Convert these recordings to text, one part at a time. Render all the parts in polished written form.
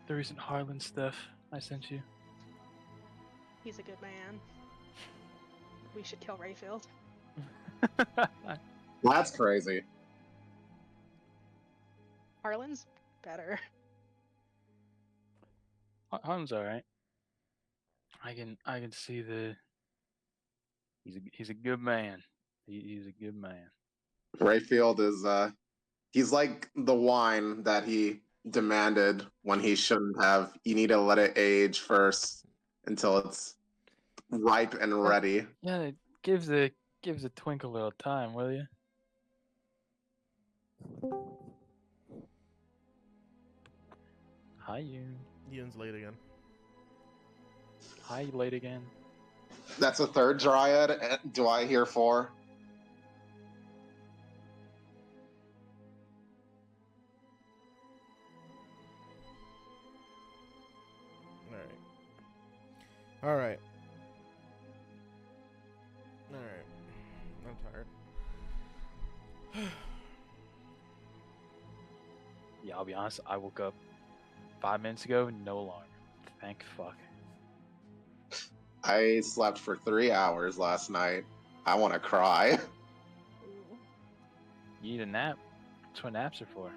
the recent Harlan stuff I sent you. He's a good man. We should kill Rayfield. That's crazy. Harlan's better. Harlan's all right. I can see the he's a good man. He's a good man. Rayfield is he's like the wine that he demanded when he shouldn't have. You need to let it age first until it's ripe and ready. Yeah, gives a twink a little time, will you? Hi, you. Ian's late again. Hi, you late again. That's a third dryad. Do I hear four? All right. I'm tired. Yeah, I'll be honest. I woke up 5 minutes ago, no alarm. Thank fuck. I slept for 3 hours last night. I want to cry. You need a nap. That's what naps are for.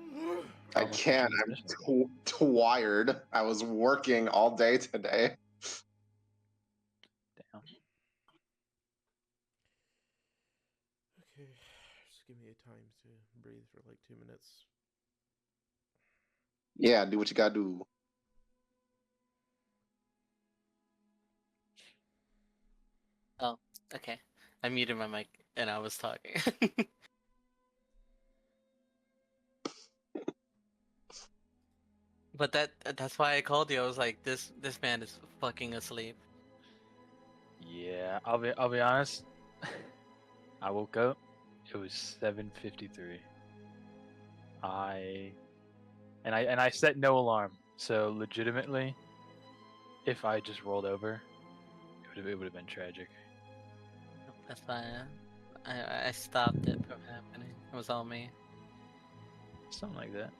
I can't. I'm tired. I was working all day today. Damn. Okay, just give me a time to breathe for like 2 minutes. Yeah, do what you gotta do. Oh, okay. I muted my mic and I was talking. But that's why I called you. I was like, this man is fucking asleep. Yeah, I'll be honest. I woke up. It was 7:53. I set no alarm. So legitimately, if I just rolled over, it would have been tragic. That's fine. I stopped it from happening. It was all me. Something like that.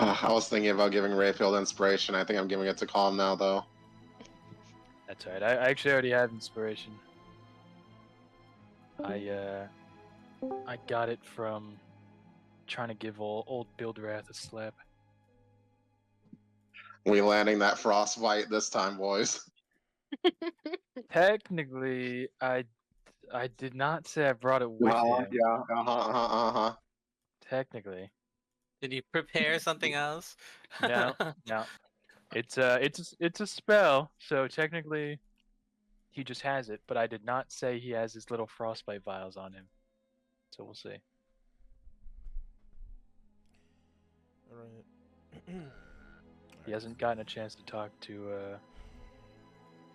I was thinking about giving Rayfield inspiration. I think I'm giving it to Calm now, though. That's right. I actually already have inspiration. I got it from trying to give old Buildrath a slap. We landing that frostbite this time, boys. Technically, I did not say I brought it with him. Yeah. Technically. Did you prepare something else? No. It's a spell, so technically he just has it, but I did not say he has his little frostbite vials on him. So we'll see. All right. He hasn't gotten a chance to talk to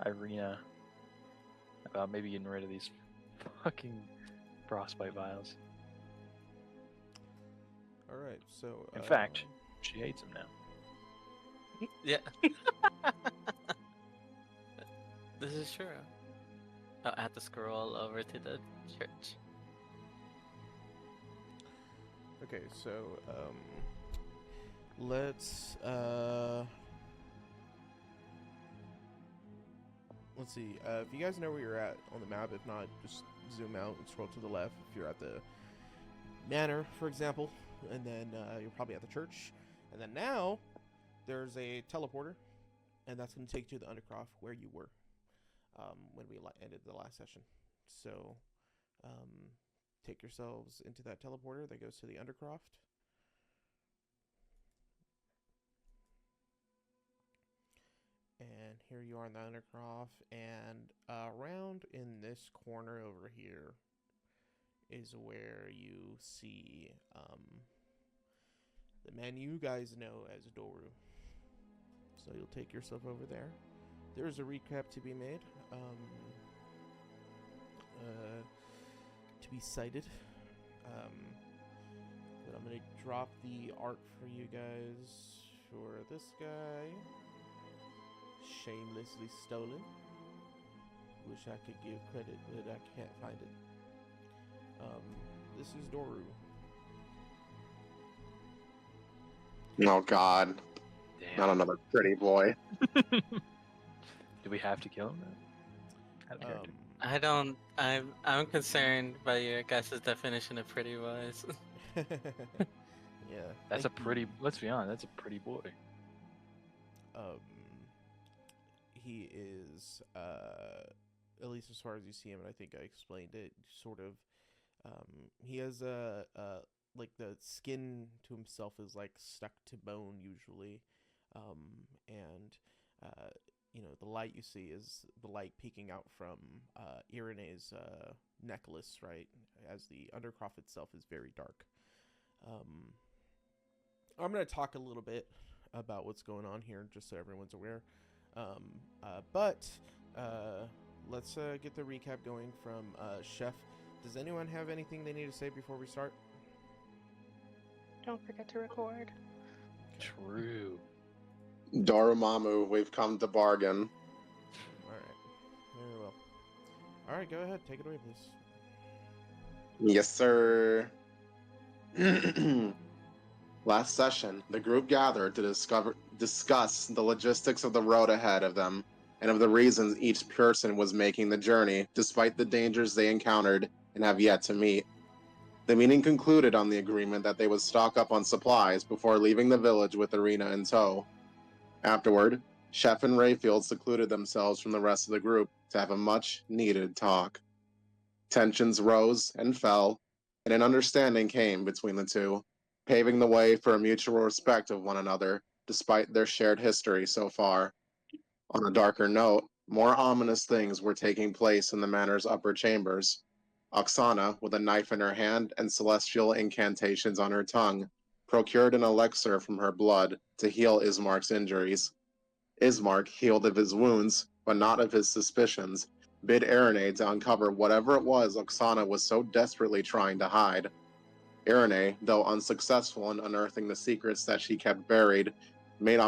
Irina about maybe getting rid of these fucking frostbite vials. All right. So. In fact, she hates him now. Yeah. This is true. I have to scroll over to the church. Okay, so let's see. If you guys know where you're at on the map, if not, just zoom out and scroll to the left. If you're at the manor, for example, and then you're probably at the church, and then now there's a teleporter, and that's going to take you to the Undercroft where you were when we ended the last session. So take yourselves into that teleporter that goes to the Undercroft. And here you are in the Undercroft, and around in this corner over here is where you see the man you guys know as Doru. So you'll take yourself over there. There's a recap to be made, to be cited. But I'm going to drop the art for you guys for this guy. Shamelessly stolen. Wish I could give credit, but I can't find it. This is Doru. Oh God, not Damn. another pretty boy. Do we have to kill him? Out of character. I don't. I'm concerned by your guys' definition of pretty boys. Yeah. That's thank a pretty. you. Let's be honest. That's a pretty boy. Um, he is, at least as far as you see him, and I think I explained it, sort of, he has like the skin to himself is like stuck to bone usually, and, the light you see is the light peeking out from, Irene's, necklace, right, as the Undercroft itself is very dark. I'm going to talk a little bit about what's going on here, just so everyone's aware. But let's get the recap going from Chef. Does anyone have anything they need to say before we start? Don't forget to record. True. Dormammu, we've come to bargain. All right. Very well. All right, go ahead. Take it away, please. Yes, sir. Last session, the group gathered to discuss the logistics of the road ahead of them and of the reasons each person was making the journey, despite the dangers they encountered and have yet to meet. The meeting concluded on the agreement that they would stock up on supplies before leaving the village with Irina in tow. Afterward, Chef and Rayfield secluded themselves from the rest of the group to have a much-needed talk. Tensions rose and fell, and an understanding came between the two, paving the way for a mutual respect of one another, despite their shared history so far. On a darker note, more ominous things were taking place in the manor's upper chambers. Oksana, with a knife in her hand and celestial incantations on her tongue, procured an elixir from her blood to heal Ismark's injuries. Ismark, healed of his wounds, but not of his suspicions, bid Irene to uncover whatever it was Oksana was so desperately trying to hide. Irene, though unsuccessful in unearthing the secrets that she kept buried, made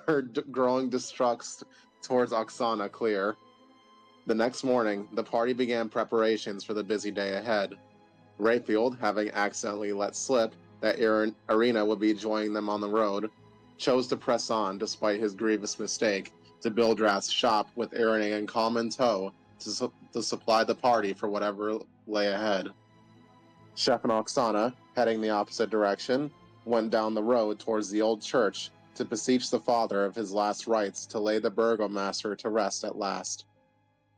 her growing distrust towards Oksana clear. The next morning, the party began preparations for the busy day ahead. Rayfield, having accidentally let slip that Irina would be joining them on the road, chose to press on despite his grievous mistake to Bildrath's shop with Irene and Calm in tow to supply the party for whatever lay ahead. Chef and Oksana, heading the opposite direction, went down the road towards the old church to beseech the father of his last rites to lay the burgomaster to rest at last.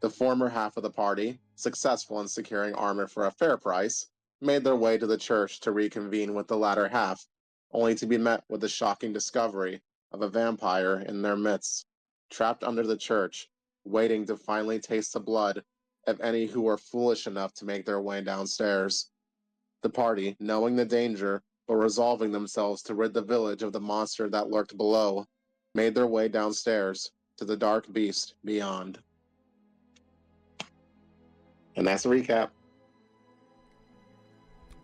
The former half of the party, successful in securing armor for a fair price, made their way to the church to reconvene with the latter half, only to be met with the shocking discovery of a vampire in their midst, trapped under the church, waiting to finally taste the blood of any who were foolish enough to make their way downstairs. The party, knowing the danger, but resolving themselves to rid the village of the monster that lurked below, made their way downstairs to the dark beast beyond. And that's a recap.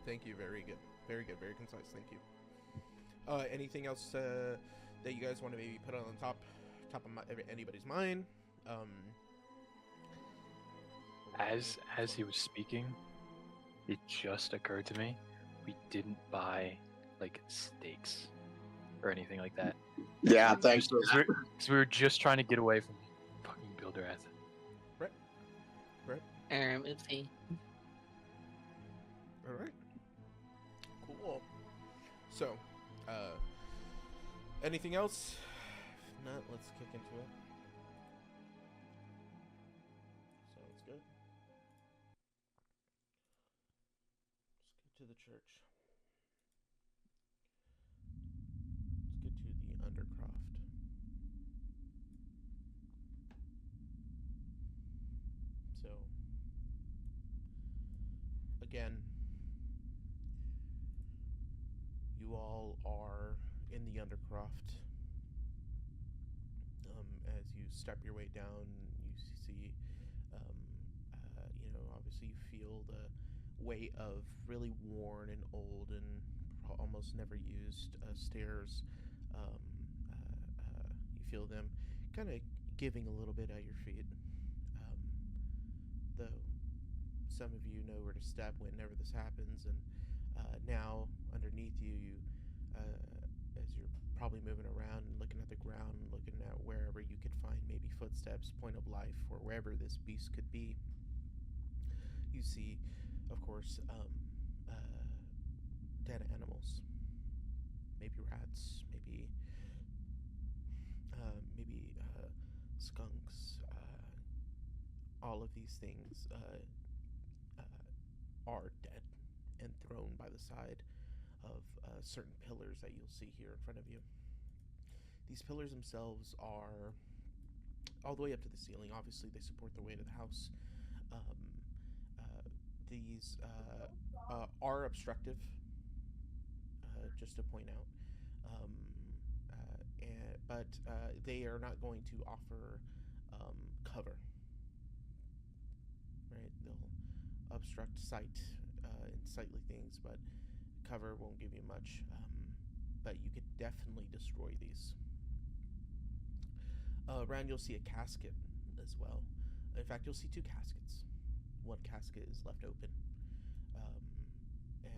Thank you. Very good. Very good. Very concise. Thank you. Anything else that you guys want to maybe put on the top of anybody's mind? As he was speaking, it just occurred to me we didn't buy like steaks or anything like that. Yeah, thanks. Because we were just trying to get away from fucking Bildrath. Oopsie. All right. Cool. So, anything else? If not, let's kick into it. Sounds good. Let's get to the church. Let's get to the Undercroft. So, again, you all are in the Undercroft. As you step your way down, you see, obviously you feel the weight of really worn and old and almost never used stairs. You feel them kind of giving a little bit at your feet. Though some of you know where to step whenever this happens, and now underneath you probably moving around and looking at the ground, looking at wherever you could find maybe footsteps, point of life, or wherever this beast could be. You see, of course, dead animals, maybe rats, maybe skunks. All of these things are dead and thrown by the side of certain pillars that you'll see here in front of you. These pillars themselves are all the way up to the ceiling. Obviously, they support the weight of the house. These are obstructive, just to point out. But they are not going to offer cover. Right? They'll obstruct sight and sightly things, but cover won't give you much. But you could definitely destroy these. Around you'll see a casket as well. In fact, you'll see two caskets. One casket is left open, and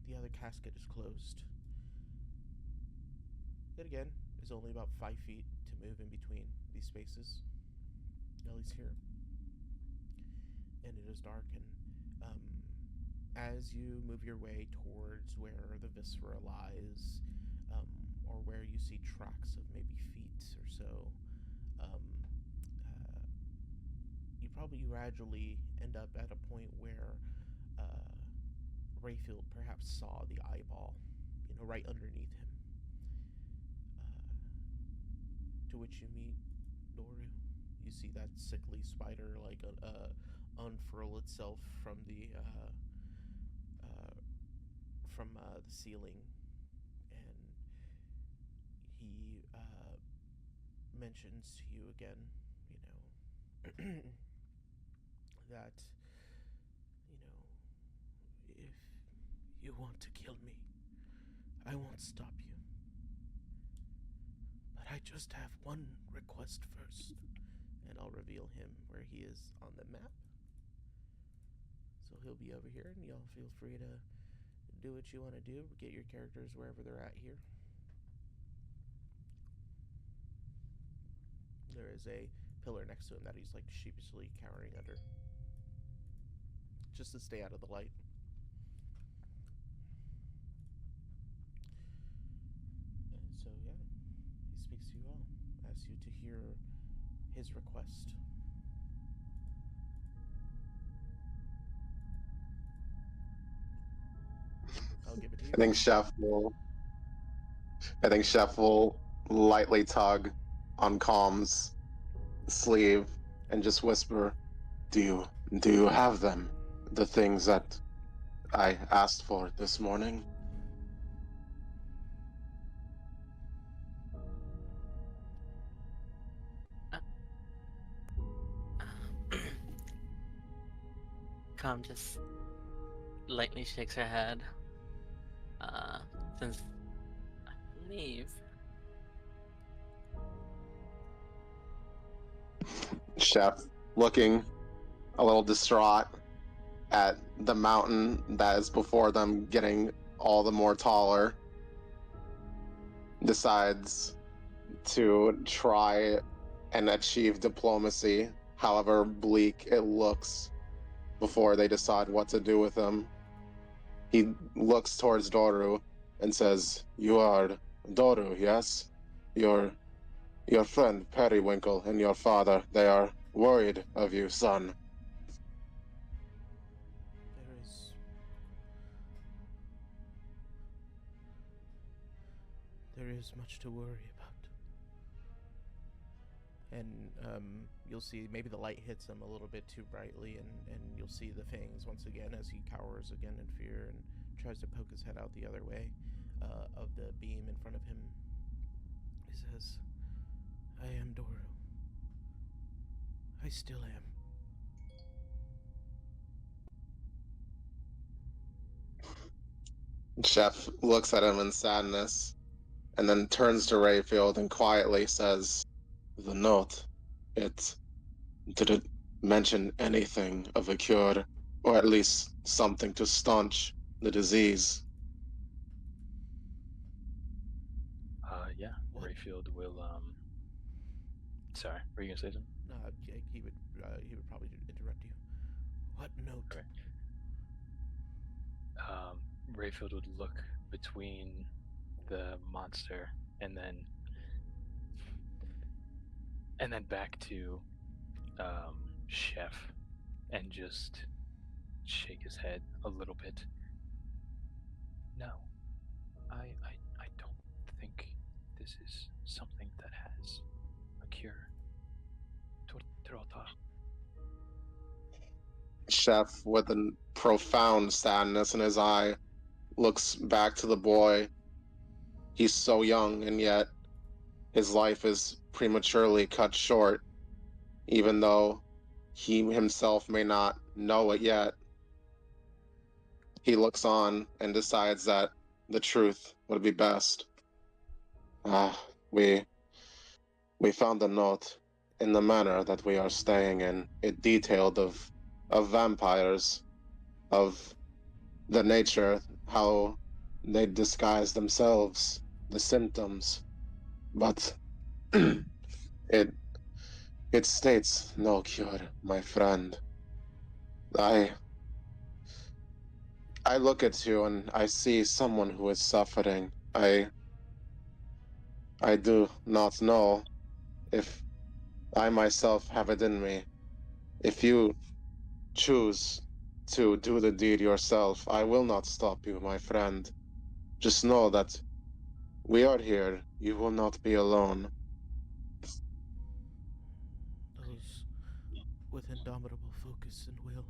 the other casket is closed. Yet again, there's only about 5 feet to move in between these spaces, at least here. And it is dark, and as you move your way towards where the viscera lies, or where you see tracks of maybe feet or so, you probably gradually end up at a point where Rayfield perhaps saw the eyeball, right underneath him. To which you meet Doru. You see that sickly spider unfurl itself from the ceiling, and he mentions to you again, that, if you want to kill me, I won't stop you. But I just have one request first, and I'll reveal him where he is on the map. So he'll be over here, and y'all feel free to do what you want to do, get your characters wherever they're at here. There is a pillar next to him that he's sheepishly cowering under, just to stay out of the light. And so, yeah, he speaks to you all, asks you to hear his request. I'll give it to you. I think Chef will lightly tug on Calm's sleeve and just whisper, Do you have them? The things that I asked for this morning? Calm just lightly shakes her head. Since I believe Chef, looking a little distraught at the mountain that is before them getting all the more taller, decides to try and achieve diplomacy, however bleak it looks, before they decide what to do with him. He looks towards Doru and says, You are Doru, yes? Your friend Periwinkle and your father, they are worried of you, son. There is much to worry about. And you'll see maybe the light hits him a little bit too brightly, and you'll see the fangs once again as he cowers again in fear and tries to poke his head out the other way of the beam in front of him. He says, I am Doru. I still am. Chef looks at him in sadness, and then turns to Rayfield and quietly says, The note, it didn't mention anything of a cure, or at least something to staunch the disease. Rayfield will Sorry, were you gonna say something? Yeah, he would probably interrupt you. What note? Okay. Rayfield would look between the monster and then back to Chef and just shake his head a little bit. No, I don't think this is something that has a cure. Trota. Chef, with a profound sadness in his eye, looks back to the boy. He's so young, and yet his life is prematurely cut short, even though he himself may not know it yet. He looks on and decides that the truth would be best. Ah, we found a note in the manor that we are staying in. It detailed of vampires, of the nature, how they disguise themselves, the symptoms. But it it states no cure, my friend. I I look at you and I see someone who is suffering. I do not know if I myself have it in me. If you choose to do the deed yourself, I will not stop you, my friend. Just know that we are here. You will not be alone. Those with indomitable focus and will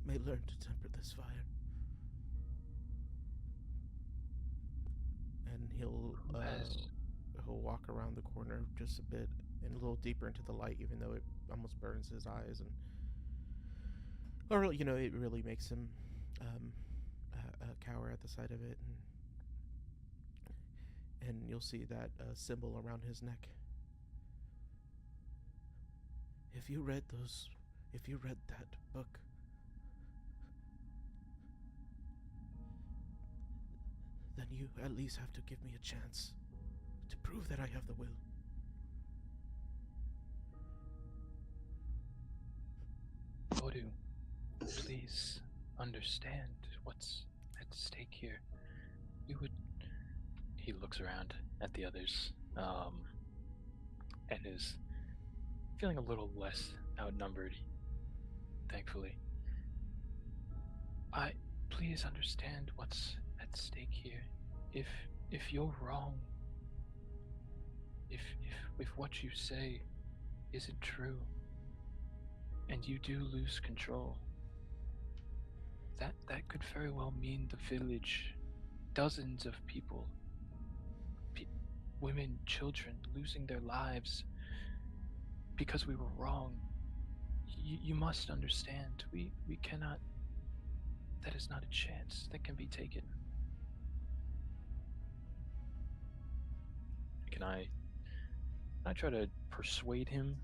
may learn to temper this fire. And he'll walk around the corner just a bit and a little deeper into the light, even though it almost burns his eyes, or it really makes him cower at the sight of it, and you'll see that symbol around his neck. If you read that book, then you at least have to give me a chance to prove that I have the will. Voodoo, please understand what's at stake here. He looks around at the others, and is feeling a little less outnumbered, thankfully. Please understand what's at stake here. If you're wrong, if what you say isn't true, and you do lose control, that could very well mean the village, dozens of people, women, children, losing their lives because we were wrong. You must understand. We cannot. That is not a chance that can be taken. Can I try to persuade him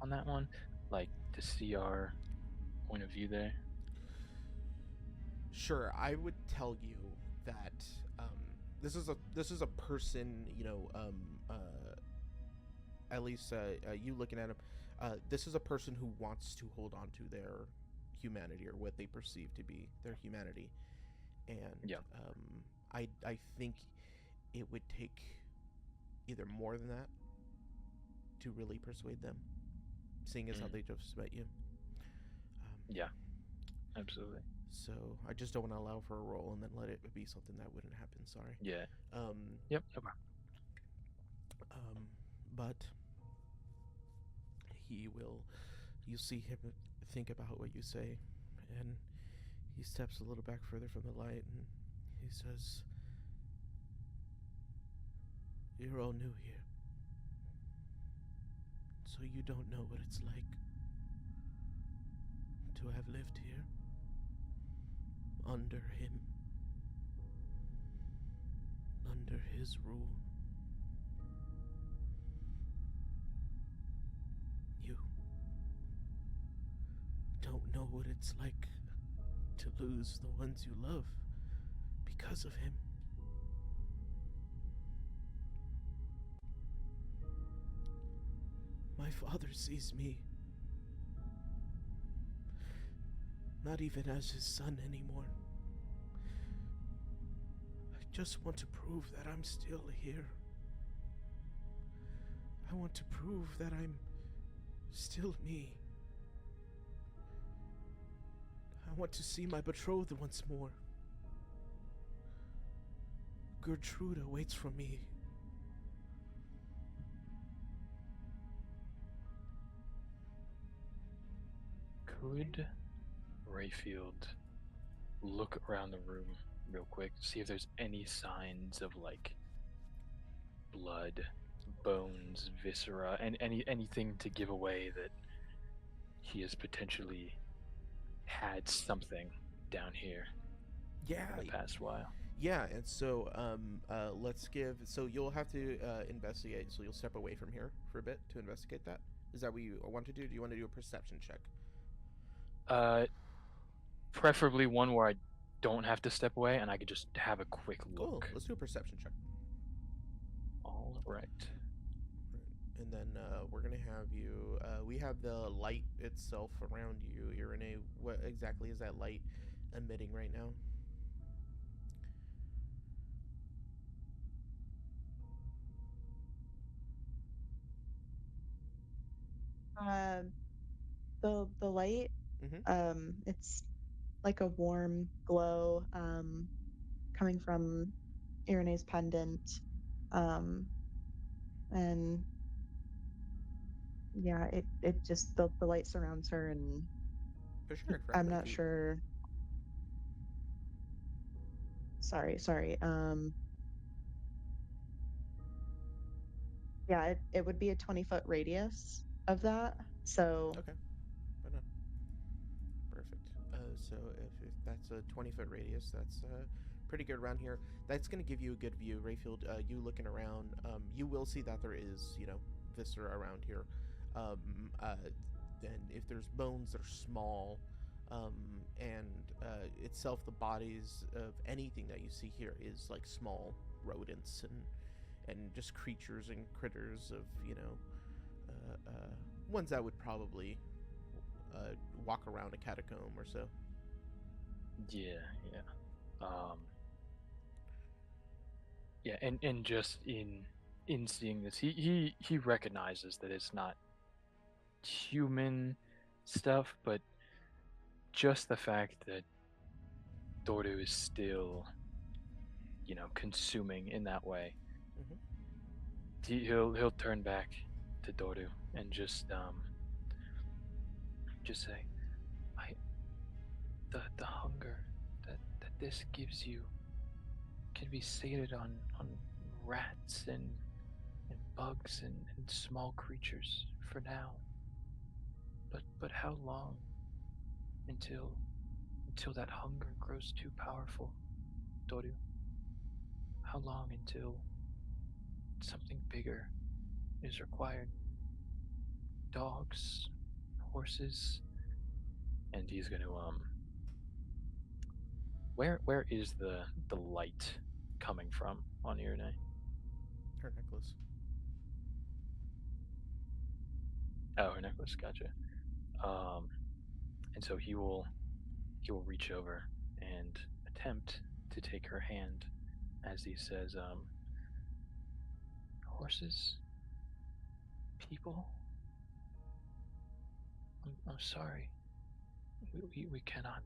on that one? Like, to see our point of view there? Sure, I would tell you that this is a person, at least you looking at him, this is a person who wants to hold on to their humanity, or what they perceive to be their humanity, and I think it would take either more than that to really persuade them, seeing as how they just met you. Yeah, absolutely. So I just don't want to allow for a roll and then let it be something that wouldn't happen. Sorry. Yeah. Yep. No problem. But you see him think about what you say, and he steps a little back further from the light, and he says, "You're all new here, so you don't know what it's like to have lived here under him, under his rule. You don't know what it's like to lose the ones you love because of him. My father sees me not even as his son anymore. I just want to prove that I'm still here. I want to prove that I'm still me. I want to see my betrothed once more. Gertruda waits for me. Could Rayfield look around the room real quick, see if there's any signs of like blood, bones, viscera, and anything to give away that he has potentially had something down here Yeah, in the past while? yeah, and so let's give. So you'll have to investigate. So you'll step away from here for a bit to investigate that. Is that what you want to do? Do you want to do a perception check? Preferably one where I don't have to step away and I could just have a quick Cool. look. Let's do a perception check. All right. And then we're gonna have you. We have the light itself around you, Irene. What exactly is that light emitting right now? Um, the light, Mhm. it's like a warm glow, coming from Irene's pendant, um, and yeah, it just the light surrounds her, and For sure. For I'm how many not feet? sure. Sorry. Yeah, it would be a 20-foot radius of that. So Okay. Right on. Perfect. So if that's a 20-foot radius, that's pretty good around here. That's going to give you a good view, Rayfield. You looking around, you will see that there is, viscera around here. Um, uh, and if there's bones, they're small. Um, and itself, the bodies of anything that you see here is like small rodents and just creatures and critters of, ones that would probably walk around a catacomb or so. Yeah. Yeah, and just in seeing this, he recognizes that it's not human stuff, but just the fact that Doru is still, consuming in that way. Mhm. He'll turn back to Doru and just say, I the hunger that this gives you can be sated on rats and bugs and small creatures for now. But how long until that hunger grows too powerful, Doru? How long until something bigger is required? Dogs, horses, and he's going to where is the light coming from on Irene? Her necklace. Oh, her necklace. Gotcha. And so he will reach over and attempt to take her hand as he says, horses, people. I'm sorry. We cannot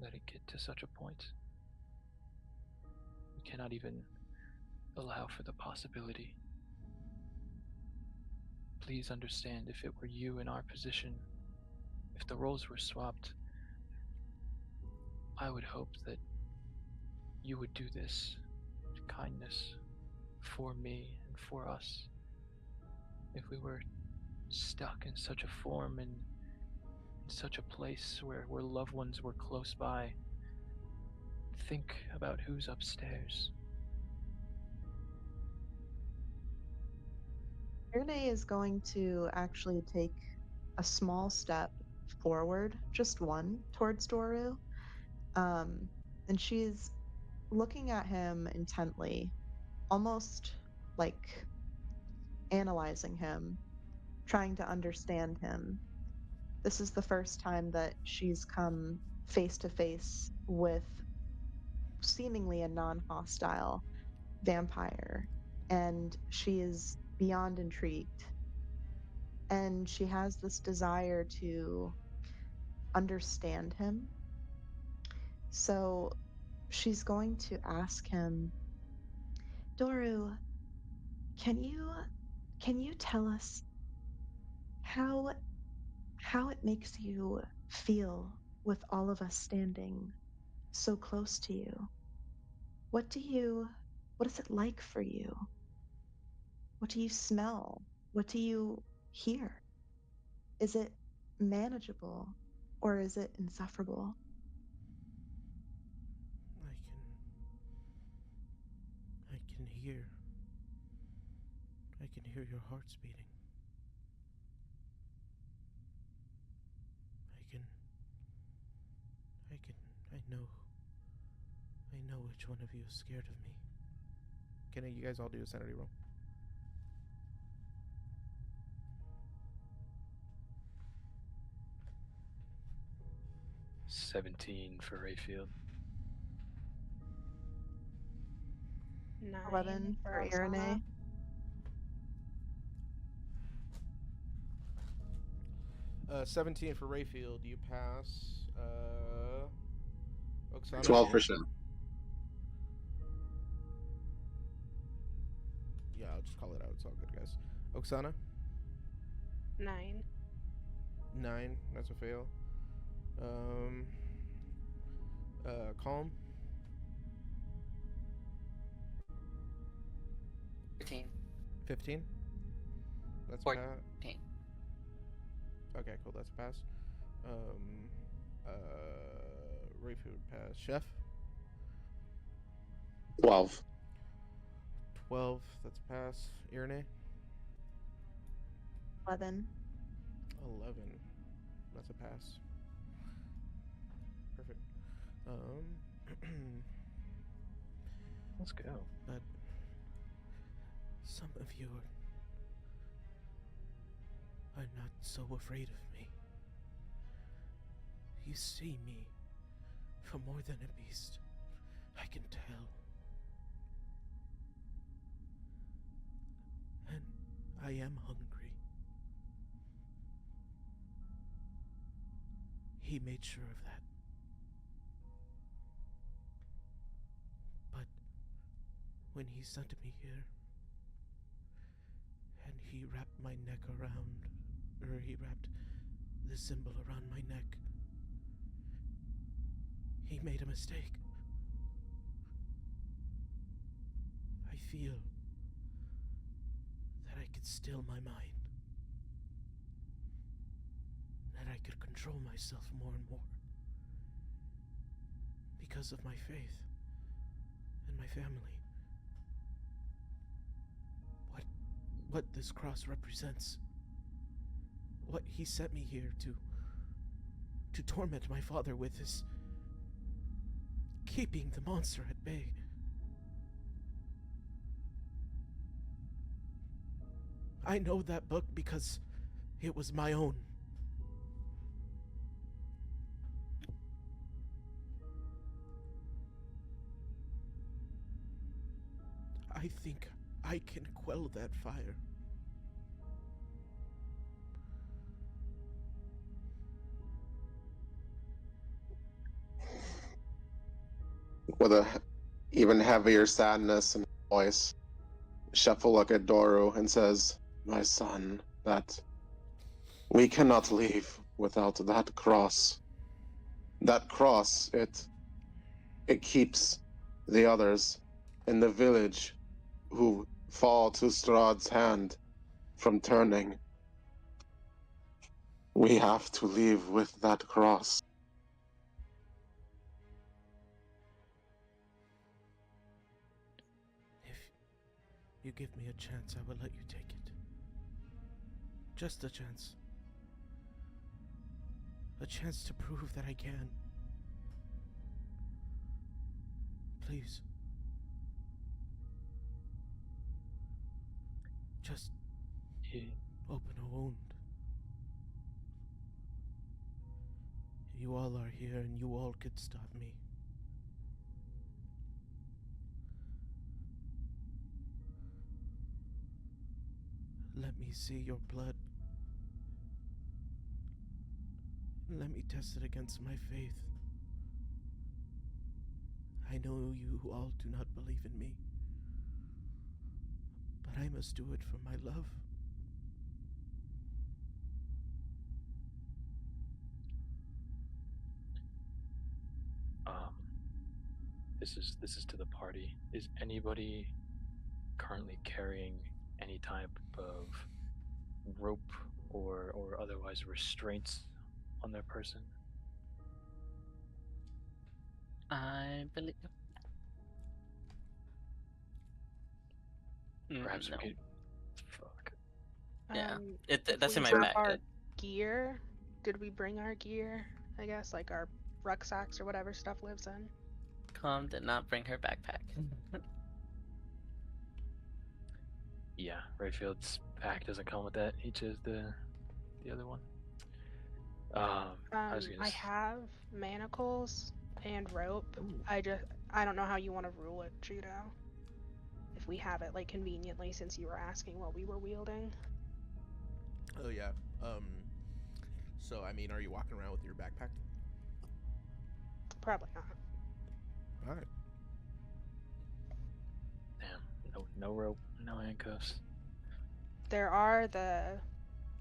let it get to such a point. We cannot even allow for the possibility. Please understand, if it were you in our position, if the roles were swapped, I would hope that you would do this kindness for me and for us. If we were stuck in such a form and in such a place where loved ones were close by, think about who's upstairs. Irene is going to actually take a small step forward, just one, towards Doru. Um, and she's looking at him intently, almost like analyzing him trying to understand him. This is the first time that she's come face to face with seemingly a non-hostile vampire, and she is beyond intrigued. And she has this desire to understand him. So she's going to ask him, Doru, can you tell us how it makes you feel with all of us standing so close to you? What is it like for you? What do you smell? What do you hear? Is it manageable or is it insufferable? I can hear. I can hear your hearts beating. I know which one of you is scared of me. Can you guys all do a sanity roll? 17 for Rayfield. 9 11 for Irene. Oksana. 17 for Rayfield. You pass. Oksana. 12 for Shin. Yeah, I'll just call it out. It's all good, guys. Oksana. 9. 9. That's a fail. Calm. 13. 15. That's a 14. pass. Okay, cool. That's a pass. Rayfield pass. Chef. 12. 12. That's a pass. Irene. 11. 11. That's a pass. Perfect. Let's go. But some of you are not so afraid of me. You see me for more than a beast. I can tell. And I am hungry. He made sure of that. But when he sent me here, and he wrapped my neck around, or he wrapped the symbol around my neck, he made a mistake. I feel that I could still my mind, that I could control myself more and more because of my faith and my family. What this cross represents, what he sent me here to torment my father with, is keeping the monster at bay. I know that book because it was my own. I think I can quell that fire. With a even heavier sadness in his voice, Chef will look at Doru and says, "My son, that we cannot leave without that cross. That cross, it keeps the others in the village who fall to Strahd's hand from turning. We have to leave with that cross." If you give me a chance, I will let you take it. Just a chance. A chance to prove that I can. Please. Just You, open a wound. You all are here and you all could stop me. Let me see your blood. Let me test it against my faith. I know you all do not believe in me, but I must do it for my love. This is to the party. Is anybody currently carrying any type of rope or otherwise restraints on their person? I believe. Perhaps no. we could. Fuck. Yeah, If that's in we my have bag. our gear, did we bring our gear? I guess like our rucksacks or whatever stuff lives in. Calm did not bring her backpack. Yeah, Rayfield's pack doesn't come with that. He chose the other one. I was gonna. I have manacles and rope. Ooh. I don't know how you want to rule it, Judo. If we have it like conveniently, since you were asking what we were wielding. Oh yeah. So I mean, are you walking around with your backpack? Probably not. All right. Damn. No rope. No handcuffs. There are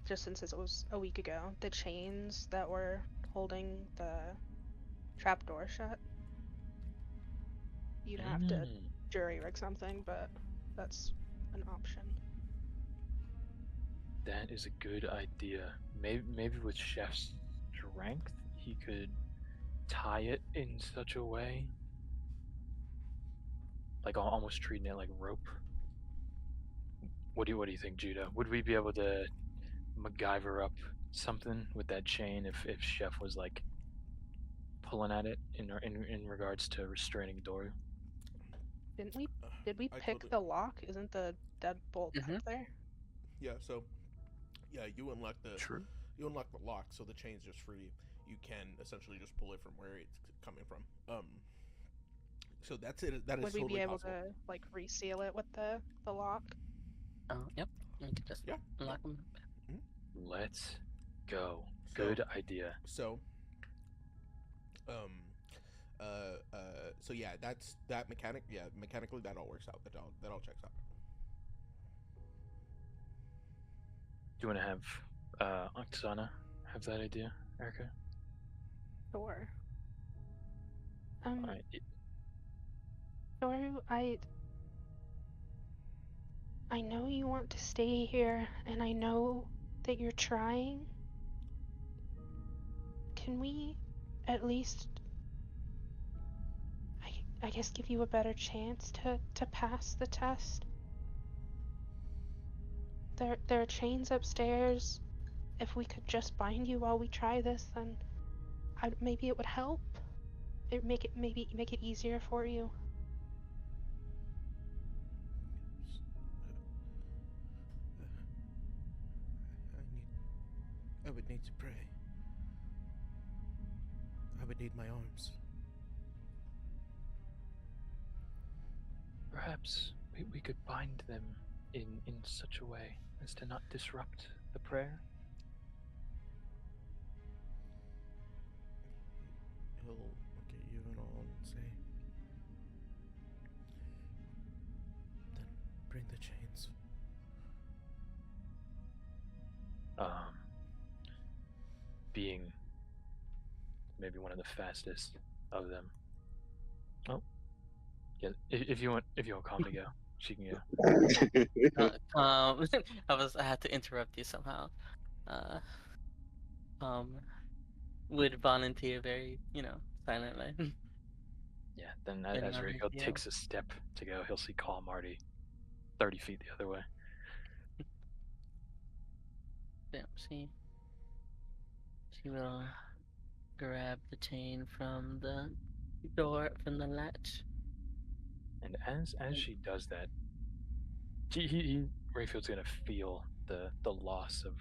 just since it was a week ago, the chains that were holding the trapdoor shut. You'd have to jury rig something, but that's an option. That is a good idea. Maybe with Chef's strength, he could tie it in such a way, like almost treating it like rope. What do you think, Judah? Would we be able to MacGyver up something with that chain if Chef was like pulling at it in regards to restraining Doru? Did we I pick totally- the lock? Isn't the deadbolt up there? Yeah. So, yeah, you unlock the True. lock, so the chain's just free. You can essentially just pull it from where it's coming from. So that's it. That is Would we totally be able possible. to like reseal it with the lock? Oh, yep. We could just Yeah. lock them. Let's go. So- Good idea. So, so yeah, that's that mechanic. Yeah, mechanically that all works out. That all checks out. Do you want to have Oksana have that idea, Erica? Sure. Alright. Doru, I know you want to stay here, and I know that you're trying. Can we at least, I guess, give you a better chance to pass the test? There are chains upstairs. If we could just bind you while we try this, then maybe it would help. It make it easier for you. I would need to pray. I would need my arms. Perhaps we could bind them in such a way as to not disrupt the prayer. He'll look at you and all and say, "Then bring the chains." Being maybe one of the fastest of them. Oh, yeah. If you want Calm to go, she can go. I had to interrupt you somehow. Would volunteer very, silently. Yeah. Then Getting as on his Rayfield heel. takes a step to go, he'll see Calm already 30 feet the other way. Yeah, she will grab the chain from the door, from the latch. And as she does that, Rayfield's gonna feel the loss of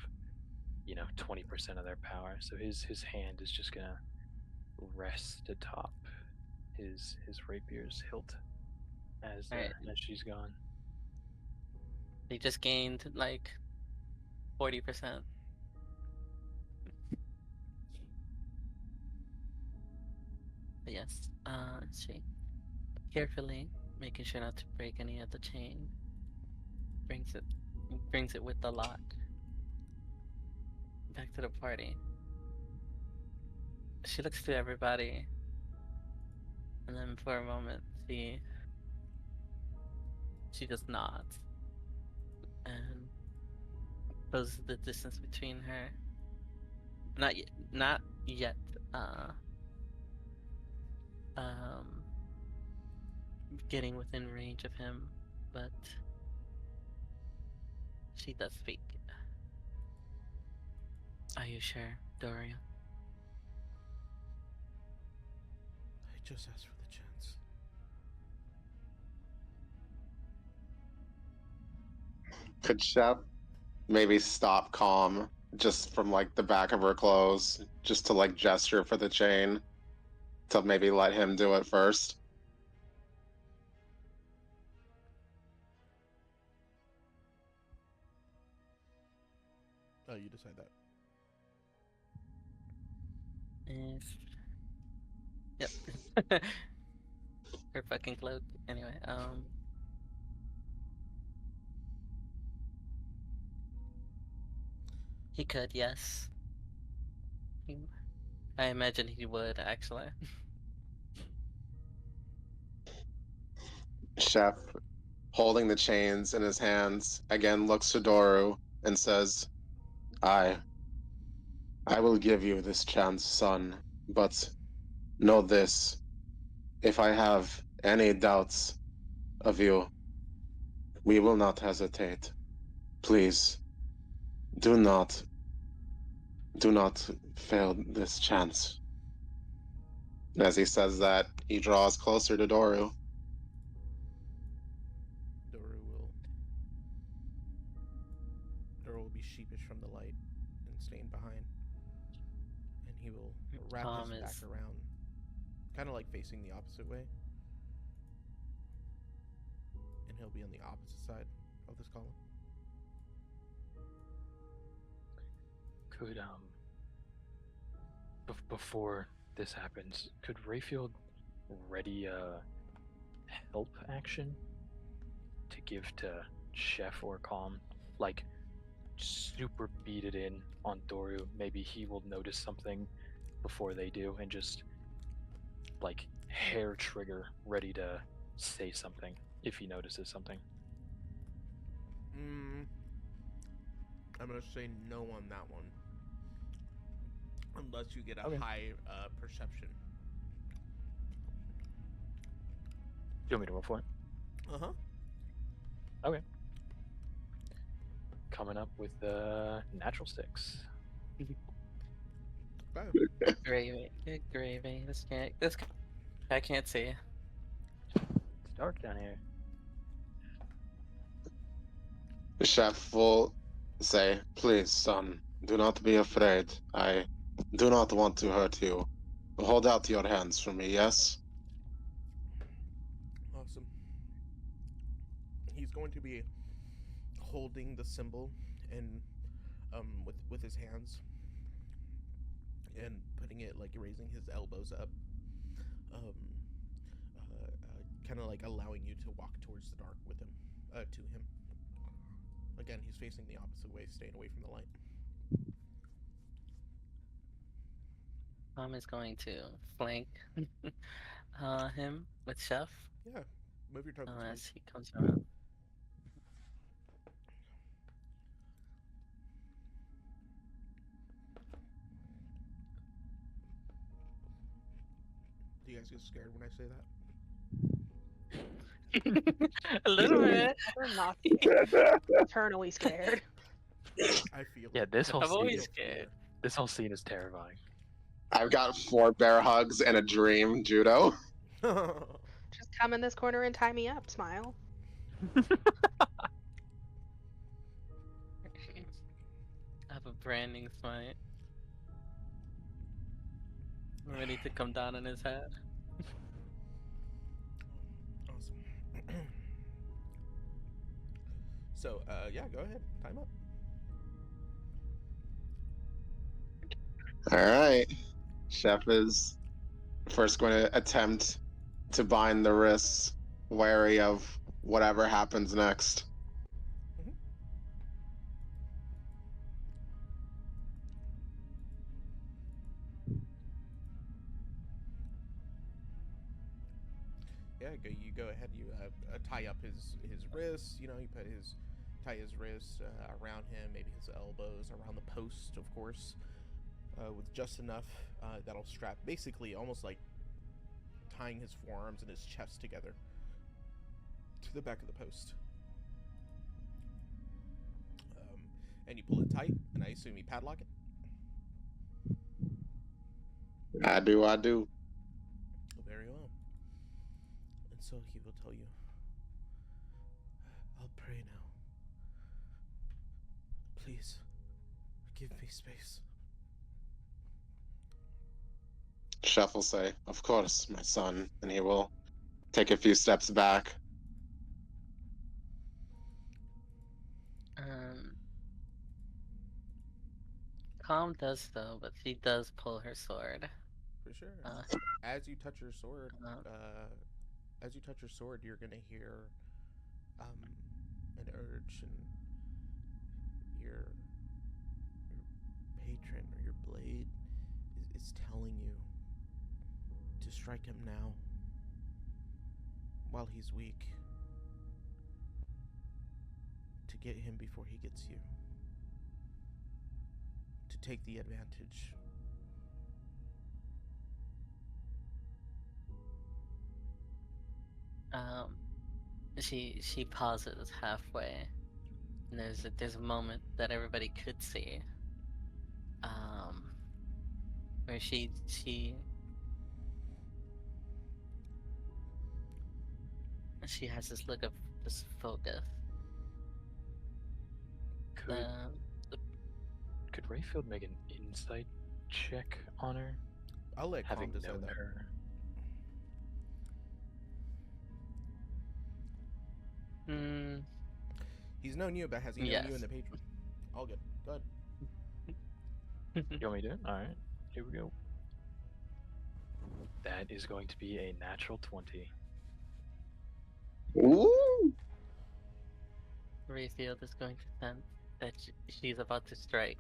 20% of their power. So his hand is just gonna rest atop his rapier's hilt as Alright. as she's gone. They just gained like 40%. But yes, she carefully making sure not to break any of the chain. Brings it with the lock back to the party. She looks to everybody, and then for a moment she just nods and closes the distance between her. Not yet. Getting within range of him, but she does speak. Are you sure, Dorian? I just asked for the chance. Could Chef maybe stop Calm just from like the back of her clothes, just to like gesture for the chain, to maybe let him do it first? Oh, you decide that. Yep. Her fucking cloak. Anyway, he could, yes. I imagine he would, actually. Chef, holding the chains in his hands, again looks to Doru and says, I will give you this chance, son, but know this. If I have any doubts of you, we will not hesitate. Please, do not fail this chance. And as he says that, he draws closer to Doru. Doru will be sheepish from the light and staying behind. And he will wrap his back around, kind of like facing the opposite way. And he'll be on the opposite side of this column. Could before this happens, could Rayfield ready a help action to give to Chef or Calm? Like, super beat it in on Doru. Maybe he will notice something before they do, and just like hair trigger, ready to say something if he notices something. I'm gonna say no on that one, unless you get a high perception. Do you want me to roll for it? Okay. Coming up with natural 6. Gravy, good gravy. I can't see. It's dark down here. The chef will say, please, son, do not be afraid. I do not want to hurt you. Hold out your hands for me, yes? Awesome. He's going to be holding the symbol and with his hands and putting it, like raising his elbows up, kind of like allowing you to walk towards the dark with him, to him. Again, he's facing the opposite way, staying away from the light. Mom is going to flank him with Chef. Yeah, move your token. As he comes around. Do you guys get scared when I say that? A little bit. We're not eternally scared. I feel. Yeah, this whole I'm scene. always scared. This whole scene is terrifying. I've got 4 bear hugs and a dream, Judo. Just come in this corner and tie me up, smile. branding smite. Ready to come down on his head. Awesome. So, yeah, go ahead. Time up. All right. Chef is first going to attempt to bind the wrists, wary of whatever happens next. Yeah, you go ahead. You tie up his wrists. You know, you tie his wrists around him, maybe his elbows, around the post, of course, with just enough that'll strap, basically almost like tying his forearms and his chest together to the back of the post. And you pull it tight, and I assume you padlock it. I do. Very well. And so he will tell you, I'll pray now. Please, give me space. Chef will say, "Of course, my son," and he will take a few steps back. Calm does though, but she does pull her sword. For sure. As you touch your sword, you're gonna hear an urge, and your patron or your blade is telling you to strike him now, while he's weak, to get him before he gets you, to take the advantage. She pauses halfway, and there's a moment that everybody could see, where she has this look of this focus. Could Rayfield make an insight check on her? I'll let having Calm decide known that. her. He's known you, but has he known you in the patron? All good. Go ahead. You want me to do it? Alright, here we go. That is going to be a natural 20. Ooh! Rayfield is going to sense that she's about to strike.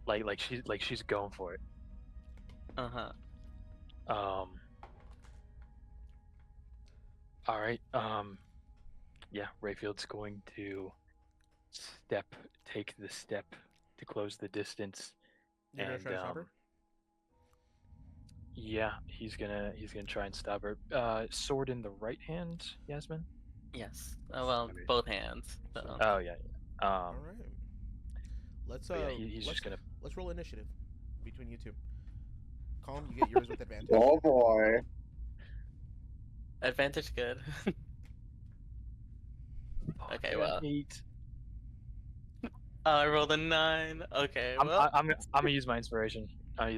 Like she's going for it. Alright, yeah, Rayfield's going to take the step to close the distance. You're gonna try to stop her? Yeah, he's gonna try and stop her. Sword in the right hand, Yasmin? Yes. Well, both hands. So. Oh yeah. All right. Let's let's roll initiative between you two. Calm, you get yours with advantage. Oh boy. Advantage good. Okay, well. 8. I rolled a 9. Okay, well. I'm gonna use my inspiration. I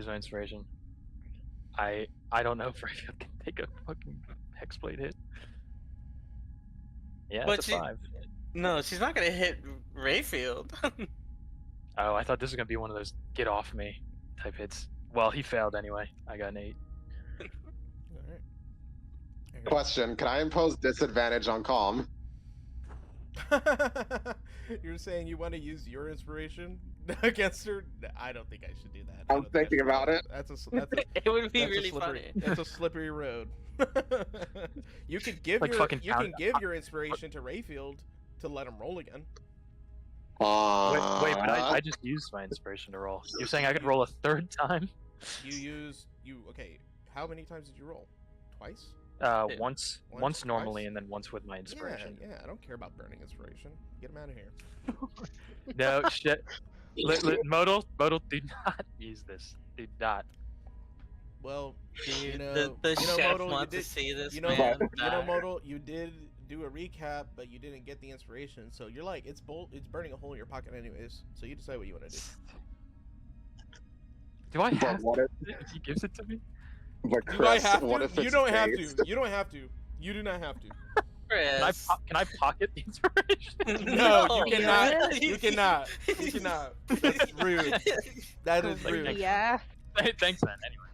don't know if Rayfield can take a fucking hexblade hit. Yeah, But it's a 5. No, she's not gonna hit Rayfield. Oh, I thought this was gonna be one of those get off me type hits. Well, he failed anyway. I got an 8. Alright. Question: can I impose disadvantage on Calm? You're saying you want to use your inspiration against her? I don't think I should do that. I'm thinking about it. That's It would be really slippery, funny. It's a slippery road. You could give your inspiration to Rayfield to let him roll again. Wait, but I just used my inspiration to roll. You're saying I could roll a third time? Okay. How many times did you roll? Twice? Once normally, and then once with my inspiration. Yeah, I don't care about burning inspiration. Get him out of here. No shit. Modal, do not use this. Do not. Well, The chef Modal, wants to see this you know, man you know, die. Modal, you did do a recap, but you didn't get the inspiration. So you're like, it's burning a hole in your pocket anyways. So you decide what you want to do. Do I But have what to? if- If he gives it to me? But Do I Chris, have what to? if You it's don't have based? to. You don't have to. You do not have to. Chris. Can I pocket the inspiration? No, No. you cannot. You cannot. You cannot. That's rude. That is Like, rude. Yeah. Thanks, man. Anyway.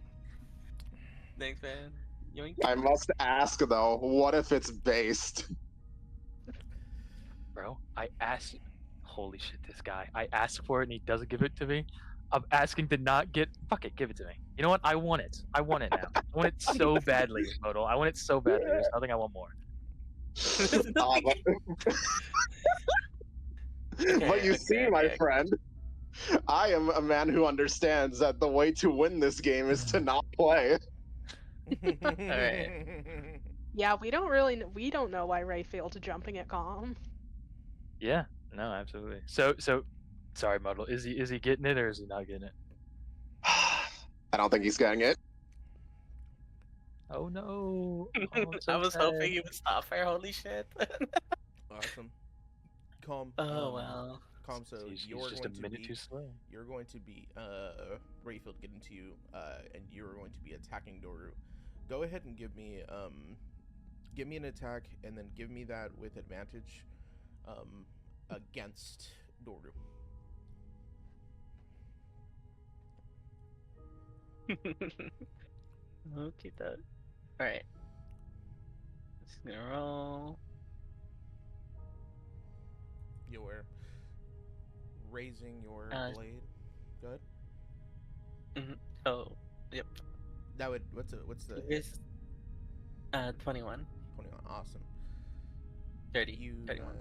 Thanks, man. Yoink. I must ask though, what if it's based? Bro, I asked. Holy shit, this guy. I asked for it and he doesn't give it to me. I'm asking to not get. Fuck it, give it to me. You know what? I want it. I want it now. I want it so badly, Modal. I want it so badly. There's nothing I want more. But you Okay, see, my okay. friend, I am a man who understands that the way to win this game is to not play. Yeah, we don't know why Ray failed jumping at Calm. Yeah. No, absolutely. So, sorry, Modal. Is he getting it or is he not getting it? I don't think he's getting it. Oh no. Oh, I'm so I was sad. hoping you would stop her. Holy shit. Awesome. Calm. Oh well. Calm. So He's you're just going a to minute be. too slow. You're going to be Rayfield getting to you, and you're going to be attacking Doru. Go ahead and give me an attack, and then give me that with advantage, against Doru. Okay, that. Alright. Just gonna roll. You're raising your blade. Good. Oh, yep. That would what's the It's 21. 21? Awesome. 30. You 31.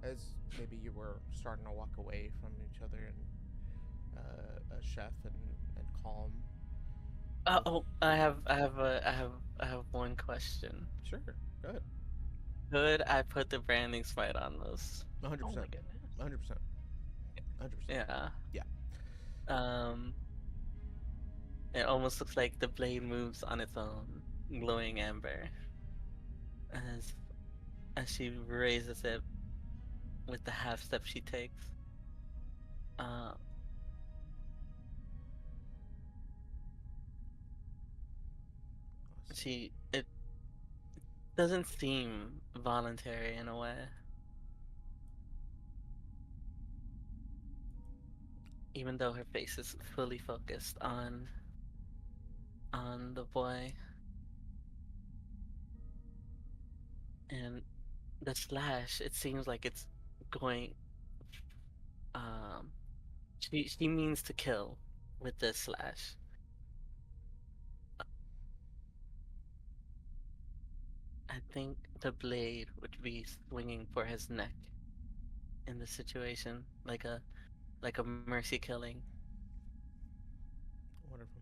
as maybe you were starting to walk away from each other, and Chef and Calm. Oh, I have one question. Sure. Go ahead. Could I put the branding smite on this? 100%. Oh my goodness. 100%. 100%. Yeah. Yeah. It almost looks like the blade moves on its own, glowing amber, as she raises it with the half step she takes. It doesn't seem voluntary in a way. Even though her face is fully focused on the boy. And the slash, it seems like it's going she means to kill with this slash. I think the blade would be swinging for his neck in this situation, like a mercy killing. Wonderful.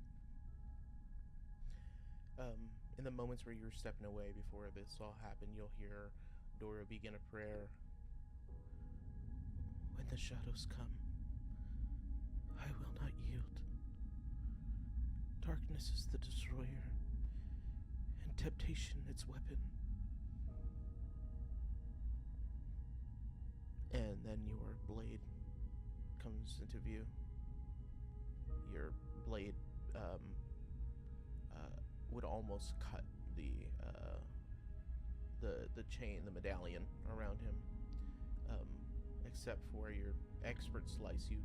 In the moments where you're stepping away before this all happened, you'll hear Dora begin a prayer. When the shadows come, I will not yield. Darkness is the destroyer, and temptation its weapon. And then your blade comes into view. Your blade would almost cut the chain, the medallion around him. Except for your expert slice, you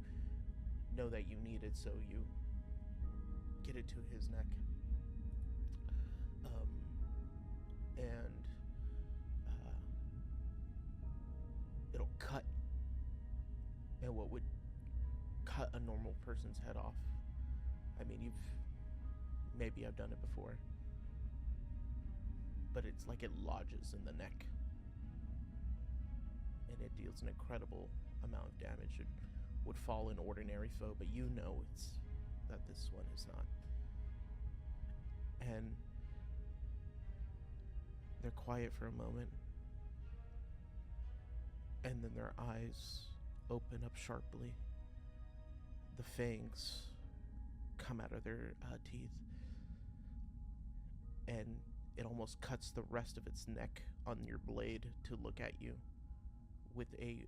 know that you need it, so you get it to his neck. And it'll cut, and what would cut a normal person's head off. I mean, maybe I've done it before, but it's like it lodges in the neck, and it deals an incredible amount of damage. It would fall an ordinary foe, but you know that this one is not. And they're quiet for a moment, and then their eyes open up sharply. The fangs come out of their teeth, and it almost cuts the rest of its neck on your blade to look at you with a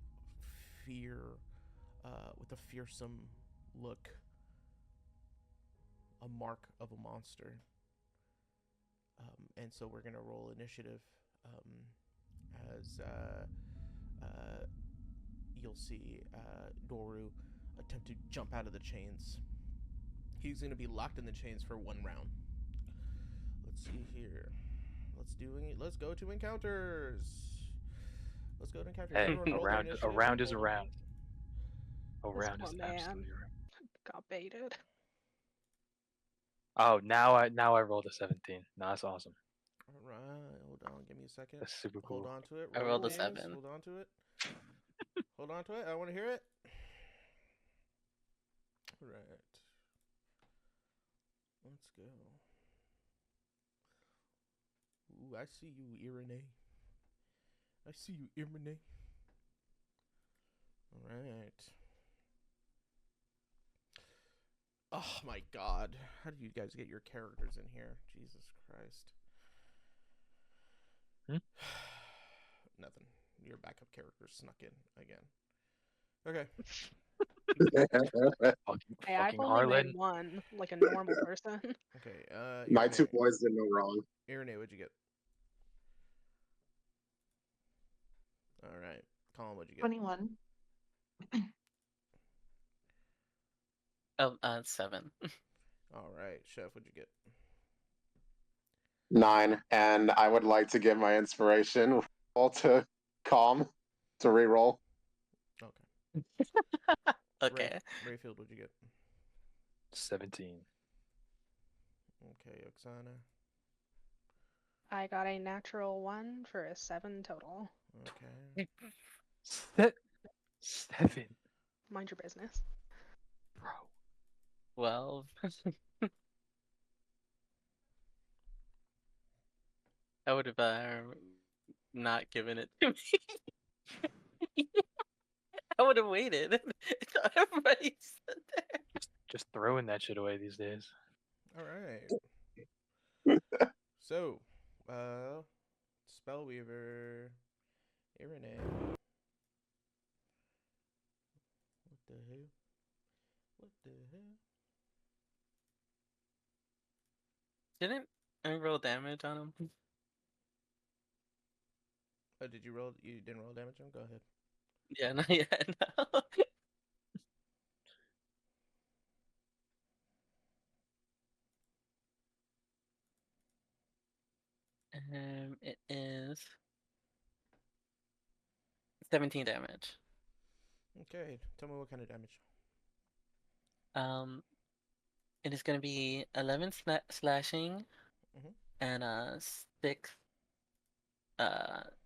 with a fearsome look, a mark of a monster. And so we're gonna roll initiative as you'll see Doru attempt to jump out of the chains. He's gonna be locked in the chains for 1 round. Let's see here. Let's go to encounters. Let's go to encounters. Hey, Everyone roll their a initiative round and is a roll their round. A This round poor is man. absolutely a round. Got baited. Oh, now I rolled a 17. No, that's awesome. All right, hold on. Give me a second. That's super cool. Hold on to it. I roll rolled your a names, 7. Hold on to it. Hold on to it. I want to hear it. All right. Let's go. Ooh, I see you, Irene. I see you, Irene. All right. Oh my God! How do you guys get your characters in here? Jesus Christ. Nothing. Your backup character snuck in again. Okay. Hey, I've Fucking only Harlan. made one, like a normal person. Okay. My Irene, 2 boys did no wrong. Irene, what'd you get? All right. Colin, what'd you get? 21. Oh, 7. All right. Chef, what'd you get? 9, and I would like to give my inspiration roll to calm to reroll. Okay. Okay. Rayfield, what'd you get? 17. Okay, Oksana. I got a natural 1 for a 7 total. Okay. 7, Mind your business. bro. 12. I would have not given it to me. I would have waited. Everybody stood there. Just throwing that shit away these days. All right. So, Spellweaver, Irene. What the hell? What the hell? Didn't I roll damage on him? Oh, did you roll? You didn't roll damage on him? Go ahead. Yeah, not yet. No. It is 17 damage. Okay, tell me what kind of damage. It is going to be 11 slashing Mhm. and 6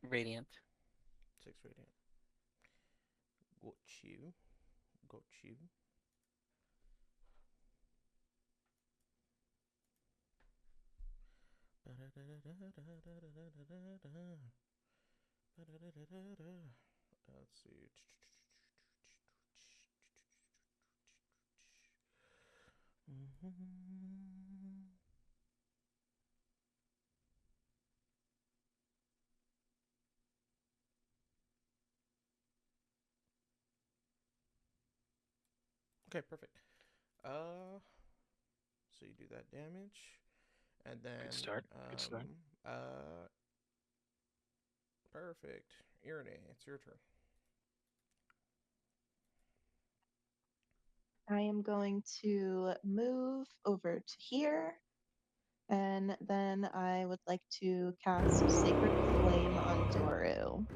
radiant. 6 radiant. Got you. Got you. Let's see. Okay, perfect. So you do that damage, and then Good start. Good start. Perfect. Irene, it's your turn. I am going to move over to here. And then I would like to cast Sacred Flame on Doru.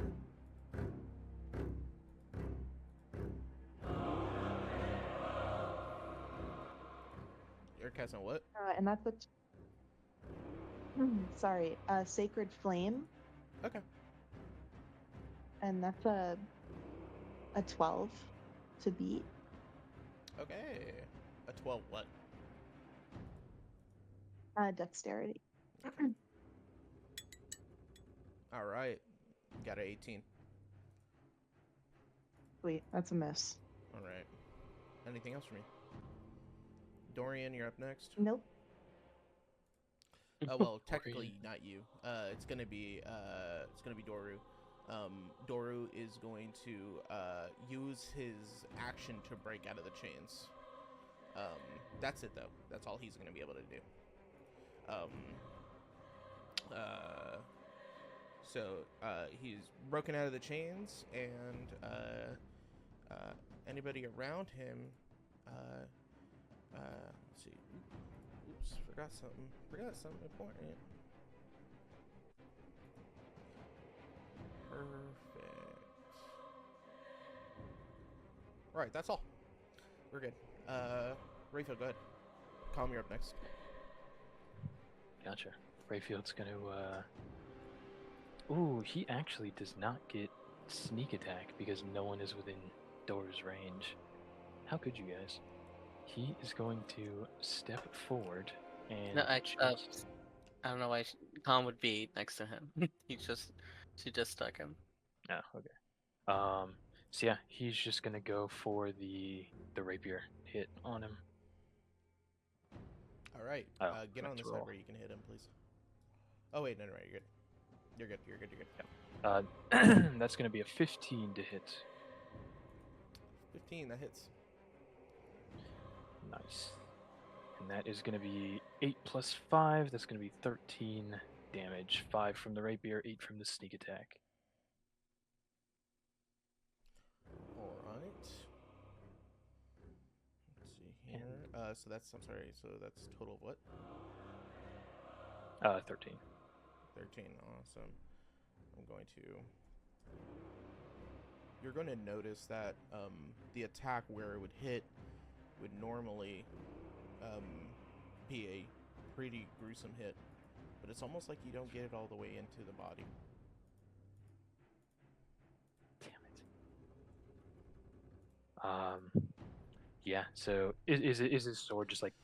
You're casting what? And that's sorry, Sacred Flame. Okay. And that's a 12 to beat. Okay. A 12 what? Dexterity. All right. Got an 18. Sweet, that's a miss. All right. Anything else for me? Dorian, you're up next. Nope. Well, technically not you. It's gonna be Doru. Doru is going to use his action to break out of the chains. That's it though. That's all he's gonna be able to do. So he's broken out of the chains, and anybody around him, let's see. Oops, forgot something important. Perfect. Alright, that's all. We're good. Rayfield, go ahead. Calm, you're up next. Gotcha. Rayfield's gonna, Ooh, he actually does not get sneak attack because no one is within Door's range. How could you guys? He is going to step forward and... No, I don't know why Tom would be next to him. She just stuck him. Oh, okay. So yeah, he's just gonna go for the rapier hit on him. Alright, Oh, get on let's the side roll. where you can hit him, please. Oh wait, no, you're good. You're good. That's gonna be a 15 to hit. 15, that hits. Nice. And that is gonna be 8 plus 5. That's gonna be 13 damage. 5 from the rapier, 8 from the sneak attack. Alright. Let's see here. So that's total of what? 13. 13, awesome. You're going to notice that the attack where it would hit would normally be a pretty gruesome hit, but it's almost like you don't get it all the way into the body. Damn it. Yeah, so is his sword just like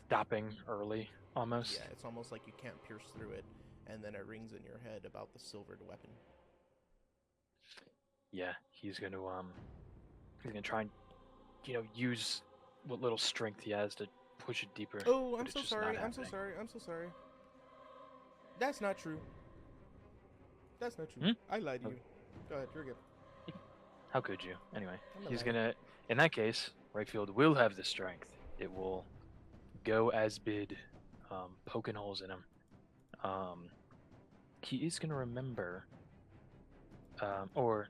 stopping early almost? Yeah, it's almost like you can't pierce through it, and then it rings in your head about the silvered weapon. Yeah, he's gonna try and use what little strength he has to push it deeper. Oh, but I'm it's so just sorry. not I'm so happening. sorry. I'm so sorry. That's not true. That's not true. Hmm? I lied to Oh. you. Go ahead. You're good. How could you? Anyway, I'm he's alive. gonna. In that case, Rayfield will have the strength. It will go as bid, poking holes in him. He is gonna remember, or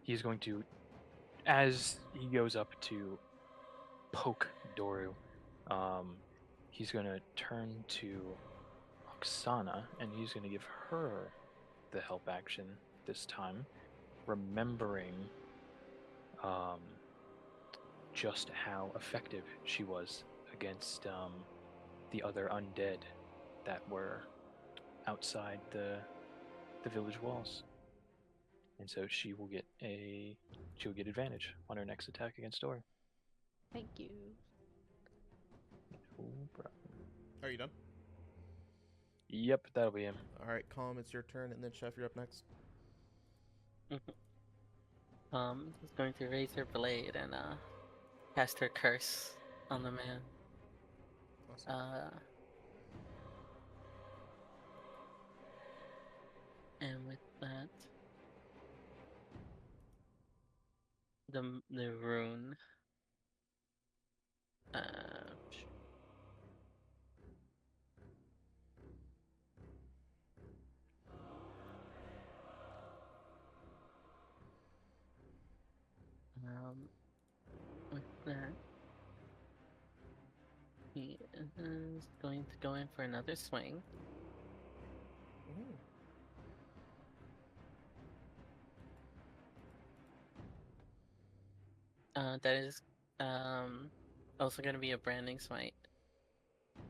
he's going to, as he goes up to poke Doru, he's gonna turn to Oksana and he's gonna give her the help action this time, remembering just how effective she was against the other undead that were outside the village walls. And so she'll get advantage on her next attack against Doru. Thank you. No problem. Are you done? Yep, that'll be him. All right, Calm, it's your turn, and then Chef, you're up next. Is going to raise her blade and cast her curse on the man. Awesome. And with that, the rune. With that, he is going to go in for another swing. Ooh. That is also going to be a branding smite.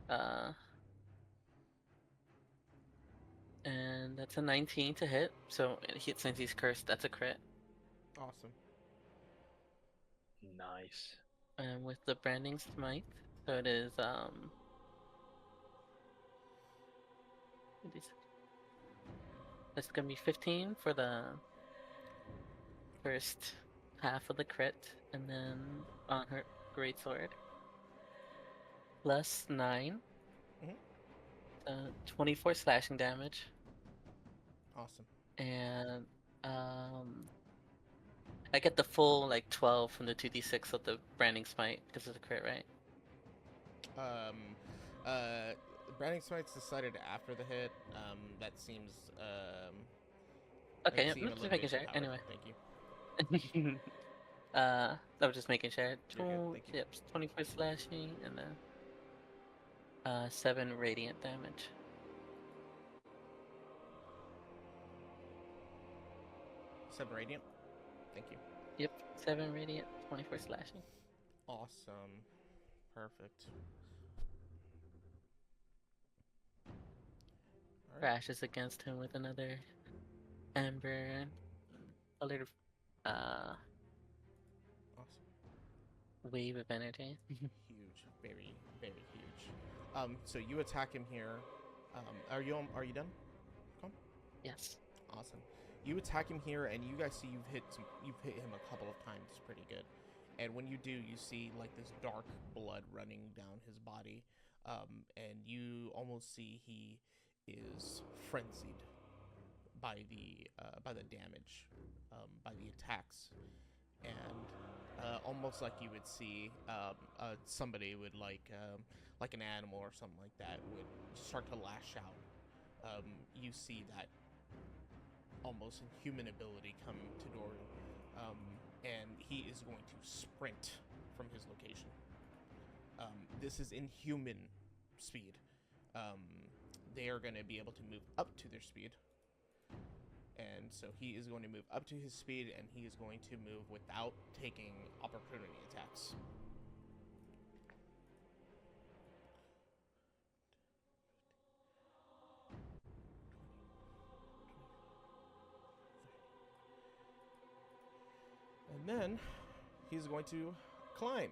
And that's a 19 to hit. So since he's cursed, that's a crit. Awesome. Nice. And with the branding smite, so it is that's gonna be 15 for the first half of the crit, and then on her greatsword plus 9, Mhm. the 24 slashing damage, Awesome. and I get the full like 12 from the 2d6 of the branding smite because of the crit, right? Branding Smite's decided after the hit. That seems Okay, that seem a just little making bit sure. overpowered. Anyway, Thank you. I was just making sure. You're good, thank you. Yep, 24 slashing and then 7 radiant damage. Seven radiant. Thank you. Yep, 7 radiant, 24 slashing. Awesome. Perfect. All right. Crashes against him with another amber colored Awesome. wave of energy. Huge. Very, very huge. So you attack him here. Are you done? Yes. Awesome. You attack him here, and you guys see you've hit him a couple of times. It's pretty good. And when you do, you see like this dark blood running down his body, and you almost see he is frenzied by the damage, by the attacks, and almost like you would see somebody would like an animal or something like that would start to lash out. You see that almost inhuman ability come to Doran, and he is going to sprint from his location. This is inhuman speed. They are going to be able to move up to their speed, and so he is going to move up to his speed, and he is going to move without taking opportunity attacks. And then he's going to climb.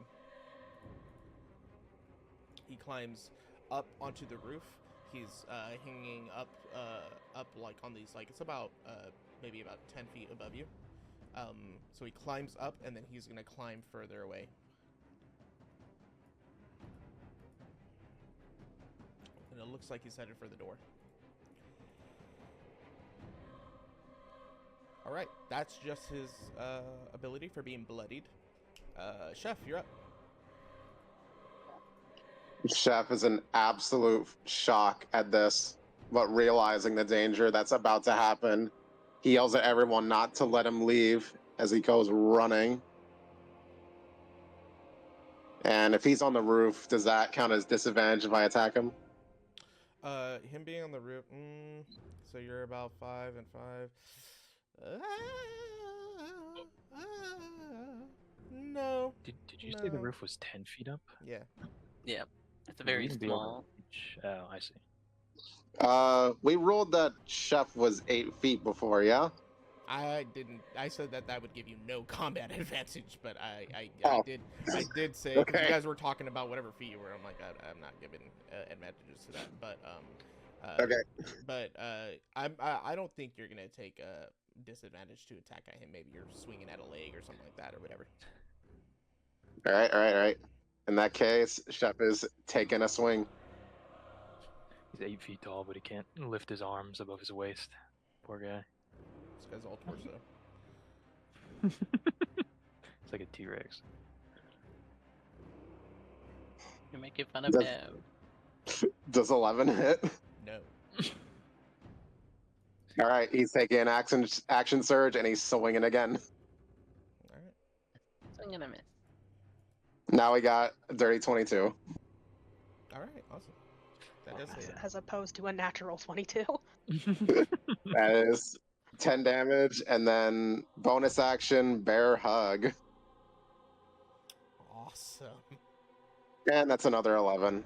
He climbs up onto the roof. He's hanging up like on these, like, it's about maybe about 10 feet above you. So he climbs up, and then he's gonna climb further away. And it looks like he's headed for the door. All right, that's just his ability for being bloodied. Chef, you're up. Chef is in absolute shock at this, but realizing the danger that's about to happen, he yells at everyone not to let him leave as he goes running. And if he's on the roof, does that count as disadvantage if I attack him? Him being on the roof. So you're about 5 and 5. No. Did you say the No. roof was 10 feet up? Yeah. Yep. It's a very Wouldn't be able to small. reach- Oh, I see. We ruled that Chef was 8 feet before, yeah? I didn't. I said that would give you no combat advantage, but I Oh. did say, because Okay. you guys were talking about whatever feet you were. I'm like, I'm not giving advantages to that. But Okay. But I don't think you're gonna take a disadvantage to attack at him. Maybe you're swinging at a leg or something like that, or whatever. All right. In that case, Chef is taking a swing. He's 8 feet tall, but he can't lift his arms above his waist. Poor guy. This guy's all torso. It's like a T-Rex. You're making fun of Does- him. Does 11 hit? No. All right, he's taking an action surge and he's swinging again. All right. So I'm gonna miss. Now we got a dirty 22. All right. Awesome. That does hit. As opposed to a natural 22. That is 10 damage, and then bonus action, bear hug. Awesome. And that's another 11.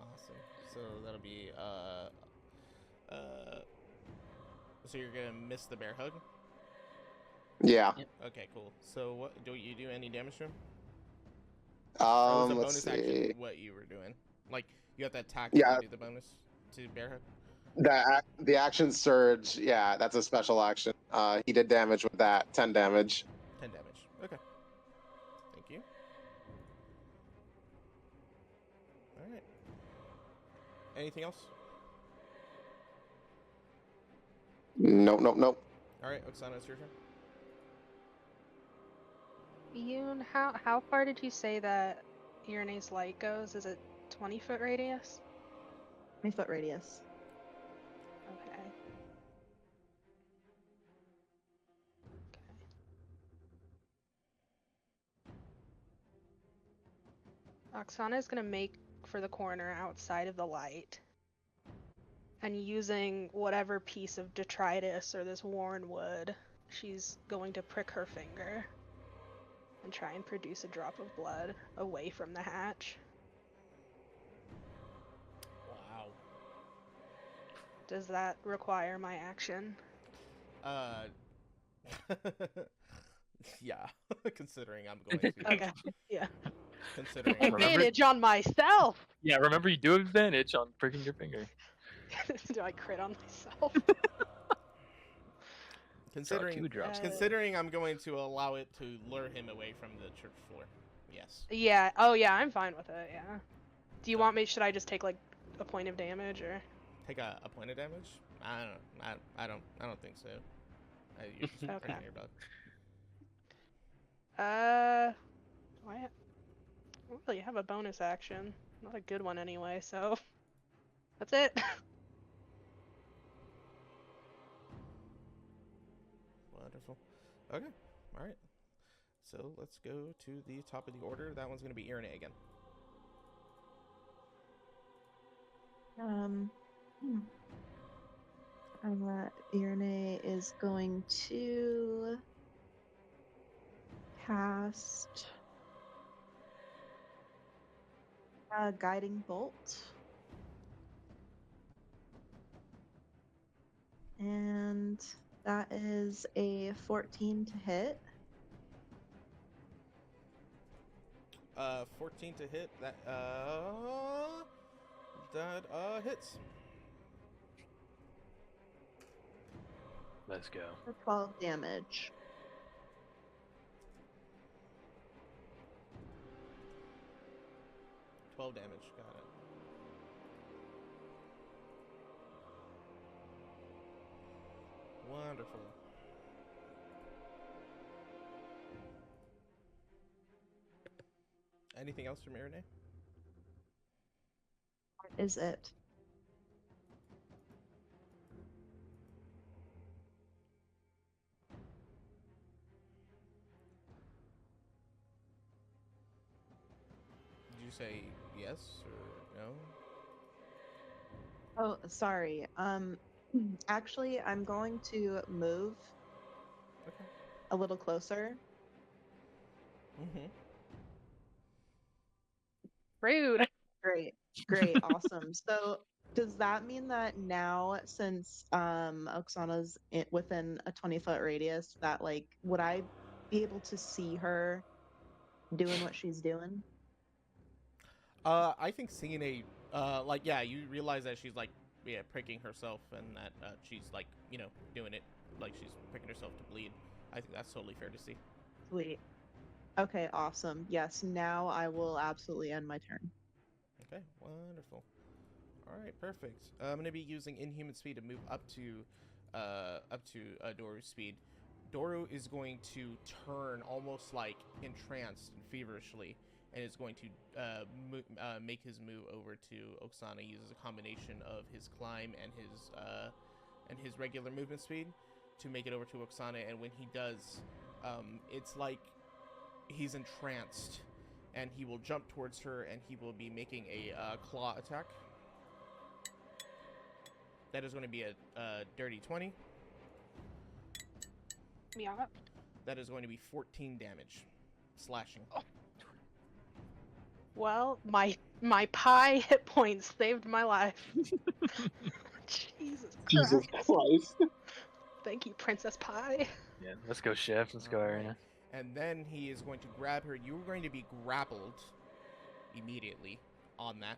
Awesome. So that'll be so you're gonna miss the bear hug? Yeah. Okay, cool. So what do you do any damage to him? Or was the Let's bonus action see. what you were doing? Like you have to attack Yeah. and do the bonus to bear hug? The action surge, yeah, that's a special action. He did damage with that, 10 damage. 10 damage. Okay. Thank you. Alright. Anything else? Nope, nope, nope. All right, Oksana, it's your turn. Yoon, how far did you say that Irane's light goes? Is it 20-foot radius? 20-foot radius. Okay. Oksana is gonna make for the corner outside of the light, and using whatever piece of detritus or this worn wood, she's going to prick her finger and try and produce a drop of blood away from the hatch. Wow. Does that require my action? Yeah, considering I'm going to. Okay, yeah. Considering I'm Remember- Advantage on myself! Yeah, remember you do have advantage on pricking your finger. Do I crit on myself? considering drops. considering I'm going to allow it to lure him away from the church floor. Yes. Yeah, oh yeah, I'm fine with it, yeah. Do you want me, should I just take like a point of damage or? Take a point of damage? I don't think so. You're just Okay. pricking your dog. Do I don't really have a bonus action. Not a good one anyway, so that's it. Wonderful. Okay. All right. So let's go to the top of the order. That one's going to be Irene again. Irene is going to cast a guiding bolt. And that is a 14 to hit. 14 to hit. That hits. Let's go. For 12 damage. $12 damage. Got it. Wonderful. Anything else from Irene? That is it. Did you say yes or no? Oh, sorry. Actually, I'm going to move Okay. a little closer. Mm-hmm. Rude. Great, awesome. So, does that mean that now, since Oksana's within a 20-foot radius, that like would I be able to see her doing what she's doing? I think seeing you realize that she's pricking herself and that she's doing it like she's pricking herself to bleed. I think that's totally fair to see. Sweet. Okay, awesome. Yes, now I will absolutely end my turn. Okay, wonderful. All right, perfect. I'm gonna be using Inhuman Speed to move up to Doru's speed. Doru is going to turn almost like entranced and feverishly, and is going to make his move over to Oksana. He uses a combination of his climb and his regular movement speed to make it over to Oksana. And when he does, it's like he's entranced, and he will jump towards her, and he will be making a claw attack. That is going to be a dirty 20. Yeah. That is going to be 14 damage, slashing. Oh. Well, my pie hit points saved my life. Jesus Christ. Thank you, Princess Pie. Yeah, let's go, Chef. Let's go, Irene. And then he is going to grab her. You're going to be grappled immediately on that.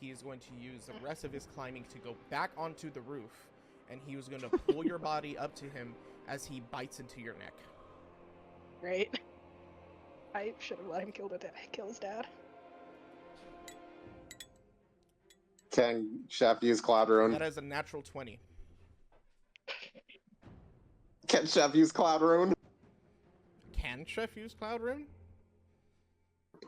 He is going to use the rest of his climbing to go back onto the roof, and he was going to pull your body up to him as he bites into your neck. Great. I should have let him kill his dad. Can Chef use Cloud Rune? That is a natural 20. Can Chef use Cloud Rune? Can Chef use Cloud Rune?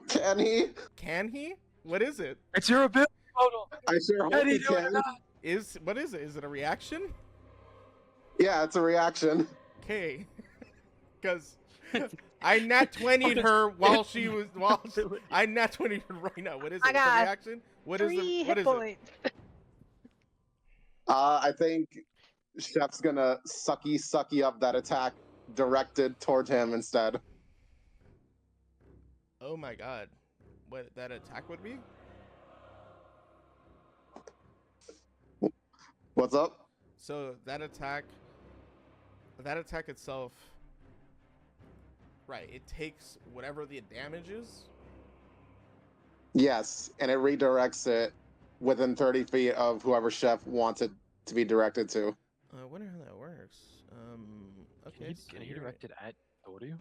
Can he? Can he? What is it? It's your ability, Modal. I sure hope Can he he do it or can. not? What is it? Is it a reaction? Yeah, it's a reaction. Okay. Because I nat 20'd her while she was I nat 20'd her right now. What is it? I It's a got reaction? What is 3 it? hit What is it? points. I think Chef's gonna sucky up that attack directed toward him instead. Oh my god. What that attack would be? What's up? So that attack itself, right, it takes whatever the damage is. Yes, and it redirects it within 30 feet of whoever Chef wants it to be directed to. I wonder how that works. Okay. Can he direct it at Dorio?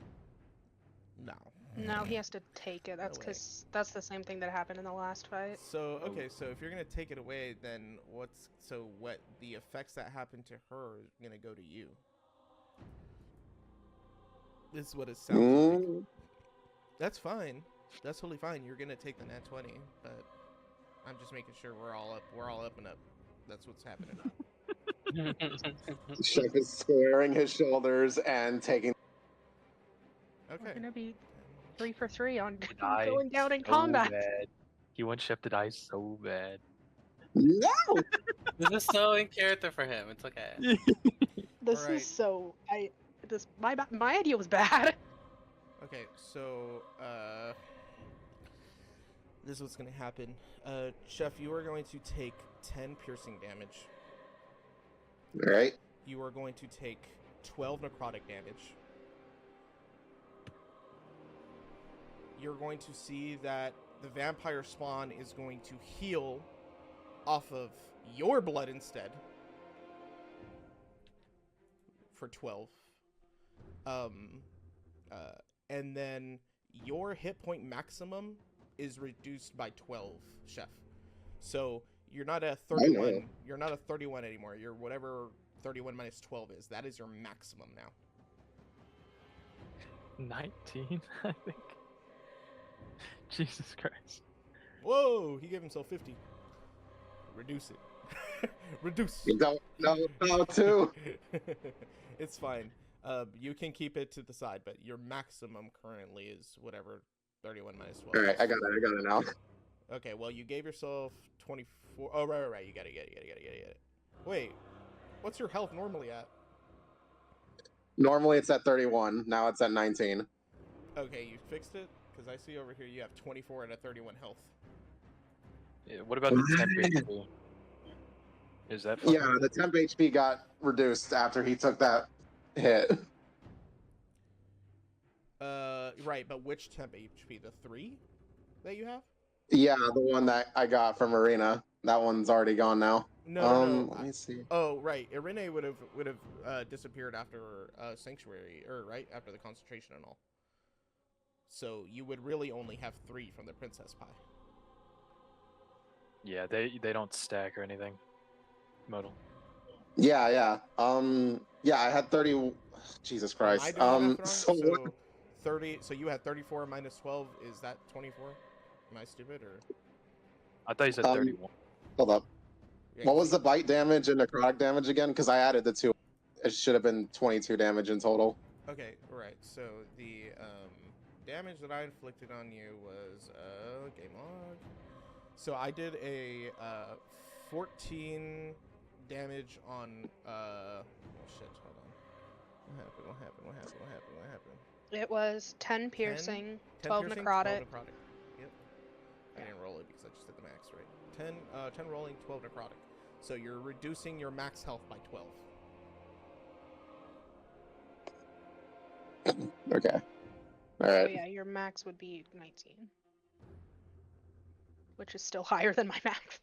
No. No, he has to take it. That's way. because that's the same thing that happened in the last fight. So okay, so if you're gonna take it away, then what the effects that happen to her is gonna go to you. This is what it sounds like. Mm, That's fine. That's totally fine. You're gonna take the nat 20, but I'm just making sure we're all up and up. That's what's happening. Chef is squaring his shoulders and taking. We're Okay. gonna be 3 for 3 on Die going down in so combat. bad. He wants Chef to die so bad. No! This is so in character for him. It's okay. This Alright. is so my idea was bad. Okay, so this is what's gonna happen. Chef, you are going to take 10 piercing damage. Alright. You are going to take 12 necrotic damage. You're going to see that the vampire spawn is going to heal off of your blood instead for 12. And then your hit point maximum is reduced by 12, Chef. So you're not a 31. You're not a 31 anymore. You're whatever 31 minus 12 is. That is your maximum now. 19, I think. Jesus Christ. Whoa! He gave himself 50. Reduce it. Reduce. No, too. It's fine. You can keep it to the side, but your maximum currently is whatever 31 minus 12. Alright, I got it now. Okay, well, you gave yourself 24. Oh, right. You got it. Wait, what's your health normally at? Normally it's at 31, now it's at 19. Okay, you fixed it? Because I see over here you have 24 and a 31 health. Yeah, what about the temp HP? Is that Yeah, the temp HP got reduced after he took that hit. Right, but which temp HP? The 3 that you have? Yeah, the one that I got from Arena. That one's already gone now. No. Let me see. Oh, right. Irene would have disappeared after Sanctuary, or right after the concentration and all. So you would really only have 3 from the Princess Pie. Yeah, they don't stack or anything. Modal. Yeah. Yeah, I had 30. Jesus Am Christ. I doing that So wrong? So 30. So you had 34 minus 12. Is that 24? Am I stupid or? I thought you said 31. hold up. Yeah, What was the bite damage and necrotic damage again? Because I added the 2. It should have been 22 damage in total. Okay, right. So the damage that I inflicted on you was game log. So I did a 14 damage on oh shit, hold on. What happened? It was 10 piercing, 10 12 piercing, necrotic. 12 necrotic. Yep. I didn't roll it because I just did the max, right? 10 rolling, 12 necrotic. So you're reducing your max health by 12. Okay. Oh Alright. yeah, your max would be 19. Which is still higher than my max.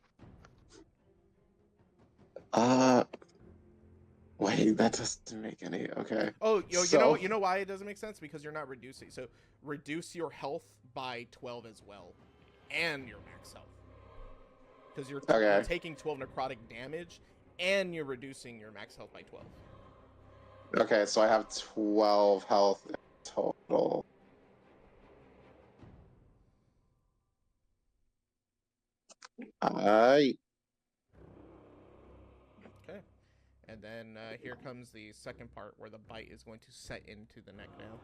Wait, that doesn't make any. Okay. Oh, So- you know why it doesn't make sense? Because you're not reducing. So reduce your health by 12 as well, and your max health. because you're Okay. taking 12 necrotic damage, and you're reducing your max health by 12. Okay, so I have 12 health total. Alright. Okay. And then here comes the second part where the bite is going to set into the neck now.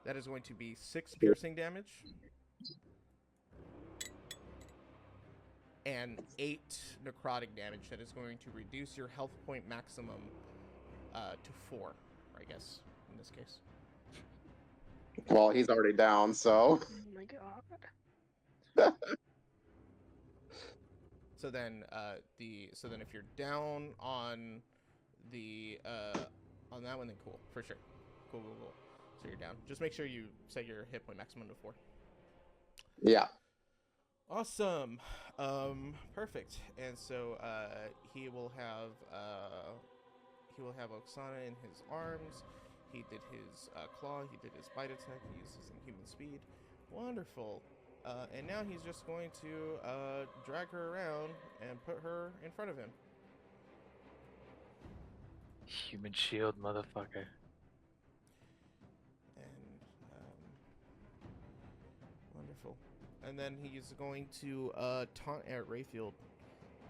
That is going to be 6 piercing damage. And 8 necrotic damage. That is going to reduce your health point maximum to 4, I guess, in this case. Well, he's already down, so. Oh my god. So then, if you're down on the on that one, then cool, for sure, cool. So you're down. Just make sure you set your hit point maximum to 4. Yeah. Awesome. Perfect. And so he will have Oksana in his arms. He did his claw. He did his bite attack. He used his inhuman speed. Wonderful. And now he's just going to drag her around and put her in front of him. Human shield, motherfucker. And wonderful. And then he's going to taunt at Rayfield,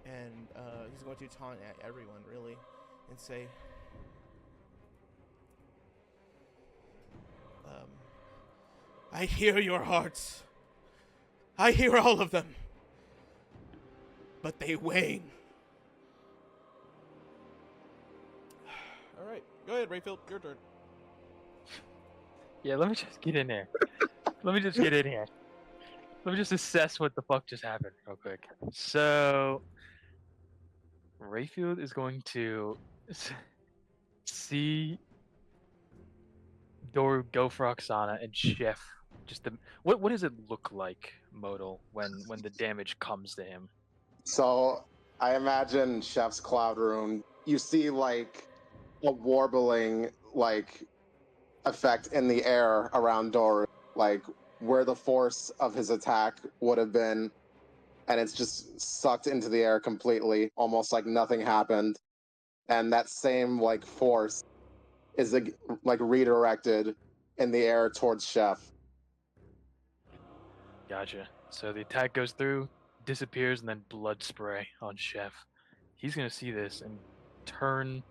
and he's going to taunt at everyone really, and say, "I hear your hearts. I hear all of them, but they wane." All right, go ahead, Rayfield. Your turn. Yeah, let me just get in there. Let me just get in here. Let me just assess what the fuck just happened real quick. So, Rayfield is going to see Doru go for Oksana and Chef. Just the what does it look like, Modal, when the damage comes to him? So I imagine Chef's Cloud Rune. You see like a warbling like effect in the air around Doru, like where the force of his attack would have been, and it's just sucked into the air completely, almost like nothing happened. And that same like force is like redirected in the air towards Chef. Gotcha. So the attack goes through, disappears, and then blood spray on Chef. He's gonna see this and turn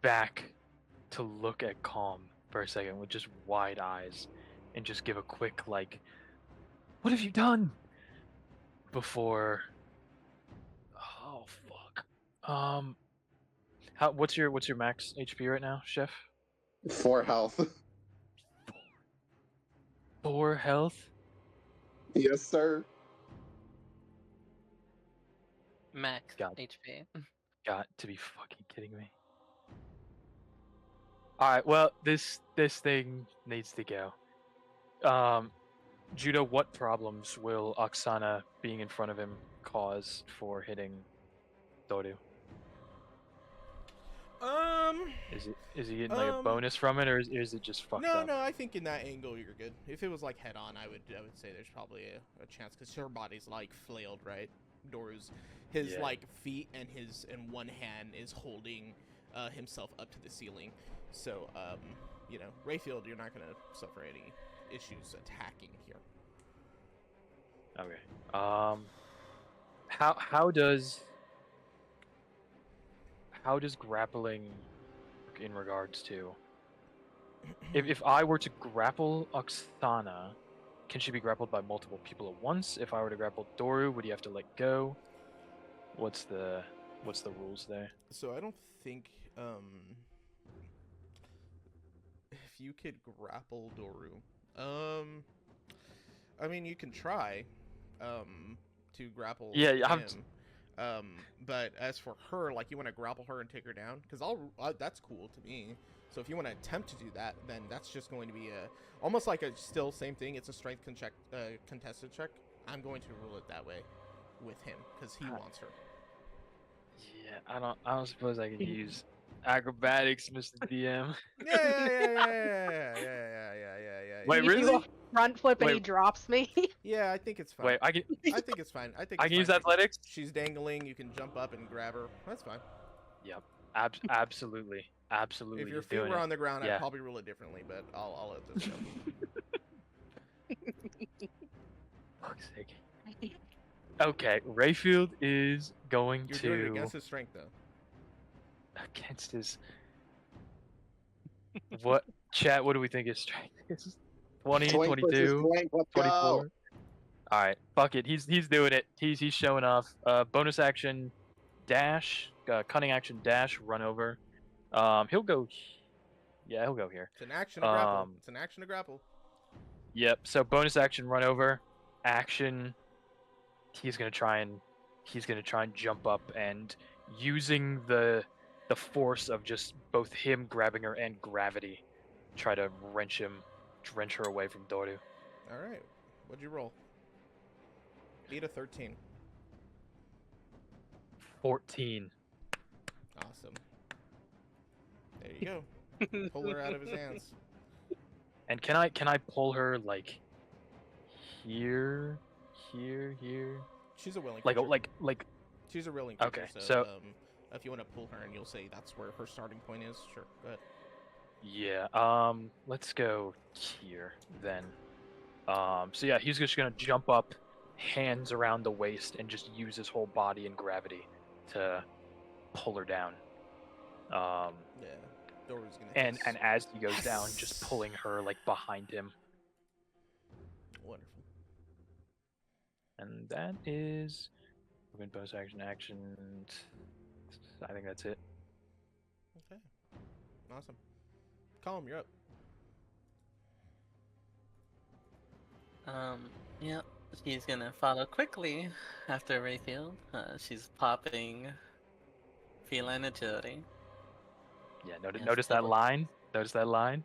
back to look at Calm for a second with just wide eyes, and just give a quick like, "What have you done?" Before. Oh fuck. What's your max HP right now, Chef? 4 health. 4 health. Yes, sir. Max God. HP. Got to be fucking kidding me. Alright, well, this thing needs to go. Judo, what problems will Oksana being in front of him cause for hitting Doru? Is he getting like a bonus from it, or is it just fucked up? No, I think in that angle you're good. If it was like head on, I would say there's probably a chance, because her body's like flailed, right? Doru's like feet and his one hand is holding himself up to the ceiling. So Rayfield, you're not gonna suffer any issues attacking here. Okay. How does grappling work in regards to if I were to grapple Oksana, can she be grappled by multiple people at once? If I were to grapple Doru, would you have to let go? What's the rules there? So I don't think if you could grapple Doru. I mean, you can try to grapple him. But as for her, like, you want to grapple her and take her down, because that's cool to me. So if you want to attempt to do that, then that's just going to be almost like still same thing. It's a strength contested check. I'm going to rule it that way with him because he wants her. Yeah, I don't suppose I could use acrobatics, Mr. DM. Yeah. Wait, really? front flip and he Wait. drops me. Yeah, I think it's fine. Wait, I can I think it's fine. I think I it's can use fine. athletics. She's dangling. You can jump up and grab her. That's fine. Yep. Absolutely. Absolutely. If your he's feet doing were it. on the ground, Yeah. I'd probably rule it differently, but I'll let this go. Fuck's sake. Okay, Rayfield is going You're to doing it against his strength, though. against his what chat, what do we think his strength is? 20, Swing versus 22, swing, let's 24. go. Alright, fuck it. He's doing it. He's showing off. Bonus action dash, cunning action dash, run over. He'll go yeah, he'll go here. It's an action to grapple. Um, It's an action to grapple. Yep, so bonus action run over, action he's gonna try and jump up and using the force of just both him grabbing her and gravity, try to wrench her away from Doru. All right. What'd you roll? 8 of 13. 14. Awesome. There you go. Pull her out of his hands. And can I pull her like here? She's a willing Like creature. like She's a willing creature. Okay, So, so- if you want to pull her and you'll say that's where her starting point is, sure. Go ahead. yeah. Let's go here then. So yeah, he's just gonna jump up, hands around the waist, and just use his whole body and gravity to pull her down. Yeah. Doru's gonna. And hiss. as he goes down, just pulling her like behind him. Wonderful. And that is movement, bonus action. I think that's it. Okay. Awesome. Colin, you're up. Yep. She's gonna follow quickly after Rayfield. She's popping feline agility. Yeah, Yes, notice that double. line? Notice that line?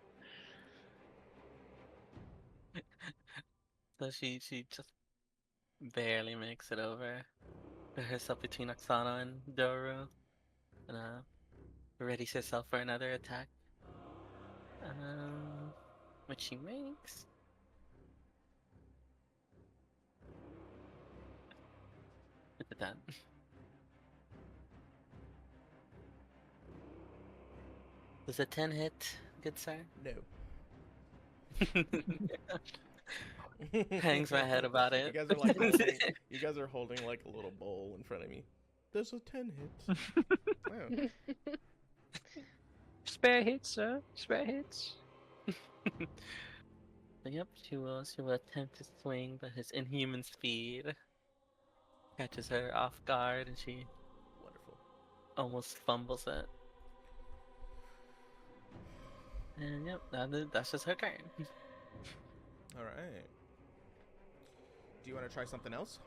So she just barely makes it over. Put herself between Oksana and Doru. And readies herself for another attack. Which she makes. Look at that. Does a 10 hit, good sir? No. Hangs my head about it. You guys are like holding, you guys are holding like a little bowl in front of me. There's a 10 hit. Wow. Spare hits, sir. Spare hits. Yep, she will attempt to swing, but his inhuman speed catches her off guard and she Wonderful. almost fumbles it. And yep, that's just her turn. All right. Do you want to try something else?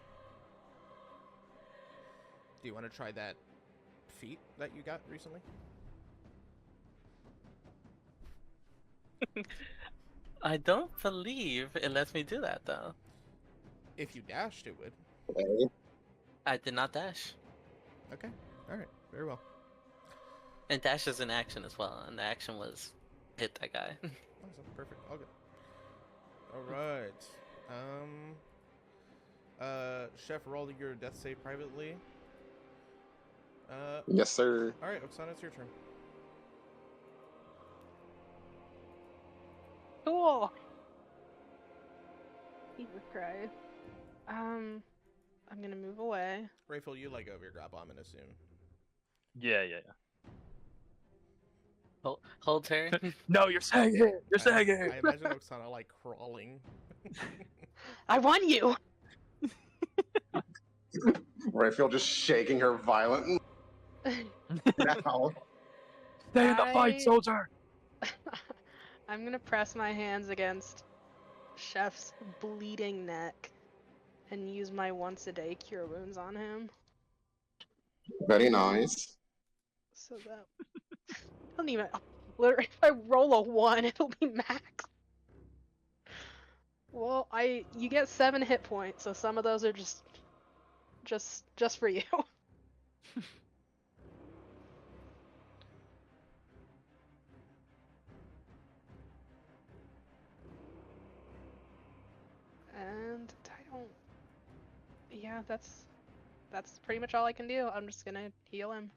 Do you want to try that feat that you got recently? I don't believe it lets me do that though. If you dashed, it would. Okay. I did not dash. Okay. All right. Very well. And dash is an action as well, and the action was hit that guy. Awesome. Perfect. All good. All right. Chef, roll your death save privately. Yes, sir. All right, Oksana, it's your turn. Cool. Jesus Christ. I'm gonna move away. Rayfield, you let go of your grapple, I'm gonna assume. Yeah. Hold her. No, you're saying it. You're saying I it. imagine Oksana like crawling. I won you. Rayfield just shaking her violently. Now. Stay in the fight, I- soldier. I'm gonna press my hands against Chef's bleeding neck and use my once a day cure wounds on him. Very nice. So that I don't even. Literally, if I roll a 1, it'll be max. Well, you get 7 hit points, so some of those are just for you. And I don't. Yeah, that's pretty much all I can do. I'm just gonna heal him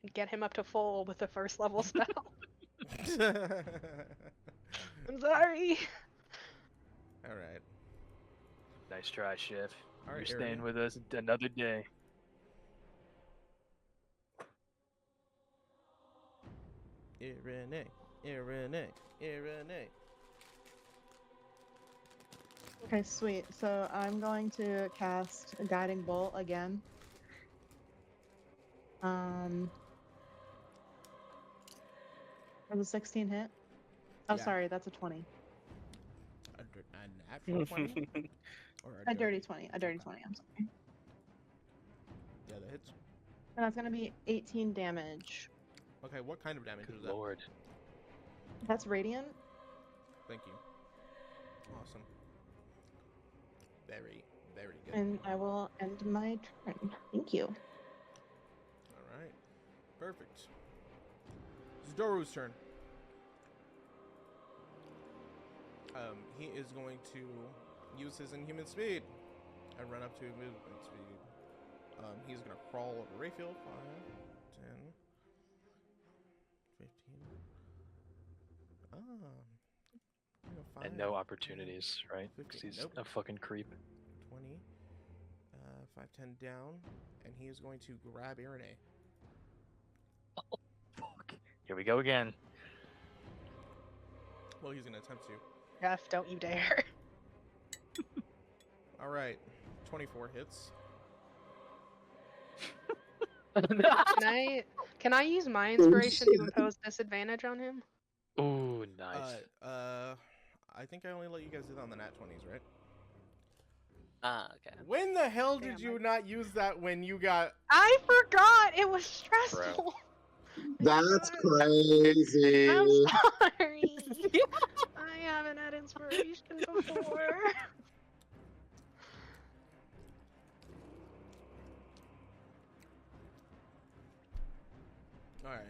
and get him up to full with the first level spell. I'm sorry. All right. Nice try, Chef. All You're right, staying Arian. with us another day. Irene. Okay, sweet. So I'm going to cast a guiding bolt again. For the 16 hit. Oh, Yeah. sorry, that's a 20. A natural 20? Or A dirty 20. A dirty 20. I'm sorry. Yeah, that hits. And that's gonna be 18 damage. Okay, what kind of damage Good was that? lord. That's radiant. Thank you. Awesome. Very, very good. And I will end my turn. Thank you. All right. Perfect. It's Doru's turn. He is going to use his inhuman speed and run up to movement speed. He's going to crawl over Rayfield. 5, 10, 15. And no opportunities, right? 'Cause 15, he's nope. a fucking creep. 20. 5, 10 down. And he is going to grab Irene. Fuck. Here we go again. Well, he's going to attempt to. Jeff, don't you dare. All right. 24 hits. Can I use my inspiration to impose disadvantage on him? Ooh, nice. I think I only let you guys do that on the nat 20s, right? Okay. When the hell did Damn, you not use that when you got... I forgot. It was stressful. That's crazy. I'm sorry. I haven't had inspiration before. Alright.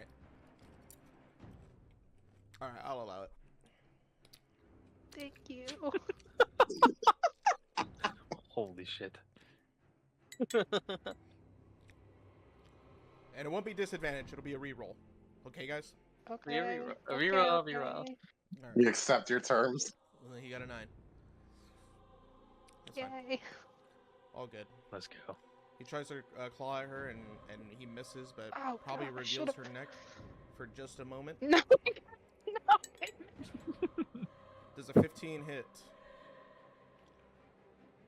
Alright, I'll allow it. Thank you. Holy shit. And it won't be disadvantage, it'll be a reroll. Okay, guys? Okay. Reroll, okay, reroll, okay. reroll. Alright. You accept your terms. Well, then he got a 9. That's fine. Yay. All good. Let's go. He tries to claw at her and he misses, but Oh, probably God, I reveals should've- her neck for just a moment. No. No. Does a 15 hit?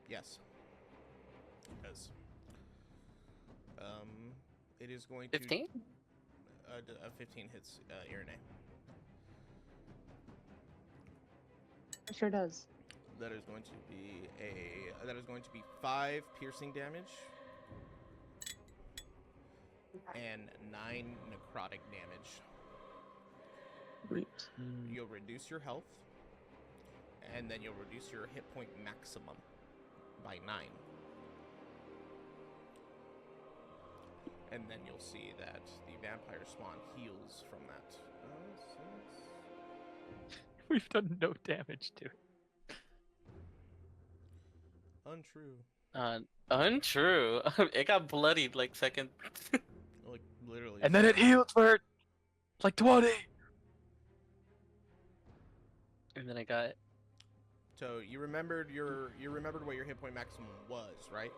Yes. It does. It is going to... 15? A 15 hits Irene. It sure does. That is going to be 5 piercing damage and 9 necrotic damage. You'll reduce your health, and then you'll reduce your hit point maximum by 9. And then you'll see that the vampire spawn heals from that. We've done no damage to it. Untrue. Untrue. It got bloodied like second. Like literally. And then it healed for like 20. And then I got So you remembered what your hit point maximum was, right?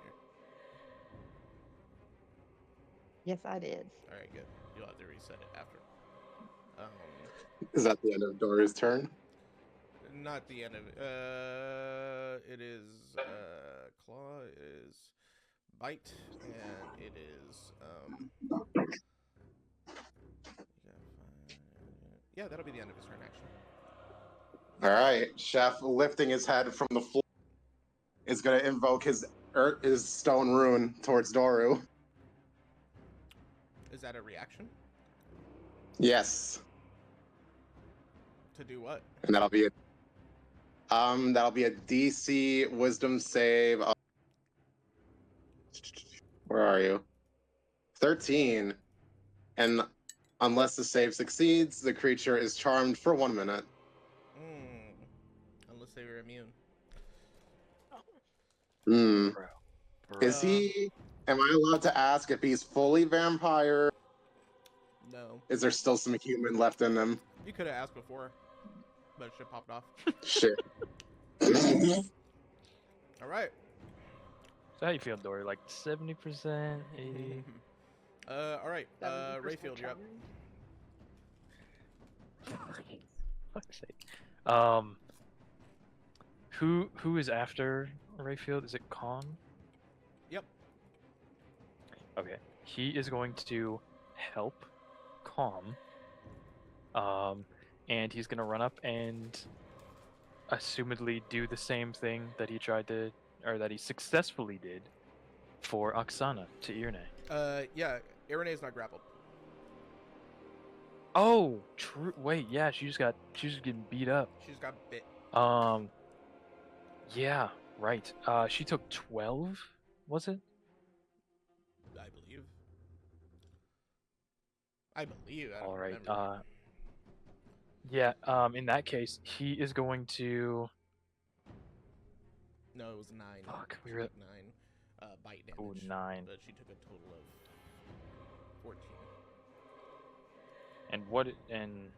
Yes, I did. All right, good. You'll have to reset it after. Is that the end of Dory's turn? Not the end of it. It is claw is bite, and it is yeah, that'll be the end of his turn actually. All right, Chef, lifting his head from the floor, is going to invoke his stone rune towards Doru. Is that a reaction? Yes, To do what? and that'll be a DC Wisdom save. Where are you? 13, and unless the save succeeds, the creature is charmed for 1 minute. Unless they were immune. Hmm. Bro. Is he? Am I allowed to ask if he's fully vampire? No. Is there still some human left in him? You could have asked before, but shit popped off. Shit. All right. So how you feel, Dory? Like 70%, 80? All right. 70% Rayfield, you're up. challenge. Fuck's sake. Who is after Rayfield? Is it Kong? Yep. Okay. He is going to help Calm. And he's gonna run up and assumedly do the same thing that he tried to, or that he successfully did for Oksana to Irne. Yeah. Irene's not grappled. Oh, true. Wait, yeah, she's just getting beat up. She's got bit. Yeah, right. She took 12, was it? I believe. I don't All right. remember. Yeah. In that case, he is going to. No, it was 9. Fuck, we She were- took 9 bite damage. Oh, 9. But she took a total of 14. And what? And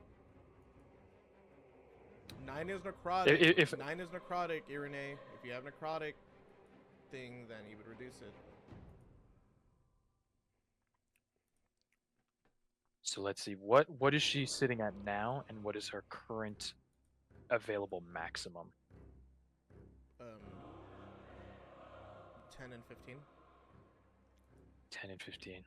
9 is necrotic. If 9 is necrotic, Irene. If you have necrotic thing, then you would reduce it. so, let's see. What is she sitting at now, and what is her current available maximum? 10 and 15. 10 and 15.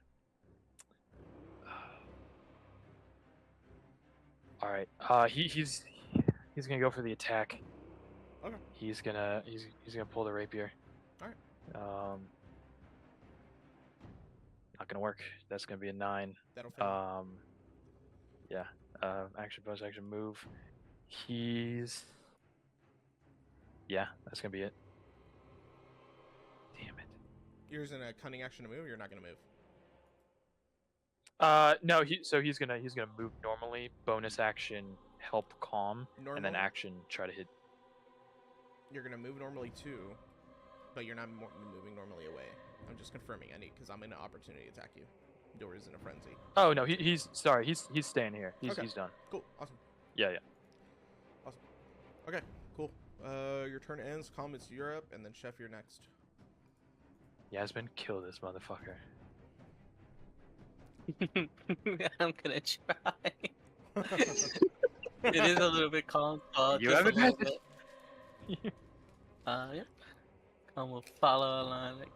All right. He's gonna go for the attack. Okay. He's gonna pull the rapier. All right. Not gonna work. That's gonna be a 9. That'll fail. Yeah. Action, bonus action, move. Yeah, that's gonna be it. Damn it. You're using a cunning action to move. Or you're not gonna move. No. He's gonna move normally. Bonus action, help calm, and then Normal? action, try to hit. You're gonna move normally too, but you're not moving normally away. I'm just confirming any because I'm in an opportunity attack you. Dory's in a frenzy. Oh no, he's sorry. He's staying here. Okay. He's done. Cool. Awesome. Yeah. Awesome. Okay. Cool. Your turn ends. Calm, it's Europe, and then Chef, you're next. Yasmin, kill this motherfucker. I'm gonna try. It is a little bit calm. You just have a little advantage. bit. Yeah. Calm will follow along, like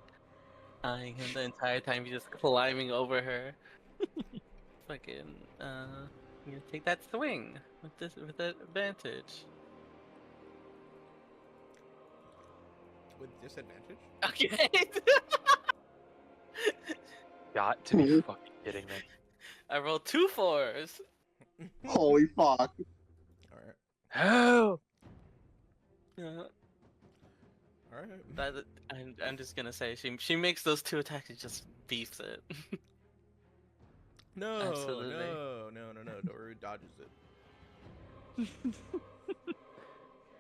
eyeing him the entire time. He's just climbing over her. Fucking, you take that swing with that advantage. With disadvantage? Okay. Got to be fucking kidding me. I rolled 2 4s. Holy fuck. Alright. Help! Yeah. Alright. That I'm just gonna say she makes those 2 attacks and just beefs it. No, Absolutely. no. Doru dodges it.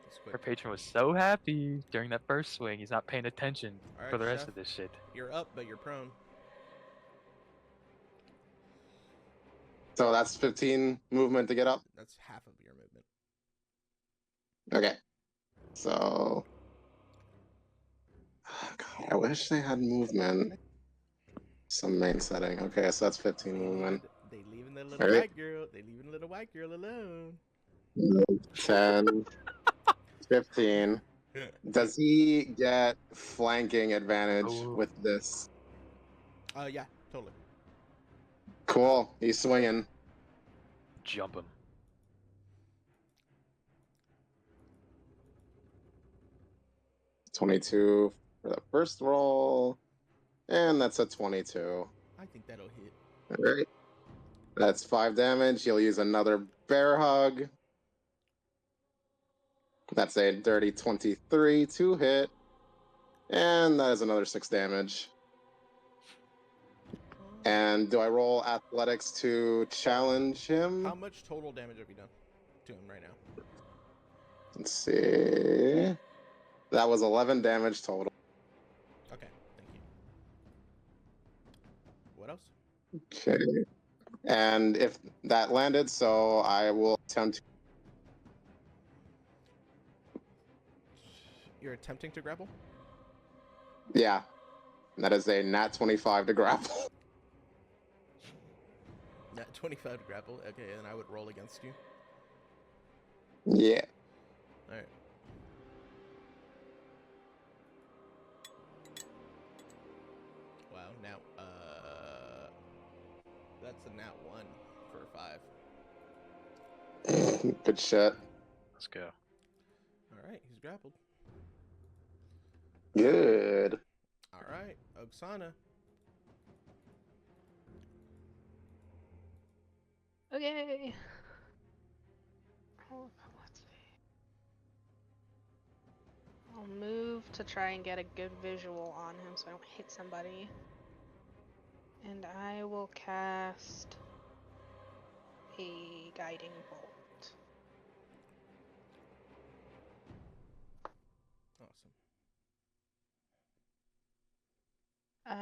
It's Her quick. patron was so happy during that first swing. He's not paying attention Alright, for the rest Chef, of this shit. You're up, but you're prone. So that's 15 movement to get up. That's half of your movement. Okay. So. God, I wish they had movement. Some main setting. Okay, so that's 15 movement. They leaving the little Alright. white girl. They leaving the little white girl alone. 10, 15. Does he get flanking advantage Ooh. with this? Yeah, totally. Cool. He's swinging. Jump him. $22 for the first roll. And that's a 22. I think that'll hit. Alright. That's 5 damage. He'll use another bear hug. That's a dirty 23 to hit. And that is another 6 damage. And do I roll athletics to challenge him? How much total damage have you done to him right now? Let's see. That was 11 damage total. What else? Okay. And if that landed, so I will attempt. You're attempting to grapple? Yeah. That is a nat 25 to grapple. Nat 25 to grapple. Okay, then I would roll against you. Yeah. Alright. Wow, now, that's a nat 1 for 5. Good shit. Let's go. Alright, he's grappled. Good. Alright, Oksana. Okay. Oh, let's see. I'll move to try and get a good visual on him so I don't hit somebody. And I will cast a guiding bolt. Awesome.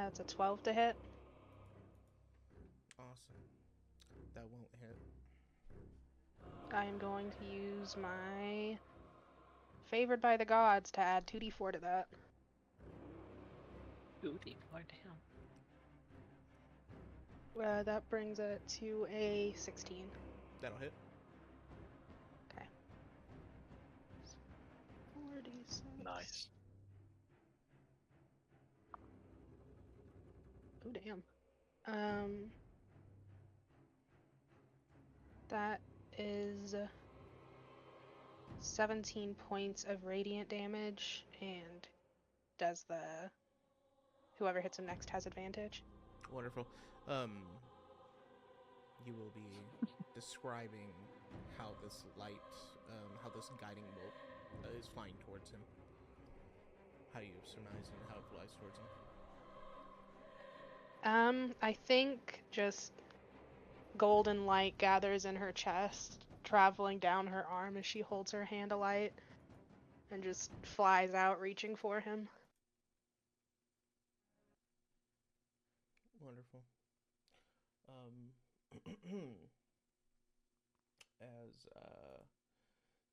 It's a 12 to hit. Awesome. That won't hit. I am going to use my Favored by the Gods to add 2d4 to that. 2d4, damn. That brings it to a 16. That'll hit. Okay. 46. Nice. Oh damn. That is 17 points of radiant damage, and does the whoever hits him next has advantage. Wonderful. You will be describing how this light, how this guiding bolt is flying towards him. How you surmise and how it flies towards him. I think just golden light gathers in her chest, traveling down her arm as she holds her hand alight, and just flies out, reaching for him. Wonderful. As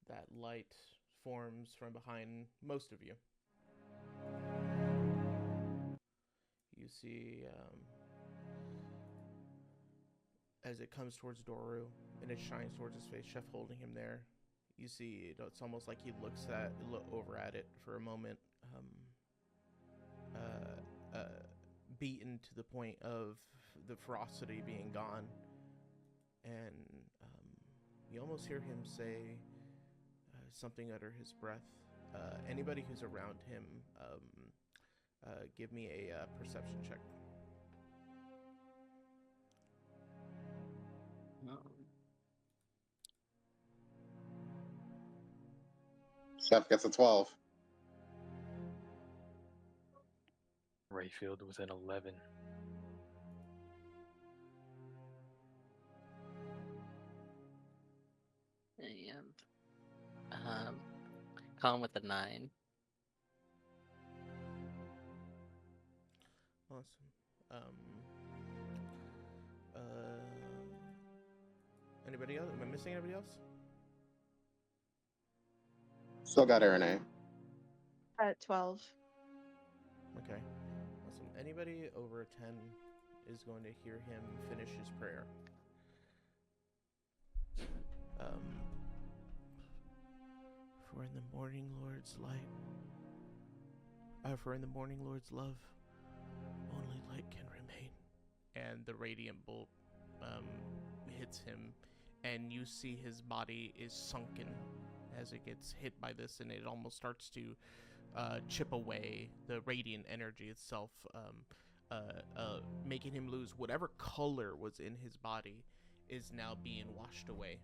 that light forms from behind most of you, you see as it comes towards Doru and it shines towards his face, Chef holding him there. You see it's almost like he looks over at it for a moment, beaten to the point of the ferocity being gone, and you almost hear him say something under his breath. Anybody who's around him, give me a perception check. Chef gets a 12. Rayfield was an 11. And Colin with a 9. Awesome. Anybody else? Am I missing anybody else? Still got Arene. At 12. Okay. Awesome. Anybody over a 10 is going to hear him finish his prayer. For in the morning, Lord's light. For in the morning, Lord's love, only light can remain. And the radiant bolt hits him, and you see his body is sunken as it gets hit by this, and it almost starts to chip away the radiant energy itself, making him lose whatever color was in his body is now being washed away.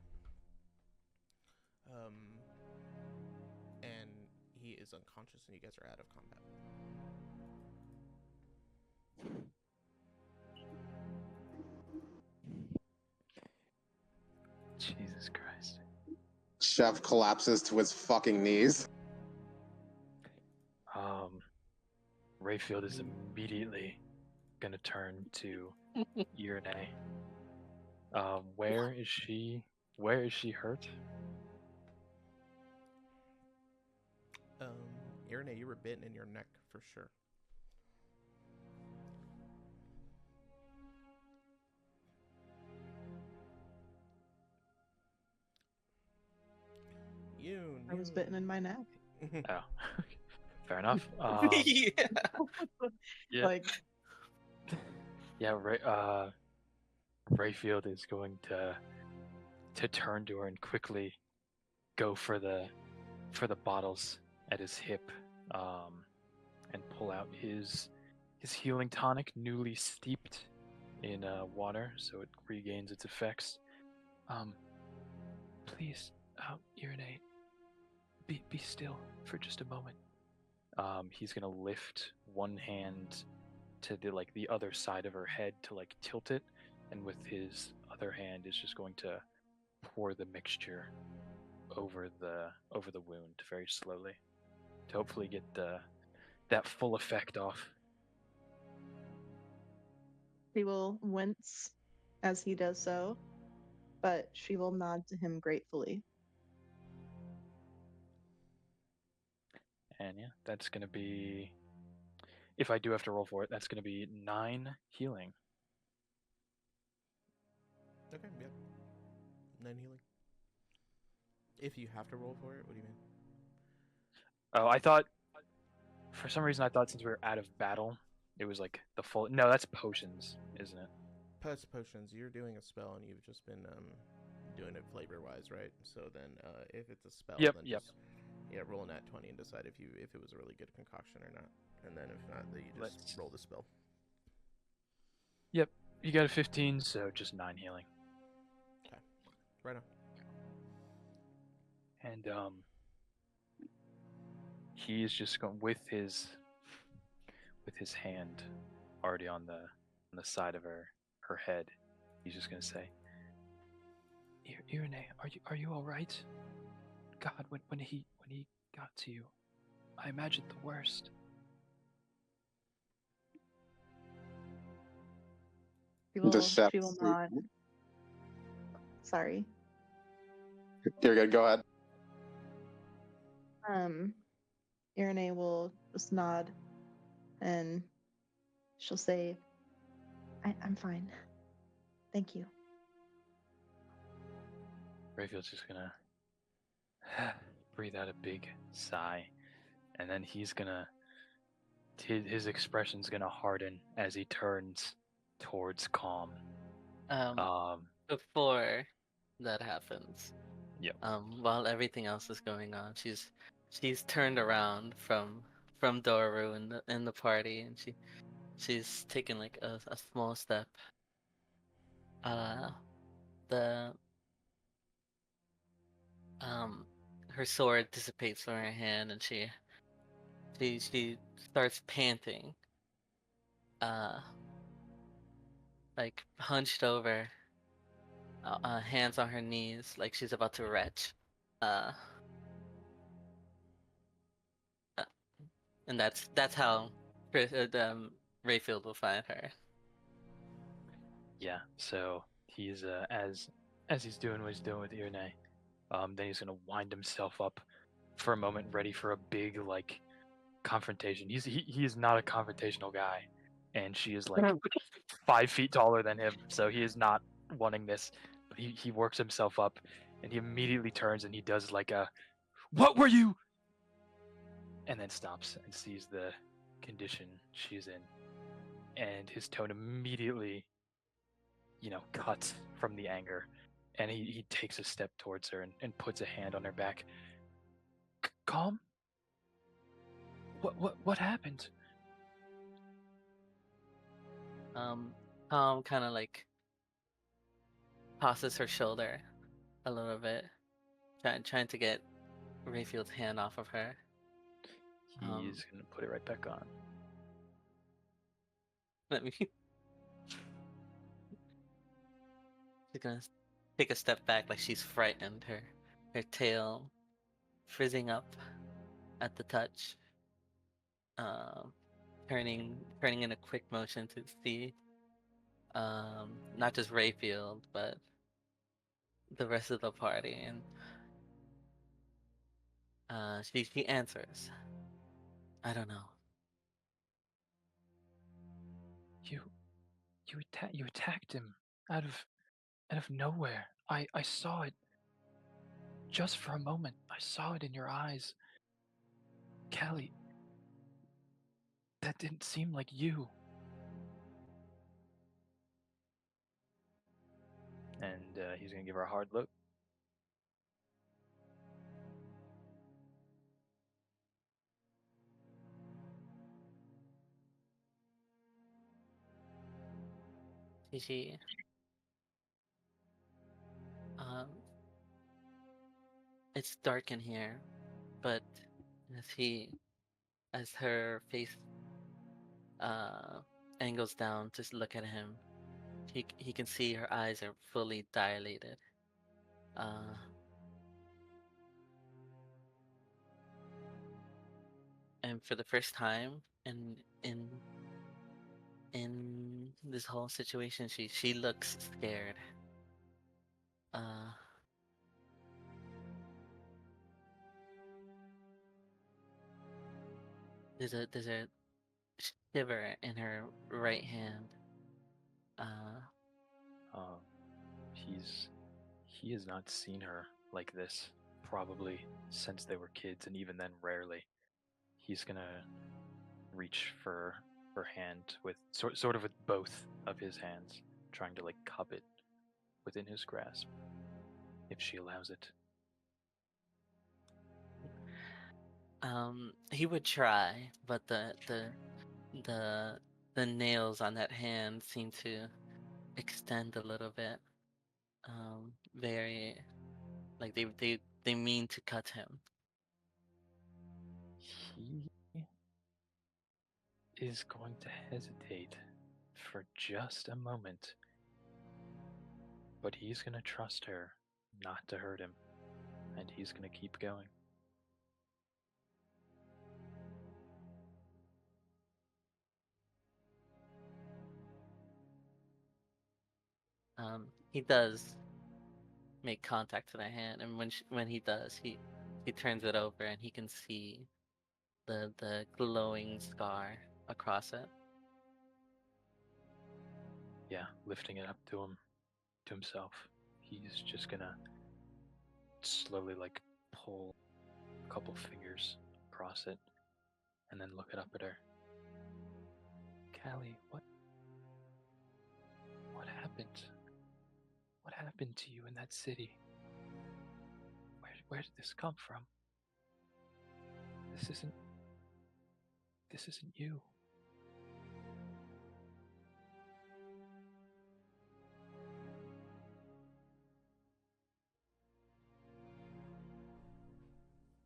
And he is unconscious, and you guys are out of combat. Jesus Christ. Chef collapses to his fucking knees. Rayfield is immediately gonna turn to Irene. Where is she? Where is she hurt? Irene, you were bitten in your neck for sure. I was bitten in my neck. Oh, fair enough. Yeah. Yeah. Like, Yeah, Rayfield is going to turn to her and quickly go for the bottles at his hip, and pull out his healing tonic, newly steeped in water, so it regains its effects. Please, Irene, be still for just a moment. He's gonna lift one hand to the other side of her head to tilt it, and with his other hand is just going to pour the mixture over the wound very slowly to hopefully get that full effect off. she will wince as he does so, but she will nod to him gratefully. And yeah, that's gonna be, if I do have to roll for it, that's gonna be 9 healing. Okay, yep. 9 healing. If you have to roll for it, what do you mean? Oh, I thought, for some reason, I thought since we were out of battle, it was like the full. No, that's potions, isn't it? Potions. You're doing a spell, and you've just been doing it flavor-wise, right? So then, if it's a spell, Yep, then yep. just roll a nat 20 and decide if it was a really good concoction or not. And then if not, then you just Let's- roll the spell. Yep, you got a 15, so just 9 healing. Right on. And he's just going with his hand already on the side of her head. He's just gonna say, Irene, are you all right? God, when he got to you, I imagined the worst. Just She will nod. Sorry. You're good. Go ahead. Irene will just nod and she'll say, I'm fine. Thank you. Rayfield's just gonna breathe out a big sigh, and then he's gonna his expression's gonna harden as he turns towards Calm. Before that happens, Yep. while everything else is going on, she's turned around from Doru in the party, and she's taken like a small step. Her sword dissipates from her hand, and she starts panting, like hunched over, hands on her knees, like she's about to retch. And that's how Rayfield will find her. Yeah. So he's as he's doing what he's doing with Irene, then he's gonna wind himself up for a moment, ready for a big confrontation. He is not a confrontational guy, and she is 5 feet taller than him, so he is not wanting this. But he works himself up, and he immediately turns and he does "What were you?" and then stops and sees the condition she's in, and his tone immediately, cuts from the anger, and he takes a step towards her and puts a hand on her back. Calm? What happened? Calm kind of tosses her shoulder a little bit, trying to get Rayfield's hand off of her. He's gonna put it right back on. Let me. She's gonna take a step back, like she's frightened. Her tail frizzing up at the touch. turning in a quick motion to see not just Rayfield but the rest of the party, and she answers, "I don't know." You attacked him out of nowhere. I saw it just for a moment. I saw it in your eyes. Callie, that didn't seem like you. And he's gonna give her a hard look. She um it's dark in here, but as her face uh angles down to look at him, he can see her eyes are fully dilated. Uh and for the first time in this whole situation, she looks scared. Uh there's a shiver in her right hand. Uh Um, he has not seen her like this probably since they were kids, and even then rarely. He's gonna reach for her hand with sort of with both of his hands, trying to like cup it within his grasp, if she allows it. he would try, but the the nails on that hand seem to extend a little bit. Very like they mean to cut him. He is going to hesitate for just a moment, but he's going to trust her not to hurt him, and he's going to keep going. He does make contact to the hand, and when he does, he turns it over, and he can see the glowing scar across it. Yeah, lifting it up to himself. He's just gonna slowly like pull a couple fingers across it, and then look it up at her. Callie, what happened? What happened to you in that city? Where did this come from? This isn't you.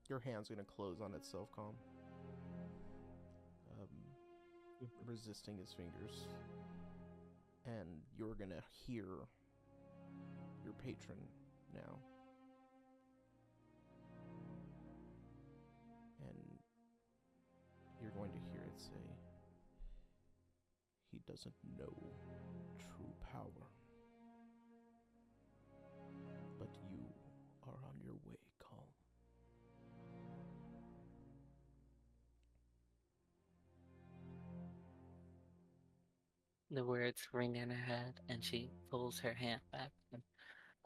Your hand's gonna close on itself, Calm. Resisting his fingers. And you're gonna hear your patron now. And you're going to hear it say, "He doesn't know true power. But you are on your way, Calm." The words ring in her head, and she pulls her hand back and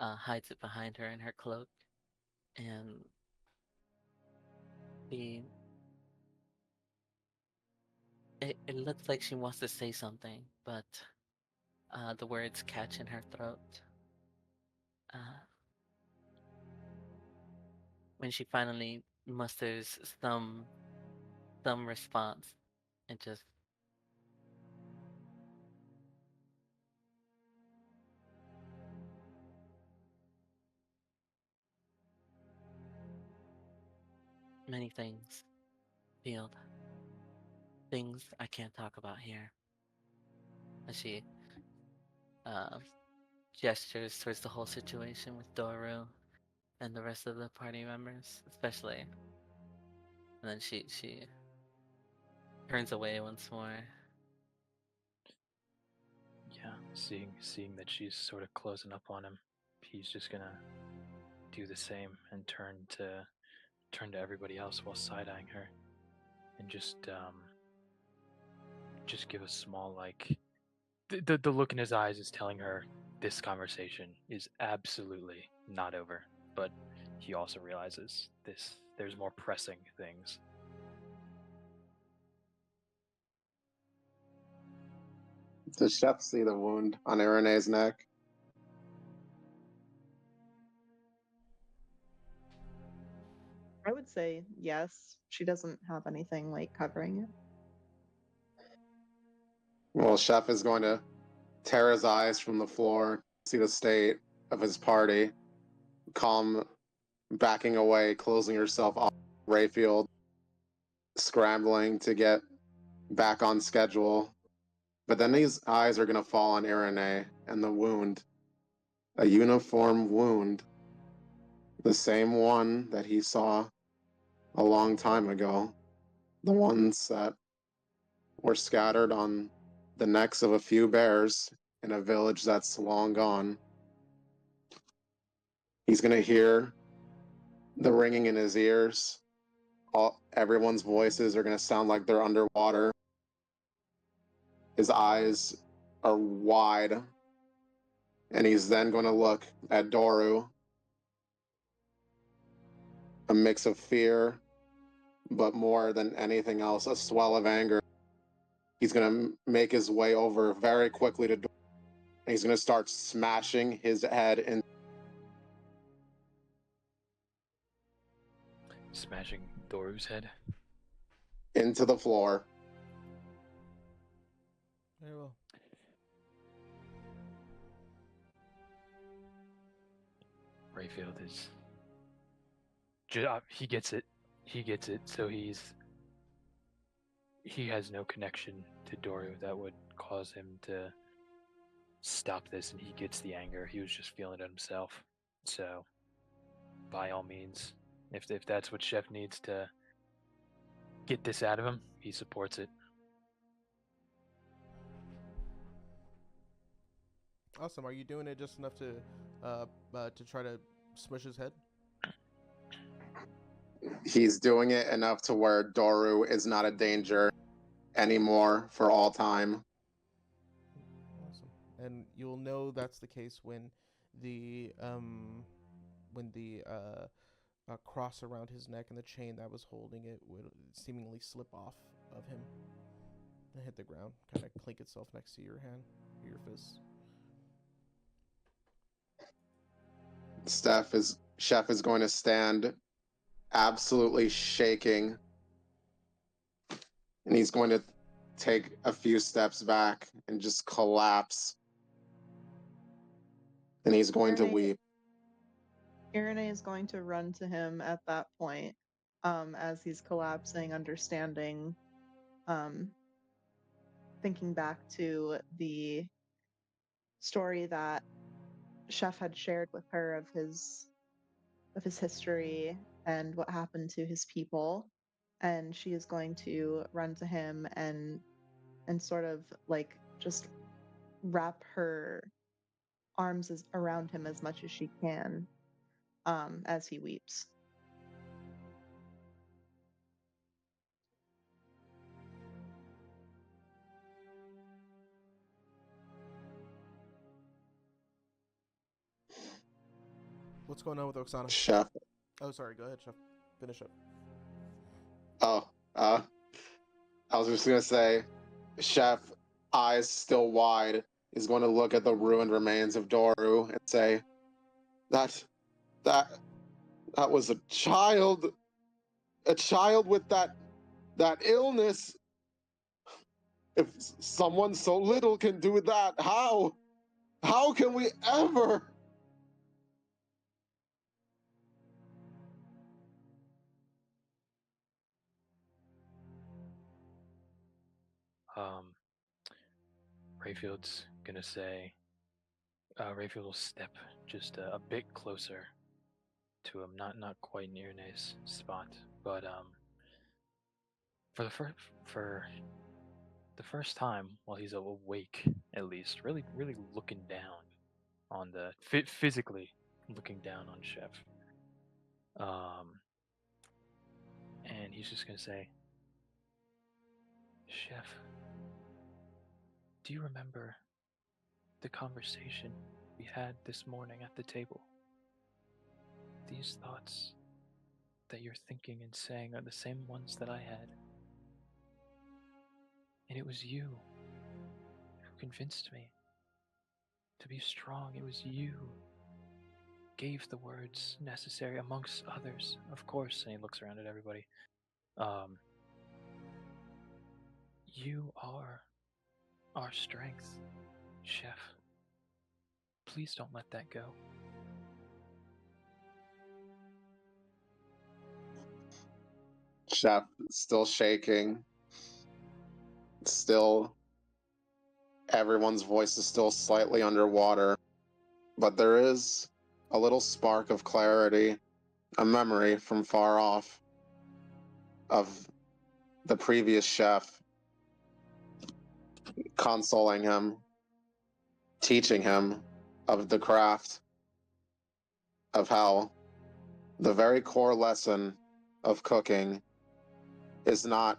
hides it behind her in her cloak. And the it looks like she wants to say something, but the words catch in her throat. Uh, when she finally musters some response, it just many things, Field. Things I can't talk about here. As she uh, gestures towards the whole situation with Doru and the rest of the party members, especially. And then she turns away once more. Yeah, seeing that she's sort of closing up on him, he's just gonna do the same and turn to everybody else while side eyeing her, and just give a small like the look in his eyes is telling her this conversation is absolutely not over, but he also realizes there's more pressing things. Does Chef see the wound on Irene's neck? I would say yes. She doesn't have anything like covering it. Well, Chef is going to tear his eyes from the floor, see the state of his party, calm, backing away, closing herself off Rayfield, scrambling to get back on schedule. But then these eyes are going to fall on Irene and the wound. A uniform wound. The same one that he saw a long time ago. The ones that were scattered on the necks of a few bears in a village that's long gone. He's going to hear the ringing in his ears. Everyone's voices are going to sound like they're underwater. His eyes are wide. And he's then going to look at Doru. A mix of fear, but more than anything else, a swell of anger. He's going to make his way over very quickly to Doru. And he's going to start smashing his head in. Smashing Doru's head. Into the floor. Very well. Rayfield is. He gets it. He gets it. So he has no connection to Doru that would cause him to stop this, and he gets the anger. He was just feeling it himself. So, by all means, if that's what Chef needs to get this out of him, he supports it. Awesome. Are you doing it just enough to try to smush his head? He's doing it enough to where Doru is not a danger anymore for all time. Awesome. And you'll know that's the case when the cross around his neck and the chain that was holding it would seemingly slip off of him and hit the ground, kind of clink itself next to your hand, your fist. Chef is going to stand absolutely shaking, and he's going to take a few steps back and just collapse, and he's going to weep. Irene is going to run to him at that point, as he's collapsing, understanding, thinking back to the story that Chef had shared with her of his history and what happened to his people, and she is going to run to him and sort of like just wrap her arms around him as much as she can, as he weeps. What's going on with Oksana? Chef. Oh, sorry. Go ahead, Chef. Finish up. I was just going to say, Chef, eyes still wide, is going to look at the ruined remains of Doru and say, that was a child with that illness. If someone so little can do that, how can we ever? Rayfield's gonna say, Rayfield will step just a bit closer to him, not quite near Nae's spot, but for the first time while he's awake, at least, really looking down on the physically looking down on Chef. And he's just gonna say, Chef, do you remember the conversation we had this morning at the table? These thoughts that you're thinking and saying are the same ones that I had. And it was you who convinced me to be strong. It was you who gave the words necessary, amongst others, of course. And he looks around at everybody. You are our strength, Chef. Please don't let that go. Chef still shaking. Still, everyone's voice is still slightly underwater. But there is a little spark of clarity, a memory from far off of the previous chef consoling him, teaching him of the craft, of how the very core lesson of cooking is not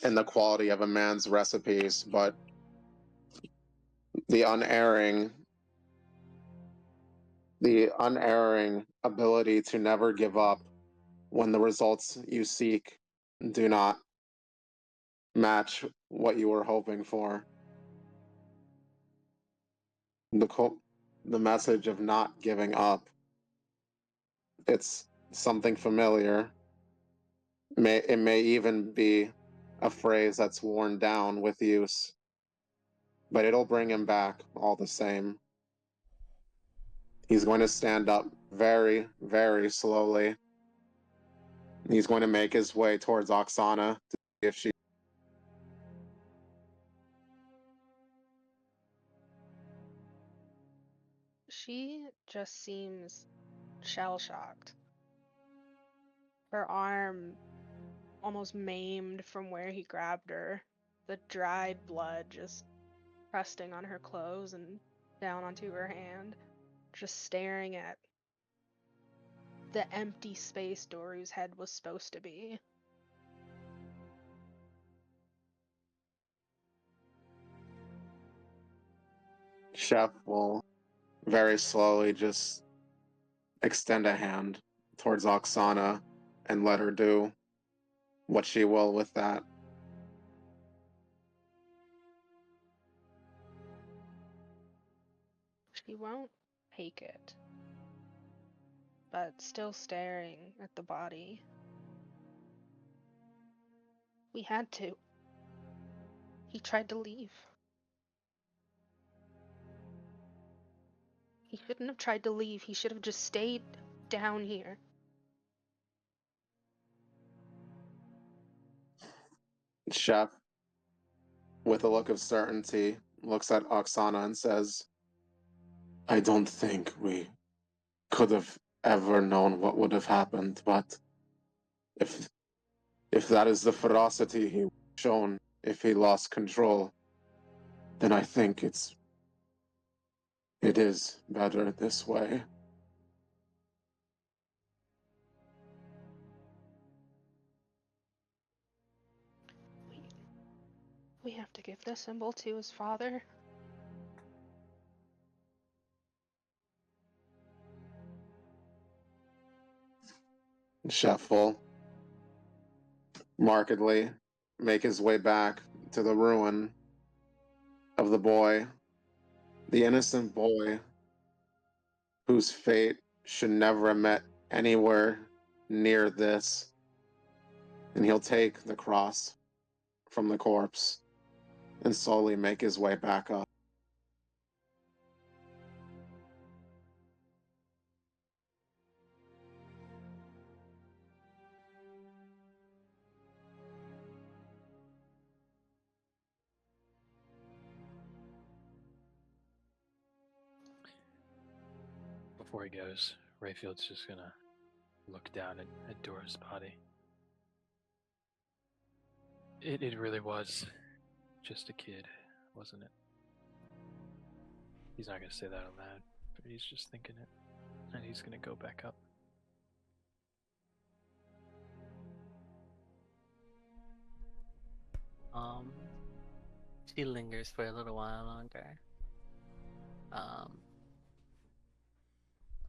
in the quality of a man's recipes, but the unerring ability to never give up when the results you seek do not match what you were hoping for. The message of not giving up, it's something familiar. It may even be a phrase that's worn down with use, but it'll bring him back all the same. He's going to stand up very, very slowly. He's going to make his way towards Oksana to see if she. She just seems shell-shocked. Her arm almost maimed from where he grabbed her. The dried blood just crusting on her clothes and down onto her hand. Just staring at the empty space Doru's head was supposed to be. Chef will very slowly just extend a hand towards Oksana and let her do what she will with that. She won't take it, but still staring at the body. We had to. He tried to leave. He shouldn't have tried to leave. He should have just stayed down here. Chef, with a look of certainty, looks at Oksana and says, I don't think we could have ever known what would have happened, but if that is the ferocity he shown if he lost control, then I think it is better this way. We have to give the symbol to his father. Chef will markedly make his way back to the ruin of the boy, the innocent boy whose fate should never have met anywhere near this. And he'll take the cross from the corpse and slowly make his way back up. Before he goes, Rayfield's just gonna look down at Dora's body. It really was just a kid, wasn't it? He's not gonna say that out loud, but he's just thinking it, and he's gonna go back up. Um, she lingers for a little while longer.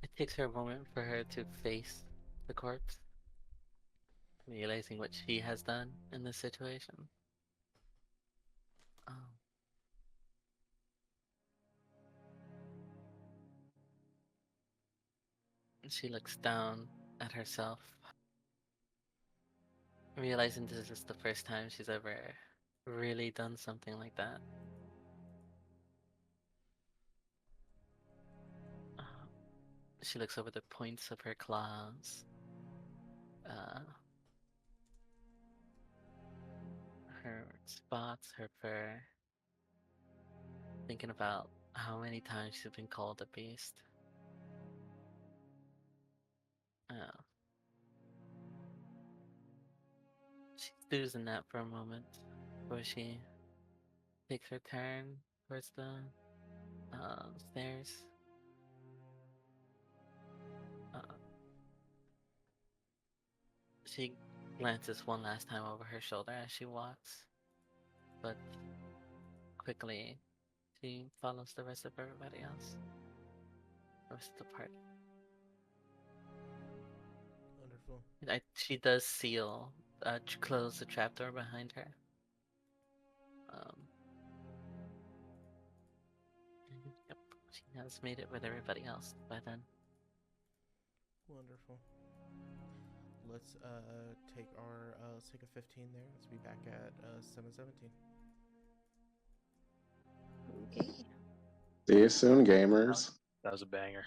It takes her a moment for her to face the corpse, realizing what she has done in this situation. Um, she looks down at herself, realizing this is the first time she's ever really done something like that. She looks over the points of her claws, her spots, her fur, thinking about how many times she's been called a beast. She stews in that for a moment before she takes her turn towards the stairs. She glances one last time over her shoulder as she walks, but quickly she follows the rest of everybody else, the rest of the party. Wonderful. She does close the trapdoor behind her. Yep, she has made it with everybody else by then. Wonderful. Let's take a 15 there. Let's be back at 7:17. Okay. See you soon, gamers. That was a banger.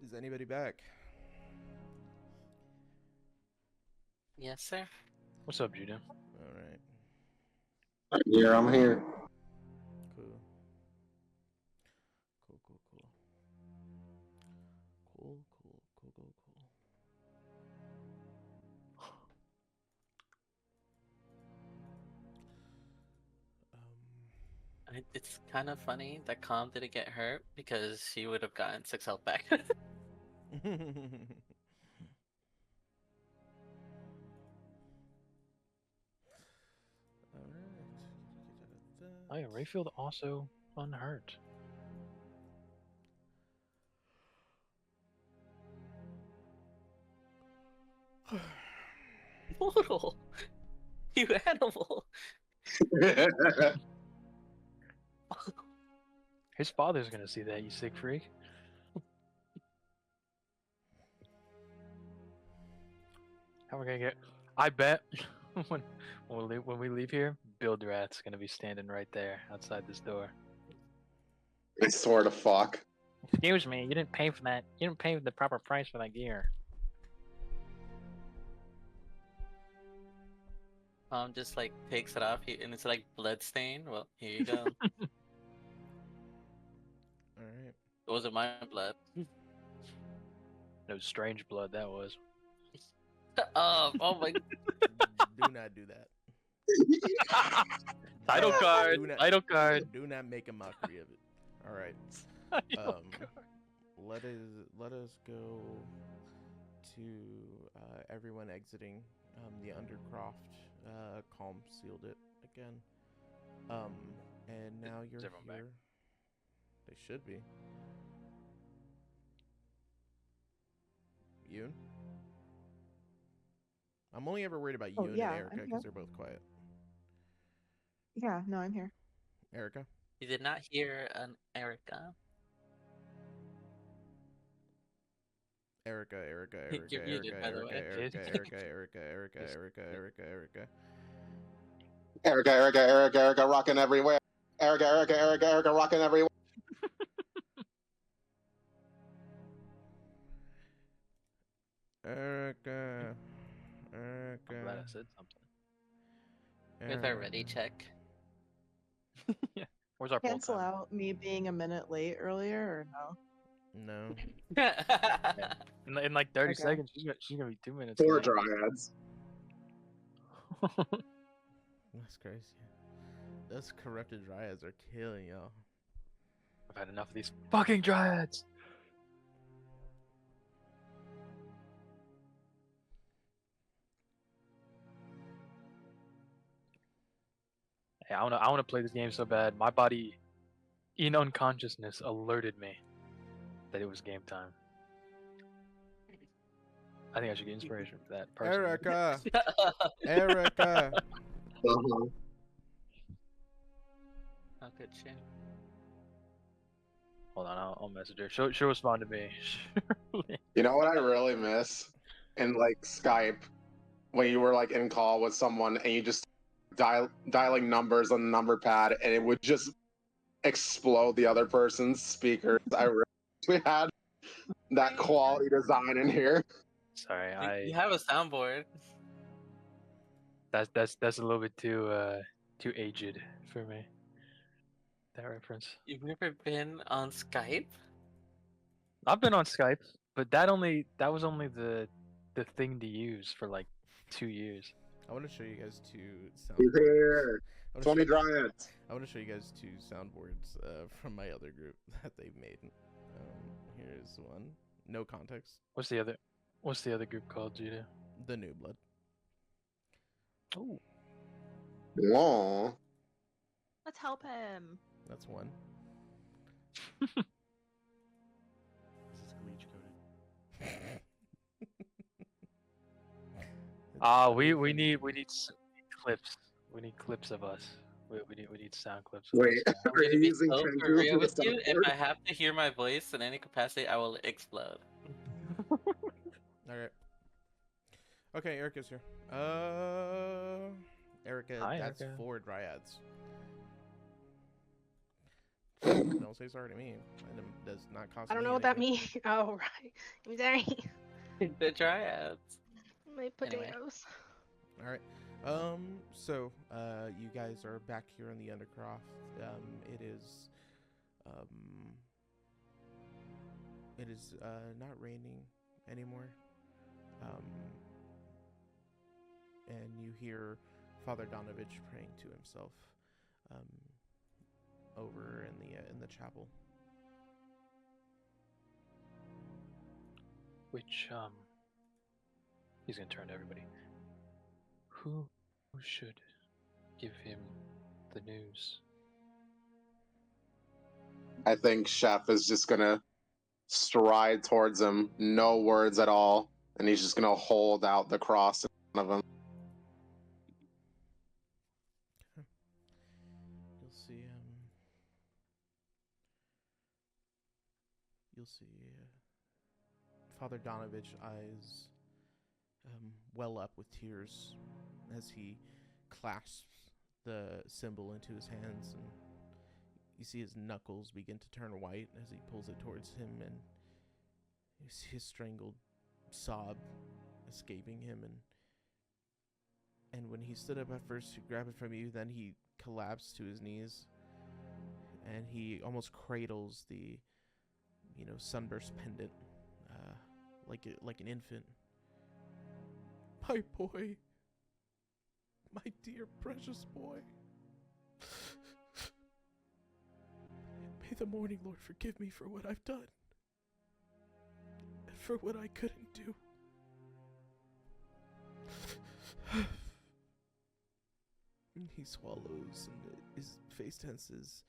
Is anybody back? Yes, sir. What's up, Judah? All right. I'm here. I'm here. Cool. Cool, cool, cool. Cool, cool, cool, cool, cool. It's kind of funny that Calm didn't get hurt because she would have gotten 6 health back. Alright. Oh yeah, Rayfield also unhurt. Mortal, you animal. His father's gonna see that, you sick freak. How are we gonna get? I bet when we leave here, Build Rat's gonna be standing right there outside this door. I swear to fuck. Excuse me, you didn't pay for that. You didn't pay the proper price for that gear. Just like takes it off and it's like blood stain. Well, here you go. Alright. It wasn't my blood. No strange blood that was. Oh my. Do not do that. Title card. Do not- Title card. Do not make a mockery of it. Alright. Title card. Let us go to everyone exiting the Undercroft. Calm sealed it again. And now you're Is here. everyone back? They should be. Yoon? I'm only ever worried about Oh, Yoon yeah, and Erica I'm here. because they're both quiet. Yeah, no, I'm here. Erica? You did not hear an Erica. Erica. You're muted, by the way. Erica. Erica, rocking everywhere. Erica, rocking everywhere. Erica. I'm glad I said something. With our ready check. Yeah. Where's our Cancel full time? out me being a minute late earlier, or no? No. In like 30 Okay. seconds, she's gonna be 2 minutes. 4 late. dryads. That's crazy. Those corrupted dryads are killing y'all. I've had enough of these fucking dryads. Hey, I wanna play this game so bad. My body, in unconsciousness, alerted me that it was game time. I think I should get inspiration for that. Personally. Erica. Erica. Uh-huh. How could she? Hold on, I'll message her. She'll respond to me. You know what I really miss? In like Skype, when you were like in call with someone and you just dialing numbers on the number pad and it would just explode the other person's speakers. I really wish we had that quality design in here. Sorry, You have a soundboard. that's a little bit too aged for me. That reference. You've never been on Skype? I've been on Skype, but that was only the thing to use for like 2 years. I want to show you guys two He's soundboards. here. I wanna 20 show- dryads. I want to show you guys two soundboards from my other group that they've made. Here's one. No context. What's the other group called, Judah? The New Blood. Oh, Whoa. Let's help him. That's one. This is glitch coded. we need clips. We need clips of us. We need sound clips. Of Wait, us. are you using So Kenku for real for with the you, if soundboard? I have to hear my voice in any capacity, I will explode. Alright. Okay, Erica's here. Erica, Hi, that's Erica. 4 dryads. No don't say sorry to me. And it does not cost I don't me know what that anything. means. Oh, right. I'm sorry. The Dryads. My Anyway. potatoes. All right. So, you guys are back here in the Undercroft. It is, not raining anymore. And you hear Father Donovich praying to himself, over in the chapel. Which, he's gonna turn to everybody. Who should give him the news? I think Chef is just gonna stride towards him, no words at all, and he's just gonna hold out the cross in front of him. You'll see Father Donovich eyes well up with tears as he clasps the symbol into his hands, and you see his knuckles begin to turn white as he pulls it towards him, and you see his strangled sob escaping him, and when he stood up at first to grab it from you, then he collapsed to his knees, and he almost cradles the sunburst pendant, like an infant. My boy, my dear precious boy. May the Morning Lord forgive me for what I've done, and for what I couldn't do. He swallows, and his face tenses,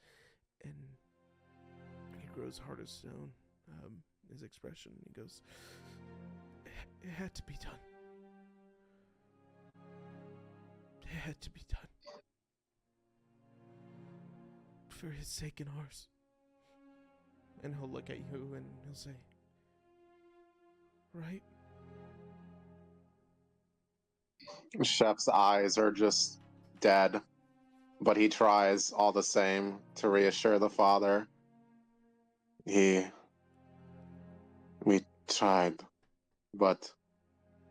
and he grows hard as stone. His expression, he goes, it had to be done. It had to be done. For his sake and ours. And he'll look at you and he'll say, right? Chef's eyes are just dead, but he tries all the same to reassure the father. We tried, but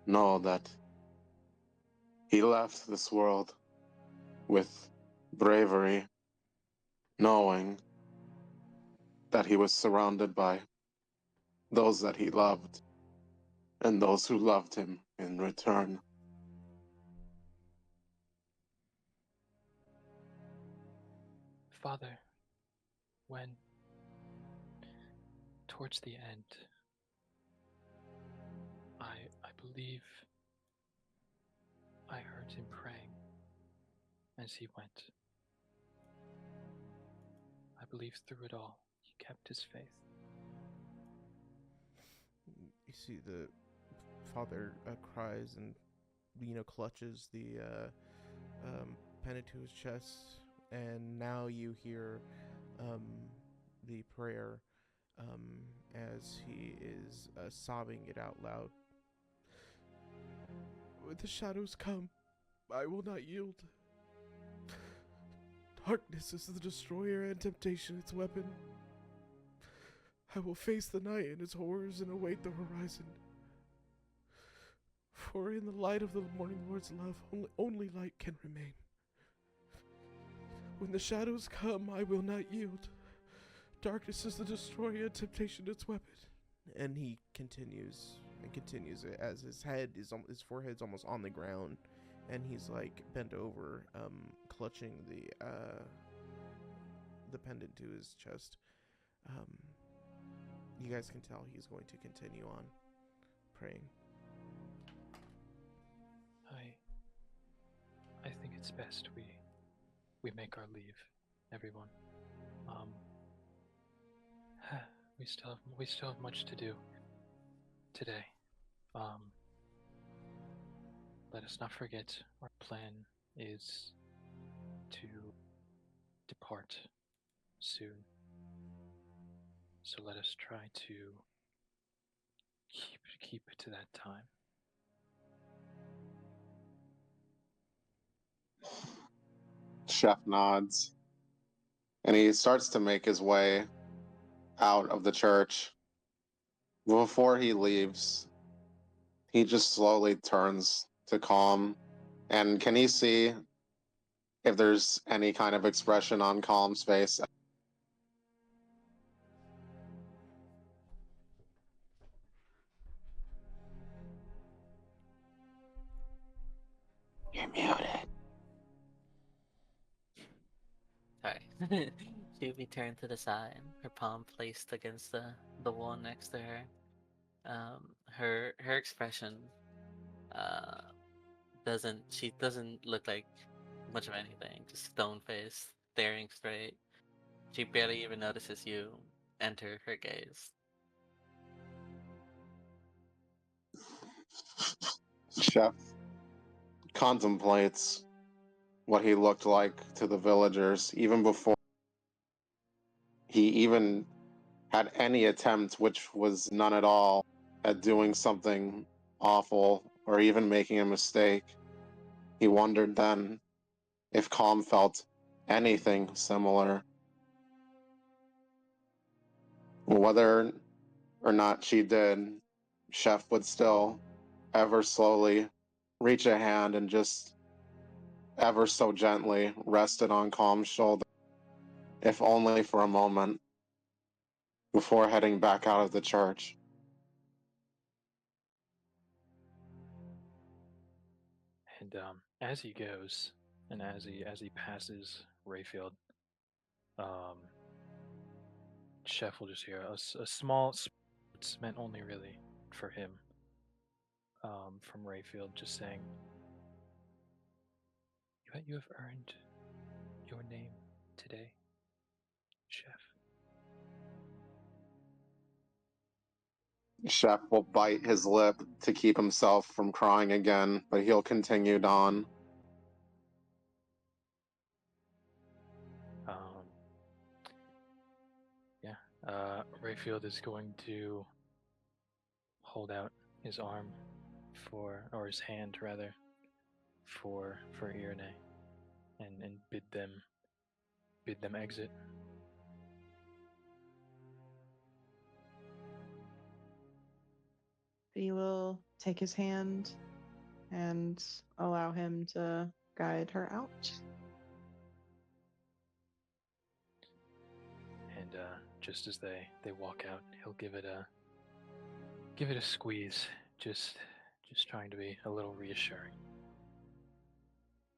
know that he left this world with bravery, knowing that he was surrounded by those that he loved and those who loved him in return. Father, when towards the end, I believe I heard him praying as he went. I believe through it all, he kept his faith. You see the father cries and clutches the pendant to his chest, and now you hear the prayer as he is sobbing it out loud. When the shadows come, I will not yield. Darkness is the destroyer and temptation its weapon. I will face the night and its horrors and await the horizon. For in the light of the Morning Lord's love, only light can remain. When the shadows come, I will not yield. Darkness is the destroyer and temptation its weapon. And he continues and continues it as his forehead's almost on the ground, and he's like bent over, clutching the pendant to his chest. You guys can tell he's going to continue on praying. I think it's best we make our leave, everyone. We still have much to do today. Let us not forget our plan is to depart soon. So let us try to keep to that time. Chef nods, and he starts to make his way out of the church. Before he leaves, he just slowly turns to Calm. And can he see if there's any kind of expression on Calm's face? You're muted. Sorry. She would be turned to the side, her palm placed against the wall next to her. Her expression uh she doesn't look like much of anything, just stone faced, staring straight. She barely even notices you enter her gaze. Chef contemplates what he looked like to the villagers even before he even had any attempt, which was none at all, at doing something awful or even making a mistake. He wondered then if Calm felt anything similar. Whether or not she did, Chef would still ever slowly reach a hand and just ever so gently rest it on Calm's shoulder, if only for a moment, before heading back out of the church. And as he goes, and as he passes Rayfield, um, Chef will just hear a small, it's meant only really for him, from Rayfield, just saying, "You have earned your name today, Chef." Chef will bite his lip to keep himself from crying again, but he'll continue on. Yeah, Rayfield is going to hold out his arm or his hand rather, for Irene, and bid them exit. He will take his hand and allow him to guide her out. And just as they walk out, he'll give it a squeeze, just trying to be a little reassuring.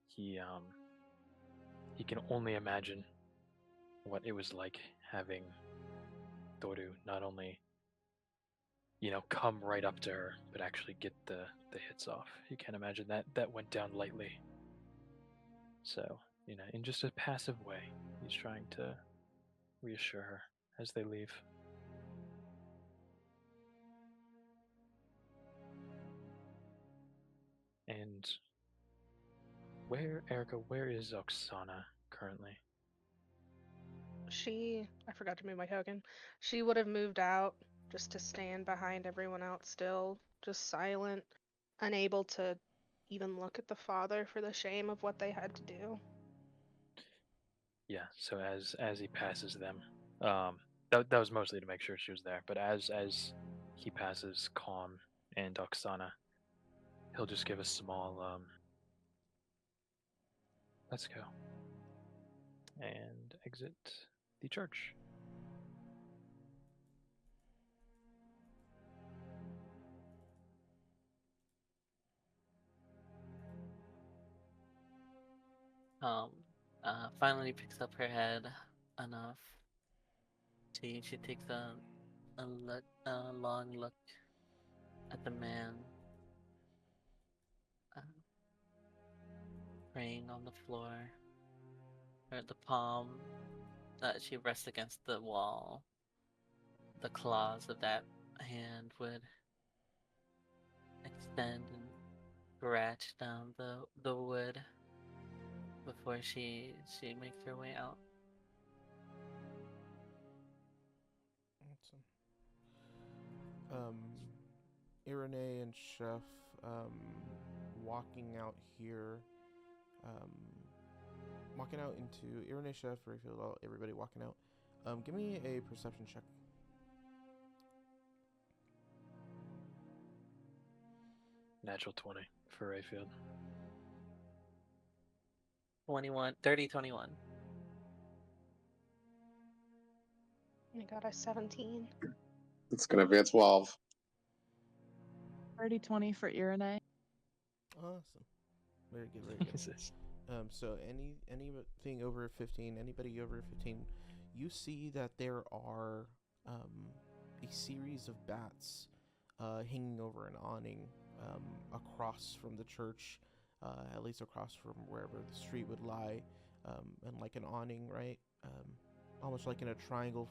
He can only imagine what it was like having Toru not only come right up to her, but actually get the hits off. You can't imagine that went down lightly. So, in just a passive way, he's trying to reassure her as they leave. And Erica, where is Oksana currently? I forgot to move my token. She would have moved out just to stand behind everyone else still, just silent, unable to even look at the father for the shame of what they had to do. Yeah, so as he passes them, that was mostly to make sure she was there, but as he passes Calm and Oksana, he'll just give a small let's go, and exit the church. Um, Finally picks up her head enough. She takes a long look at the man uh, praying on the floor, or the palm that she rests against the wall. The claws of that hand would extend and scratch down the wood before she makes her way out. Irene and Chef walking out here, walking out into Irene, Chef, Rayfield, everybody walking out. Give me a perception check. Natural 20 for Rayfield. 21, 30, 21. I got a 17. It's gonna be a 12. 30-20 for Irene. Awesome. Very good, very good. What is this? So anything over 15, anybody over 15, you see that there are a series of bats hanging over an awning across from the church, at least across from wherever the street would lie, and like an awning, right? Almost like in a triangle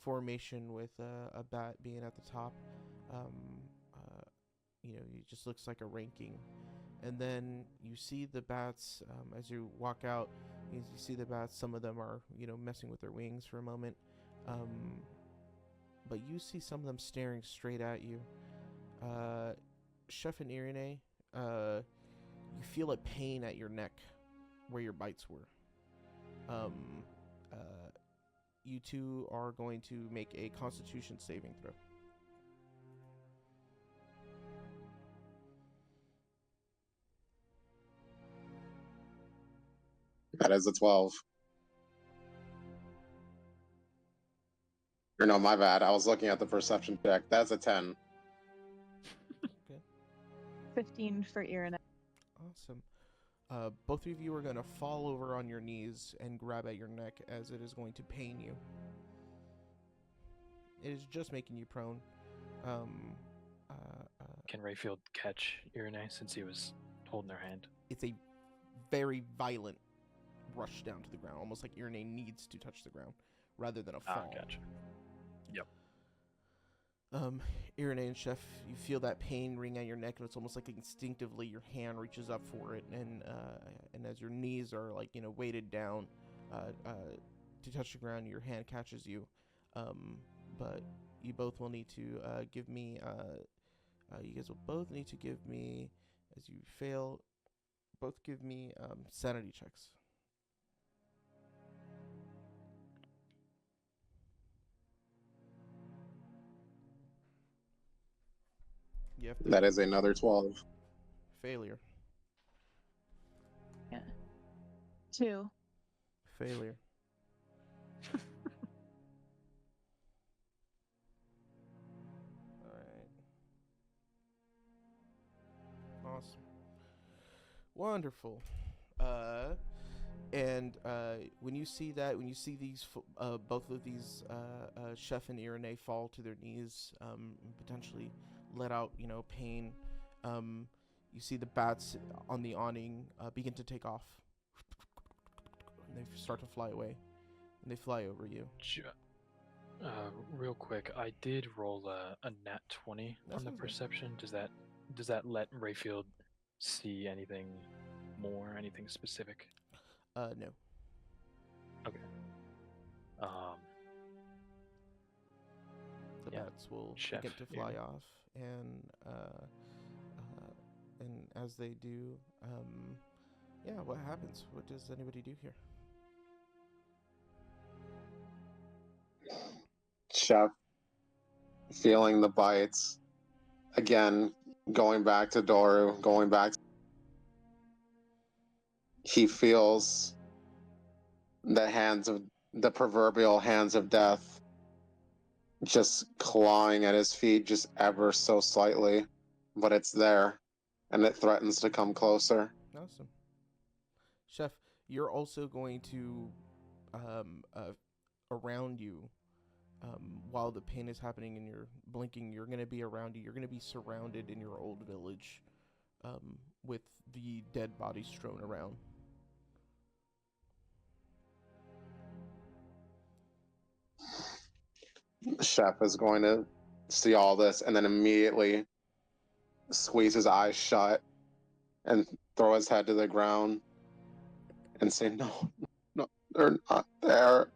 formation with a bat being at the top. It just looks like a ranking. And then you see the bats as you walk out. You see the bats. Some of them are, messing with their wings for a moment. But you see some of them staring straight at you. Chef and Irene, you feel a pain at your neck where your bites were. You two are going to make a Constitution saving throw. That is a 12. Or no, my bad. I was looking at the perception check. That's a 10. 15 for Irene. Awesome. Both of you are going to fall over on your knees and grab at your neck as it is going to pain you. It is just making you prone. Can Rayfield catch Irene since he was holding her hand? It's a very violent rush down to the ground, almost like Irene needs to touch the ground rather than a fall. Gotcha. Yep. Irene and Chef, you feel that pain ring at your neck, and it's almost like instinctively your hand reaches up for it, and as your knees are weighted down to touch the ground, your hand catches you. But you both will need to give me. You guys will both need to give me, as you fail, both give me sanity checks. You have to That is another 12. failure. Yeah. 2. Failure. Alright. Awesome. Wonderful. And when you see that, when you see these, both of these, Chef and Irene fall to their knees, potentially let out, pain, you see the bats on the awning begin to take off. And they start to fly away. And they fly over you. Real quick, I did roll a nat 20 That on the sounds good. perception. Does that let Rayfield see anything more, anything specific? No. The Yeah, bats will Chef, begin to fly off, and as they do, what happens? What does anybody do here? Chef, feeling the bites. Again, going back to Doru, he feels the proverbial hands of death just clawing at his feet just ever so slightly, but it's there, and it threatens to come closer. Awesome. Chef, you're also going to, around you, while the pain is happening and you're blinking, you're going to be around you. You're going to be surrounded in your old village, with the dead bodies strewn around. Chef is going to see all this and then immediately squeeze his eyes shut and throw his head to the ground and say, no, they're not there.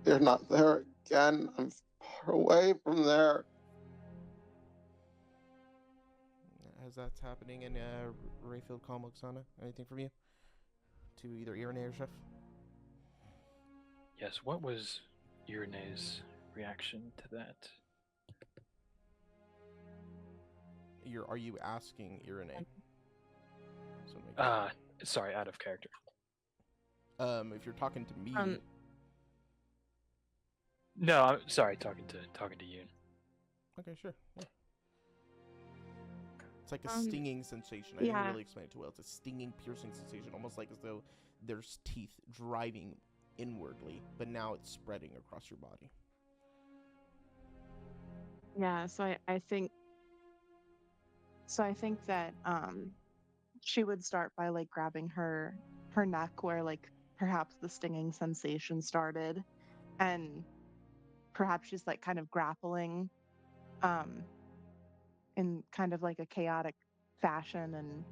They're not there again. I'm far away from there. As that's happening in Rayfield, Calm, Oksana, anything from you? To either Irene or Chef? Yes, what was Irene's reaction to that? Are you asking Irene? So make Sorry, out of character. if you're talking to me, No, I'm sorry, talking to Yoon. okay, sure. Yeah. It's like a Um, stinging sensation. I didn't yeah. really explain it too well. It's a stinging, piercing sensation, almost like as though there's teeth driving inwardly, but now it's spreading across your body. Yeah, so I think that she would start by like grabbing her neck where like perhaps the stinging sensation started, and perhaps she's like kind of grappling um in kind of like a chaotic fashion, and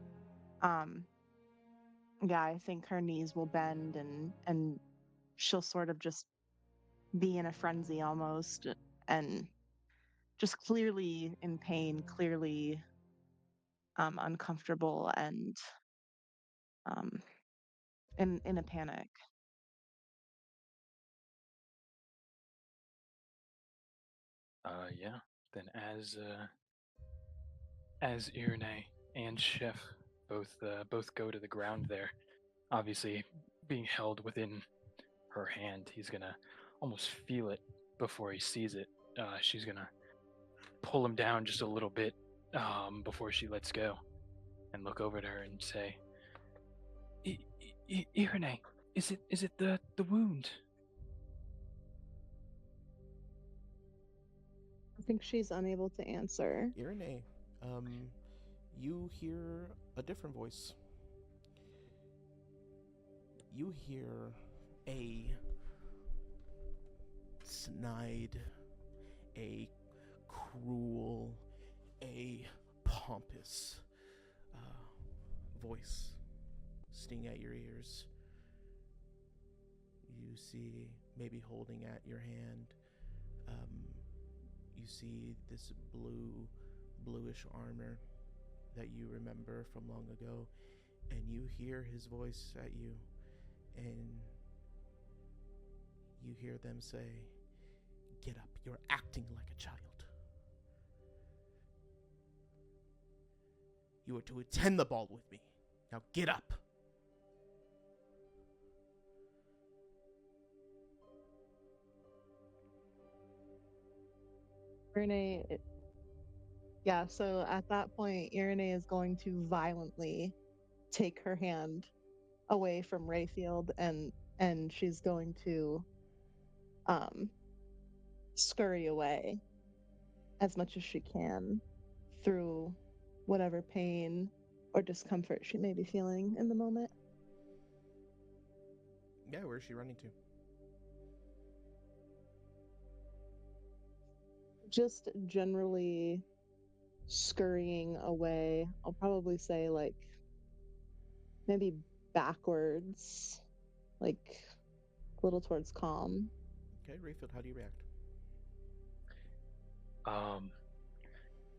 um yeah, I think her knees will bend, and she'll sort of just be in a frenzy almost, and just clearly in pain, clearly uncomfortable, and um in a panic. Yeah. Then as Irene and Chef both go to the ground there, obviously being held within her hand, he's gonna almost feel it before he sees it. She's gonna pull him down just a little bit before she lets go, and look over at her and say, Irene, is it the wound? I think she's unable to answer. Irene, you hear a different voice. You hear a snide, a cruel, a pompous voice sting at your ears. You see, maybe holding at your hand, you see this bluish armor that you remember from long ago, and you hear his voice at you, and you hear them say, "Get up, you're acting like a child. You are to attend the ball with me. Now get up." Irene, yeah, so at that point, Irene is going to violently take her hand away from Rayfield, and she's going to um scurry away as much as she can through whatever pain or discomfort she may be feeling in the moment. Yeah, where's she running to? Just generally scurrying away. I'll probably say like maybe backwards, like a little towards calm. Okay, Rayfield, how do you react?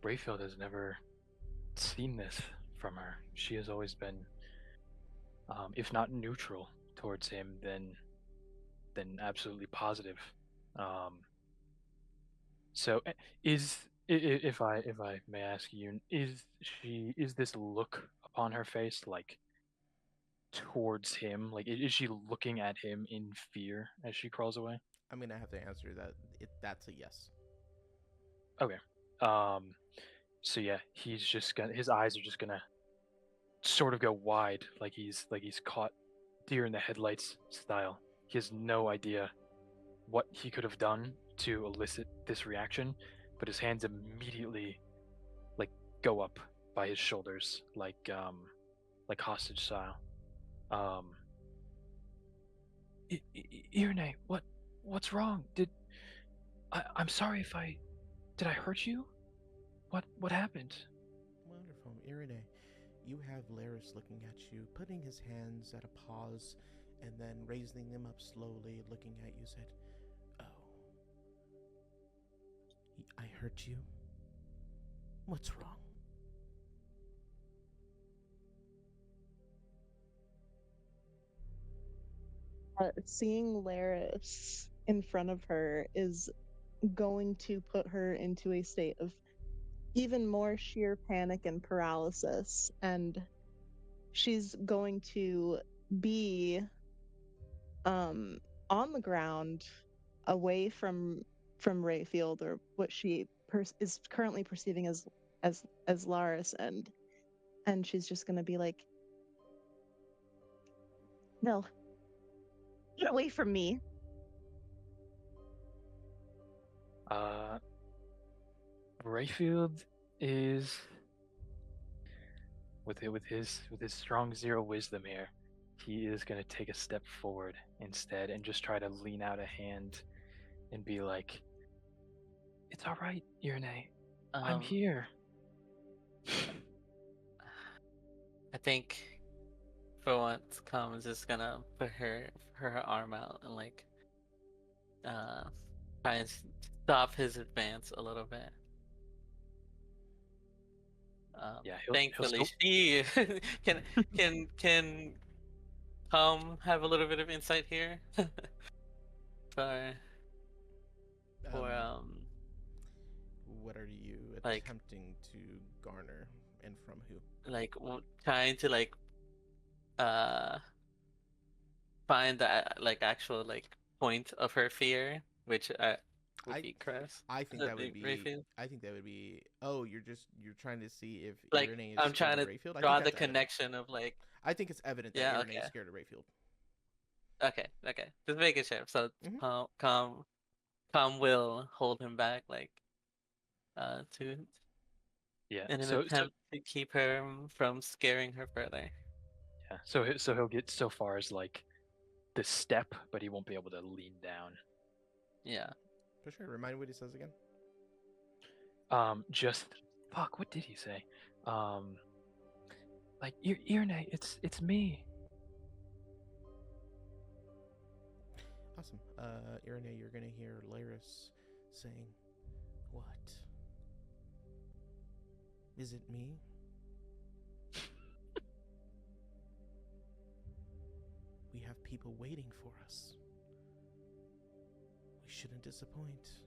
Rayfield has never seen this from her. She has always been, if not neutral towards him, then absolutely positive. So if I may ask you, is this look upon her face like towards him? Like is she looking at him in fear as she crawls away? I'm gonna have to answer that. That's a yes. Okay. So yeah, his eyes are just gonna sort of go wide, like he's caught deer in the headlights style. He has no idea what he could have done to elicit this reaction, but his hands immediately like go up by his shoulders, like hostage style. Um, Irene, what's wrong? I'm sorry if did I hurt you? What happened? Wonderful. Irene, you have Laris looking at you, putting his hands at a pause, and then raising them up slowly, looking at you, said, "Oh, I hurt you? What's wrong?" Seeing Laris in front of her is going to put her into a state of even more sheer panic and paralysis, and she's going to be on the ground away from Rayfield, or what she is currently perceiving as Laris, and she's just going to be like, no, get away from me. Rayfield is with his strong zero wisdom here. He is gonna take a step forward instead and just try to lean out a hand and be like, "It's all right, Irene. I'm here." I think for once, Calm is just gonna put her arm out and like try and stop his advance a little bit. Yeah, Thankfully, she can have a little bit of insight here. for What are you like- attempting to garner, and from who? like trying to like find the like actual like point of her fear, which would be Crest. I think Would that would be be. Rayfield. I think that would be. Oh, you're trying to see if Like, Irene is I'm scared trying of to Rayfield? I draw think the that's evident. connection of like. I think it's evident that Yeah, Irene is okay. scared of Rayfield. Okay, just making sure. So Mhm. Calm will hold him back, like, to Yeah. in an So attempt to keep her from scaring her further. yeah. So he'll get so far as like the step, but he won't be able to lean down. Yeah. For sure. Remind me what he says again. Just fuck. What did he say? Like Irene, it's me. Awesome. Irene, you're gonna hear Laris saying, "What? Is it me? We have people waiting for us. We shouldn't disappoint.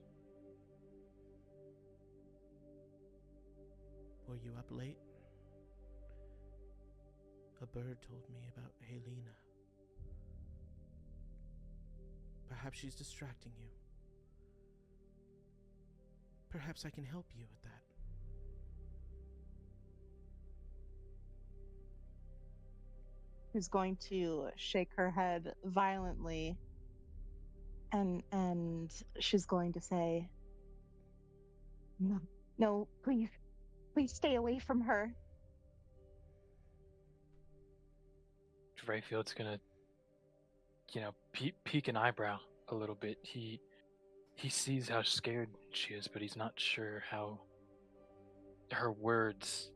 Were you up late? A bird told me about Helena. Perhaps she's distracting you. Perhaps I can help you with that." She's going to shake her head violently, and she's going to say, no, please stay away from her. Rayfield's gonna, peek an eyebrow a little bit. He sees how scared she is, but he's not sure how her words,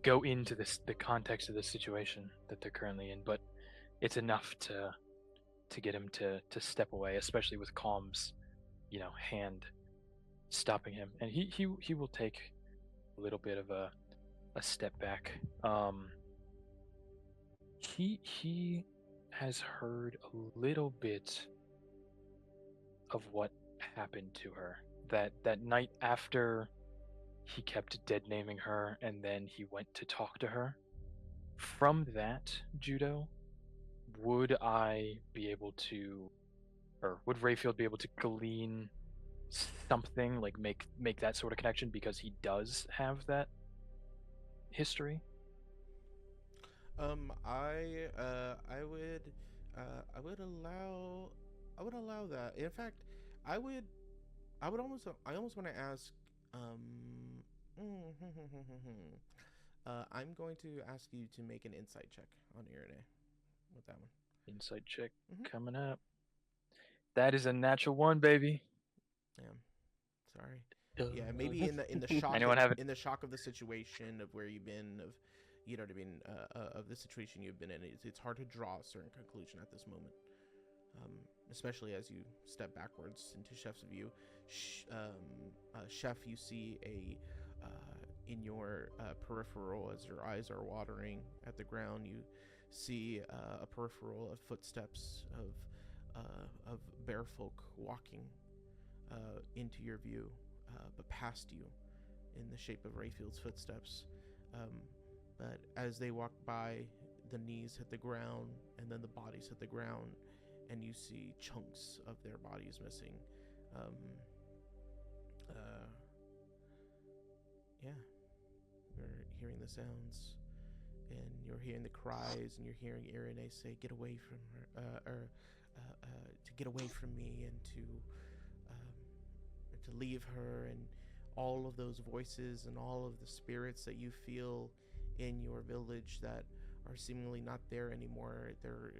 go into the context of the situation that they're currently in. But it's enough to get him to step away, especially with Calm's, hand stopping him, and he will take a little bit of a step back. He has heard a little bit of what happened to her that night after he kept dead naming her and then he went to talk to her. From that, Judo, would I be able to, or would Rayfield be able to glean something, like make that sort of connection, because he does have that history? I would allow that. In fact, I almost want to ask. I'm going to ask you to make an insight check on Irene with that one. Insight check Mhm. coming up. That is a natural one, baby. Yeah. Sorry. Yeah, maybe in the shock Anyone have it? in the shock of the situation of where you've been, of you know what I mean, of the situation you've been in, it's hard to draw a certain conclusion at this moment, especially as you step backwards into Chef's view. Chef, you see in your peripheral, as your eyes are watering at the ground, you see a peripheral of footsteps of bear folk walking into your view, but past you, in the shape of Rayfield's footsteps. But as they walk by, the knees hit the ground, and then the bodies hit the ground, and you see chunks of their bodies missing. Um, yeah, you're hearing the sounds, and you're hearing the cries, and you're hearing Irene say, "Get away from her," to get away from me, and to leave her, and all of those voices and all of the spirits that you feel in your village that are seemingly not there anymore. They're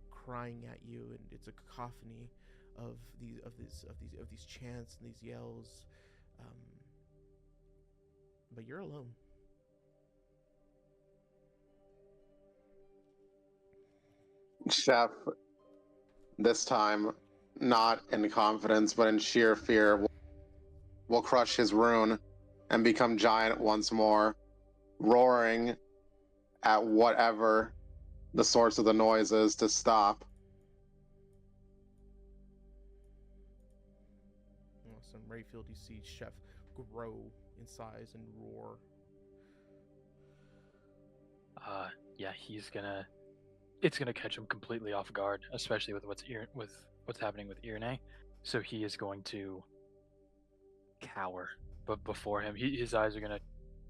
crying at you, and it's a cacophony of these chants and these yells. Um, but you're alone. Chef, this time, not in confidence, but in sheer fear, will crush his rune and become giant once more, roaring at whatever the source of the noise is to stop. Awesome. Rayfield, you see Chef grow in size and roar. Yeah, it's gonna catch him completely off guard, especially with what's happening with Irene. So he is going to cower, but before him, his eyes are gonna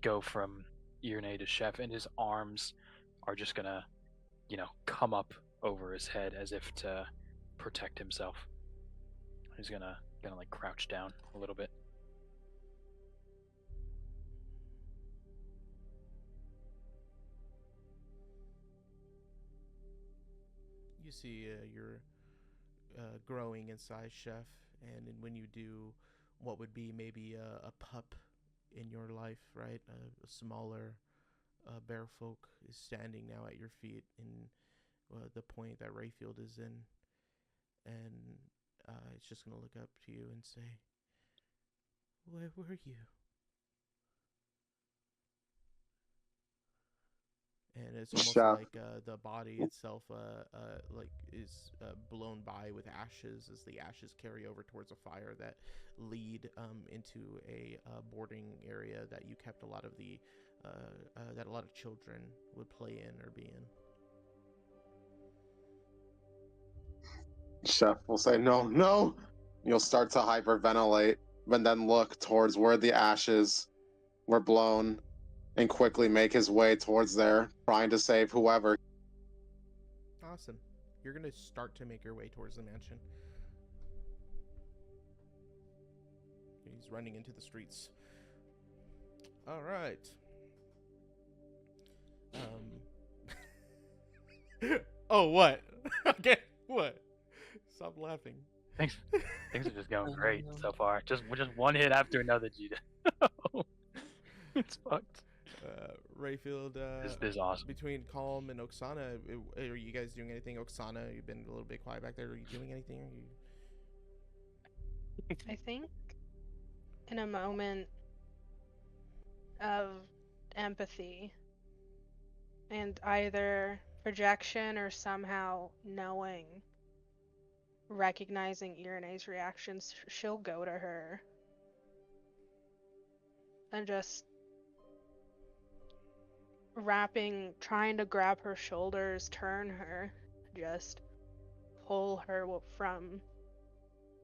go from Irene to Chef, and his arms are just gonna, come up over his head as if to protect himself. He's gonna like crouch down a little bit. You see you're growing in size, Chef, and when you do what would be maybe a pup in your life, right? A smaller bear folk is standing now at your feet in the point that Rayfield is in, and it's just gonna look up to you and say, "Where were you?" And it's almost Chef. like the body itself like is blown by with ashes as the ashes carry over towards a fire that lead into a boarding area that you kept a lot of the that a lot of children would play in or be in. Chef will say, "No, no." You'll start to hyperventilate, but then look towards where the ashes were blown and quickly make his way towards there, trying to save whoever. Awesome. You're gonna start to make your way towards the mansion. He's running into the streets. All right. Oh, what? Okay, what? Stop laughing. Things are just going great so far. Just one hit after another, Gita. It's fucked. Rayfield, This is awesome. between Calm and Oksana, are you guys doing anything? Oksana, you've been a little bit quiet back there. Are you doing anything? I think in a moment of empathy and either projection or somehow recognizing Irene's reactions, she'll go to her and just trying to grab her shoulders, turn her, just pull her from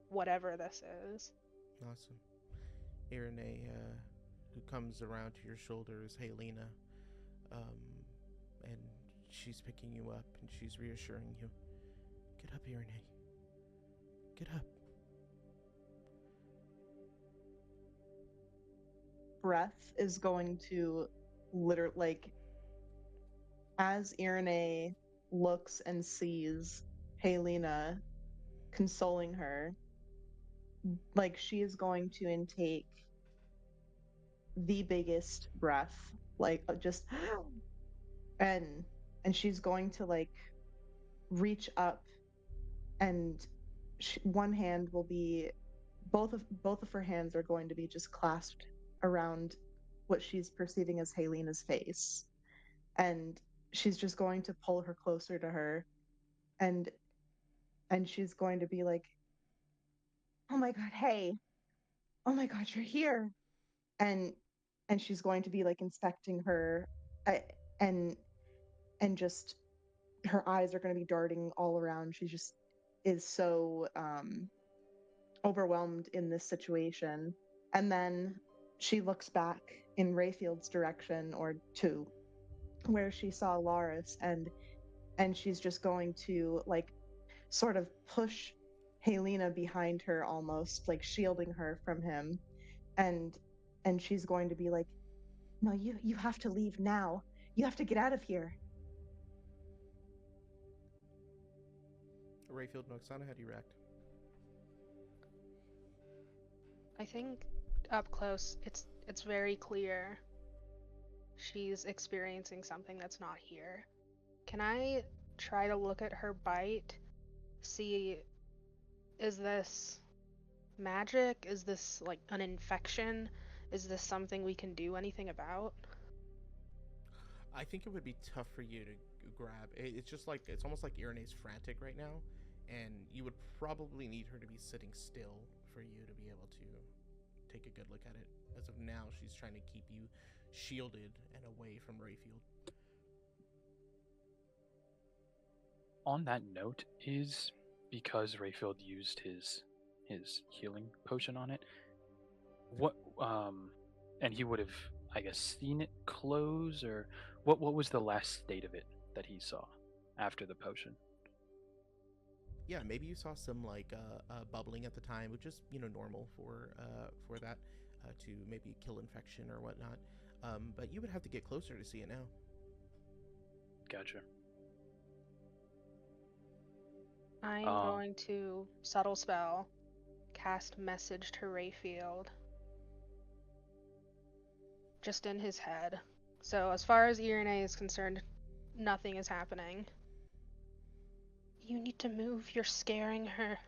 whatever this is. Awesome. Irene, who comes around to your shoulder, is Helena, and she's picking you up and she's reassuring you. Get up, Irene. Get up. Breath is going to literally, as Irene looks and sees Helena consoling her, she is going to intake the biggest breath, just and she's going to reach up, and one hand will be both of her hands are going to be just clasped around what she's perceiving as Helena's face, and she's just going to pull her closer to her, and she's going to be like, "Oh my god, hey, oh my god, you're here," and and she's going to be like inspecting her, uh, and just her eyes are going to be darting all around. She just is so overwhelmed in this situation. And then she looks back in Rayfield's direction, or to where she saw Laris, and she's just going to like sort of push Helena behind her, almost like shielding her from him, and she's going to be like, no, you have to leave now. You have to get out of here. Rayfield and Oksana, how do you react? I think up close, it's very clear she's experiencing something that's not here. Can I try to look at her bite? See, is this magic? Is this like an infection? Is this something we can do anything about? I think it would be tough for you to grab. It's just like, it's almost like Irene's frantic right now, and you would probably need her to be sitting still for you to be able to take a good look at it. As of now, she's trying to keep you shielded and away from Rayfield. On that note, is because Rayfield used his healing potion on it, what and he would have, I guess, seen it close, or what was the last state of it that he saw after the potion? Yeah, maybe you saw some like bubbling at the time, which is normal for that to maybe kill infection or whatnot. But you would have to get closer to see it now. Gotcha. I'm going to subtle spell, cast message to Rayfield. Just in his head. So as far as Irene is concerned, nothing is happening. You need to move, you're scaring her.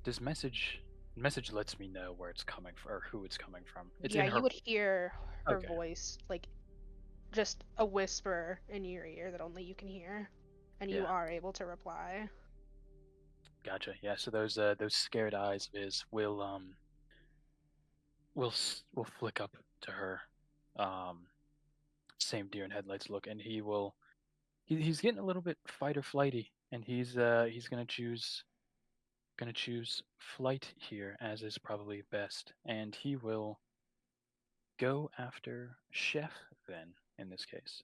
Does message lets me know where it's coming from, or who it's coming from? It's yeah, in her... you would hear her Okay. voice, like just a whisper in your ear that only you can hear, and you Yeah. are able to reply. Gotcha. Yeah. So those scared eyes of his will flick up to her, same deer in headlights look, and he's getting a little bit fight or flighty, and he's gonna choose flight here, as is probably best, and he will go after Chef then in this case.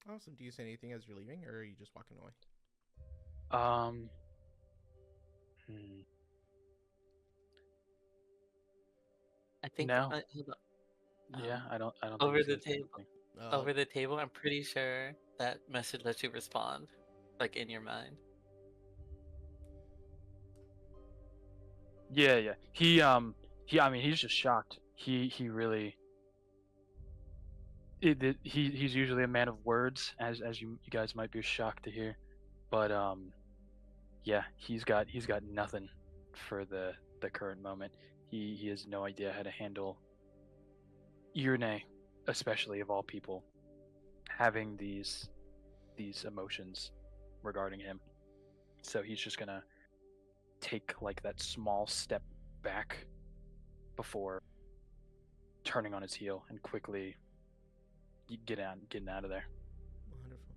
Awesome. Do you say anything as you're leaving, or are you just walking away? I think No. hold on. Yeah, I don't Over think the he says table. anything. Over the table, I'm pretty sure that message lets you respond, like in your mind. Yeah. He I mean, he's just shocked. He really he's usually a man of words, as you guys might be shocked to hear, but yeah, he's got nothing for the current moment. He has no idea how to handle Irene, especially of all people, having these emotions regarding him. So he's just gonna take like that small step back before turning on his heel and quickly getting out of there. Wonderful.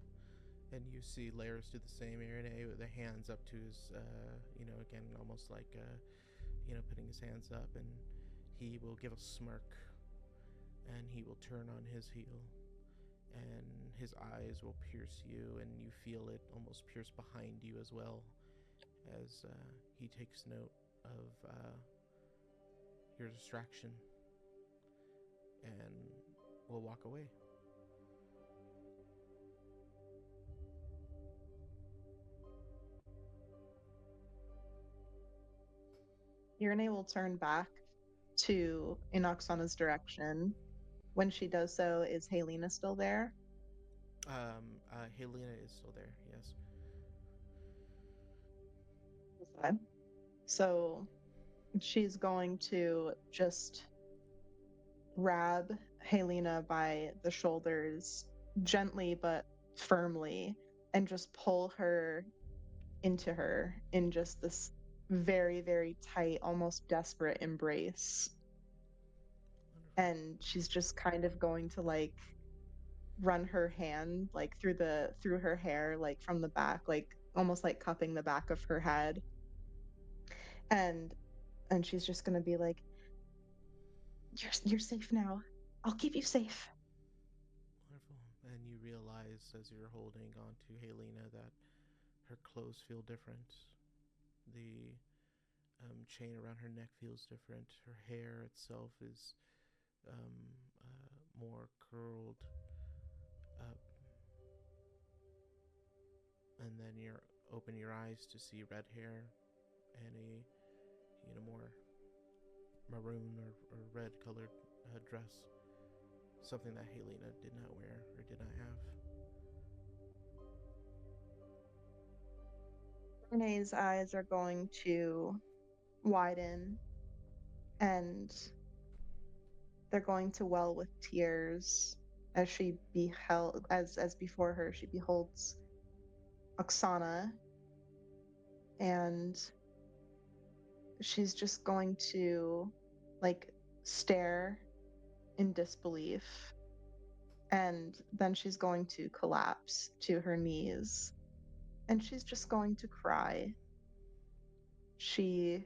And you see Laris do the same, Irene, with the hands up to his, again, almost like, putting his hands up, and he will give a smirk, and he will turn on his heel, and his eyes will pierce you, and you feel it almost pierce behind you as well, as he takes note of your distraction, and will walk away. Irene will turn back to Inoxana's direction. When she does so, is Helena still there? Helena is still there, yes. Okay. So she's going to just grab Helena by the shoulders, gently but firmly, and just pull her into her in just this very, very tight, almost desperate embrace. And she's just kind of going to like run her hand like through her hair, like from the back, like almost like cupping the back of her head. And she's just gonna be like, you're safe now. I'll keep you safe. Wonderful. And you realize as you're holding on to Helena that her clothes feel different. The chain around her neck feels different. Her hair itself is more curled up. And then you open your eyes to see red hair and a more maroon or red colored dress. Something that Helena did not wear or did not have. Renee's eyes are going to widen, and they're going to well with tears as she beheld, as before her, she beholds Oksana, and she's just going to like stare in disbelief, and then she's going to collapse to her knees, and she's just going to cry. She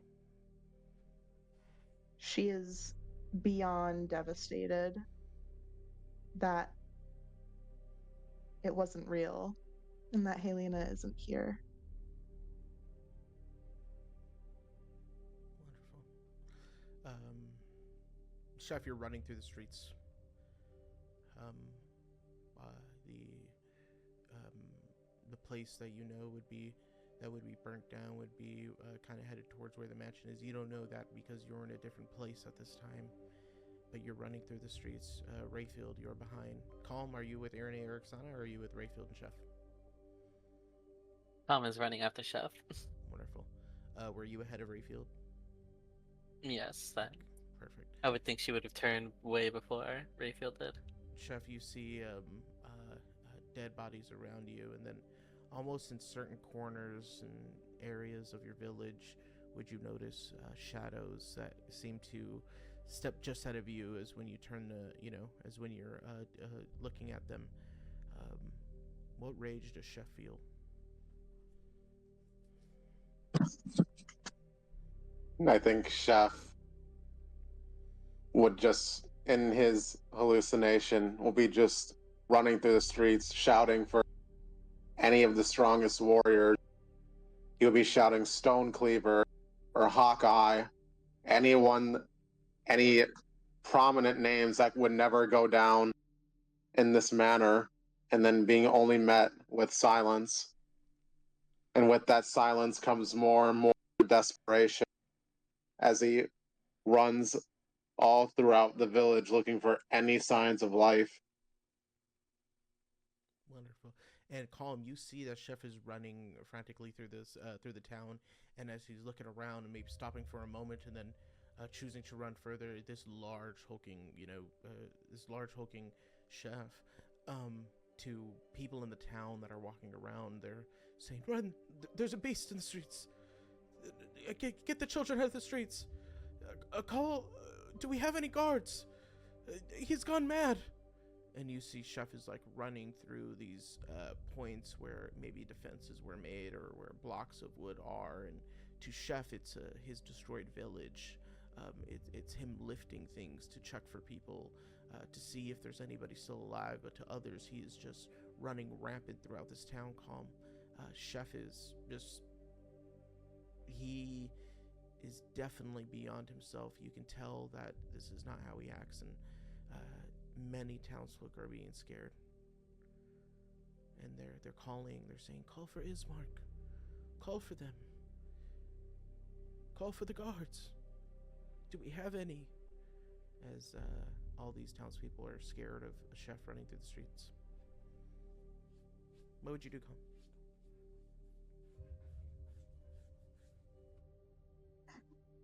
is beyond devastated that it wasn't real and that Helena isn't here. Wonderful. Chef, you're running through the streets. The place that would be burnt down would be kind of headed towards where the mansion is. You don't know that because you're in a different place at this time, but you're running through the streets. Rayfield, you're behind. Calm, are you with Aaron and Oksana, or are you with Rayfield and Chef? Calm is running after Chef. Wonderful. Were you ahead of Rayfield? Yes, that. Perfect. I would think she would have turned way before Rayfield did. Chef, you see dead bodies around you, and then almost in certain corners and areas of your village would you notice shadows that seem to step just ahead of you as when you turn as when you're looking at them. What rage does Chef feel? I think Chef would just, in his hallucination, will be just running through the streets, shouting for any of the strongest warriors. He'll be shouting Stonecleaver or Hawkeye, any prominent names that would never go down in this manner, and then being only met with silence. And with that silence comes more and more desperation as he runs all throughout the village looking for any signs of life. Wonderful. And Calm, you see that Chef is running frantically through the town, and as he's looking around and maybe stopping for a moment and then choosing to run further, this large hulking Chef, to people in the town that are walking around, they're saying, "Run! There's a beast in the streets! Get the children out of the streets! Call! Do we have any guards? He's gone mad!" And you see Chef is like running through these points where maybe defenses were made or where blocks of wood are, and to Chef it's his destroyed village. It's him lifting things to check for people, to see if there's anybody still alive, but to others he is just running rampant throughout this town. Calm. Chef is just, he is definitely beyond himself. You can tell that this is not how he acts, and many townsfolk are being scared, and they're calling. They're saying, "Call for Ismark. Call for them. Call for the guards. Do we have any?" As all these townspeople are scared of a Chef running through the streets. What would you do, Calm?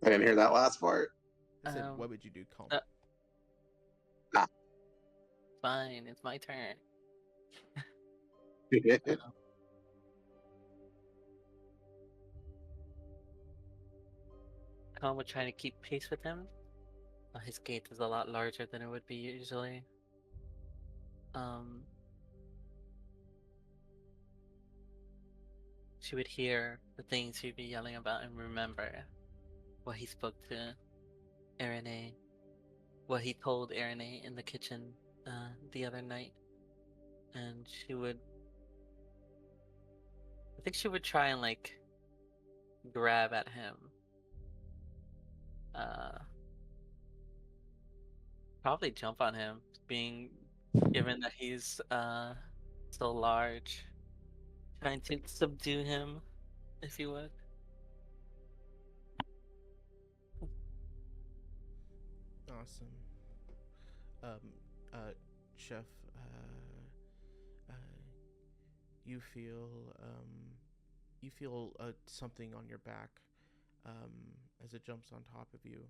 I didn't hear that last part. I said, what would you do, Calm? Fine, it's my turn. Khan would try to keep pace with him. His gait is a lot larger than it would be usually. She would hear the things he'd be yelling about and remember what he spoke to Irene, what he told Irene in the kitchen the other night. And I think she would try and like grab at him. Probably jump on him, given that he's so large. Trying to subdue him, if you would. Awesome. Chef, you feel something on your back as it jumps on top of you.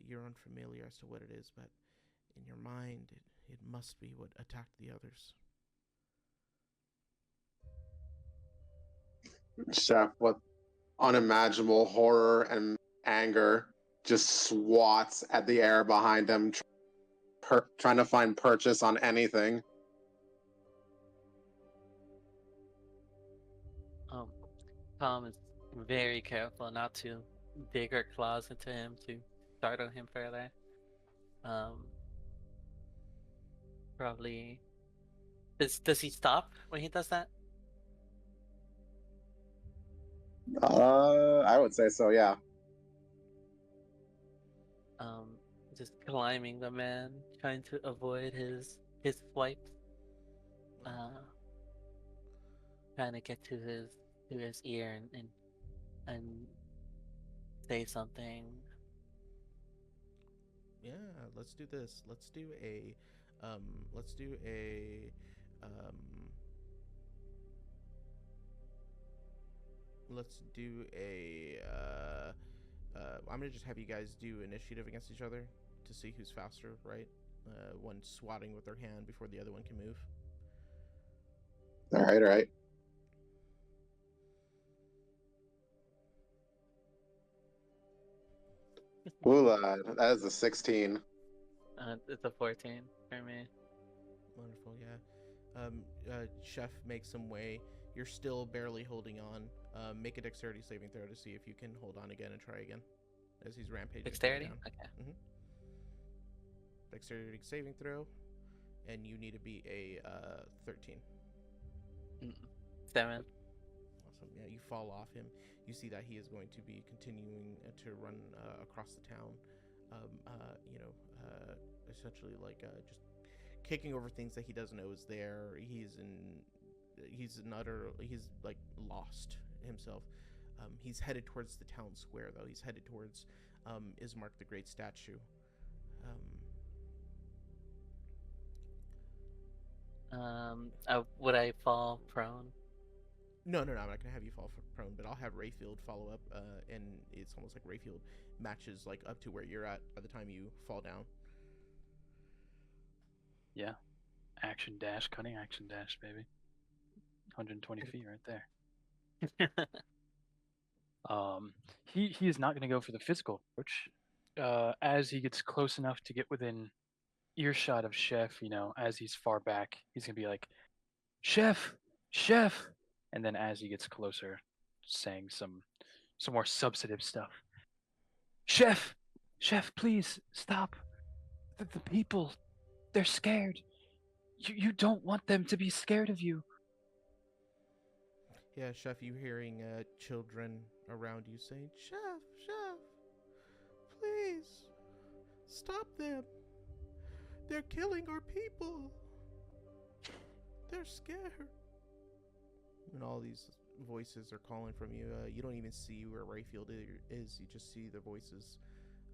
You're unfamiliar as to what it is, but in your mind, it must be what attacked the others. Chef, with unimaginable horror and anger, just swats at the air behind him, trying to find purchase on anything. Tom is very careful not to dig her claws into him to startle him further. Probably. Does he stop when he does that? I would say so, yeah. Just climbing the man, trying to avoid his swipes. Trying to get to his ear and say something. Yeah, let's do this. Let's do a I'm gonna just have you guys do initiative against each other to see who's faster, right? One swatting with their hand before the other one can move. All right. Ooh, that is a 16. It's a 14 for me. Wonderful, yeah. Chef makes some way. You're still barely holding on. Make a dexterity saving throw to see if you can hold on again and try again. As he's rampaging. Dexterity? Down. Okay. Mm-hmm. Dexterity saving throw. And you need to be a 13. 7. Awesome. Yeah, you fall off him. You see that he is going to be continuing to run across the town. Essentially like just kicking over things that he doesn't know is there. He's like lost himself. He's headed towards the town square, though. He's headed towards Ismark the Great statue. Would I fall prone? No, I'm not gonna have you fall prone, but I'll have Rayfield follow up, and it's almost like Rayfield matches like up to where you're at by the time you fall down. Yeah. Cunning action dash, baby. 120 feet right there. He is not going to go for the physical approach. As he gets close enough to get within earshot of Chef, as he's far back, he's going to be like, Chef! And then as he gets closer, saying some more substantive stuff. Chef, please stop. The people, they're scared. You don't want them to be scared of you. Yeah, Chef, you hearing children around you saying, Chef, please, stop them. They're killing our people. They're scared. And all these voices are calling from you. You don't even see where Rayfield is. You just see the voices,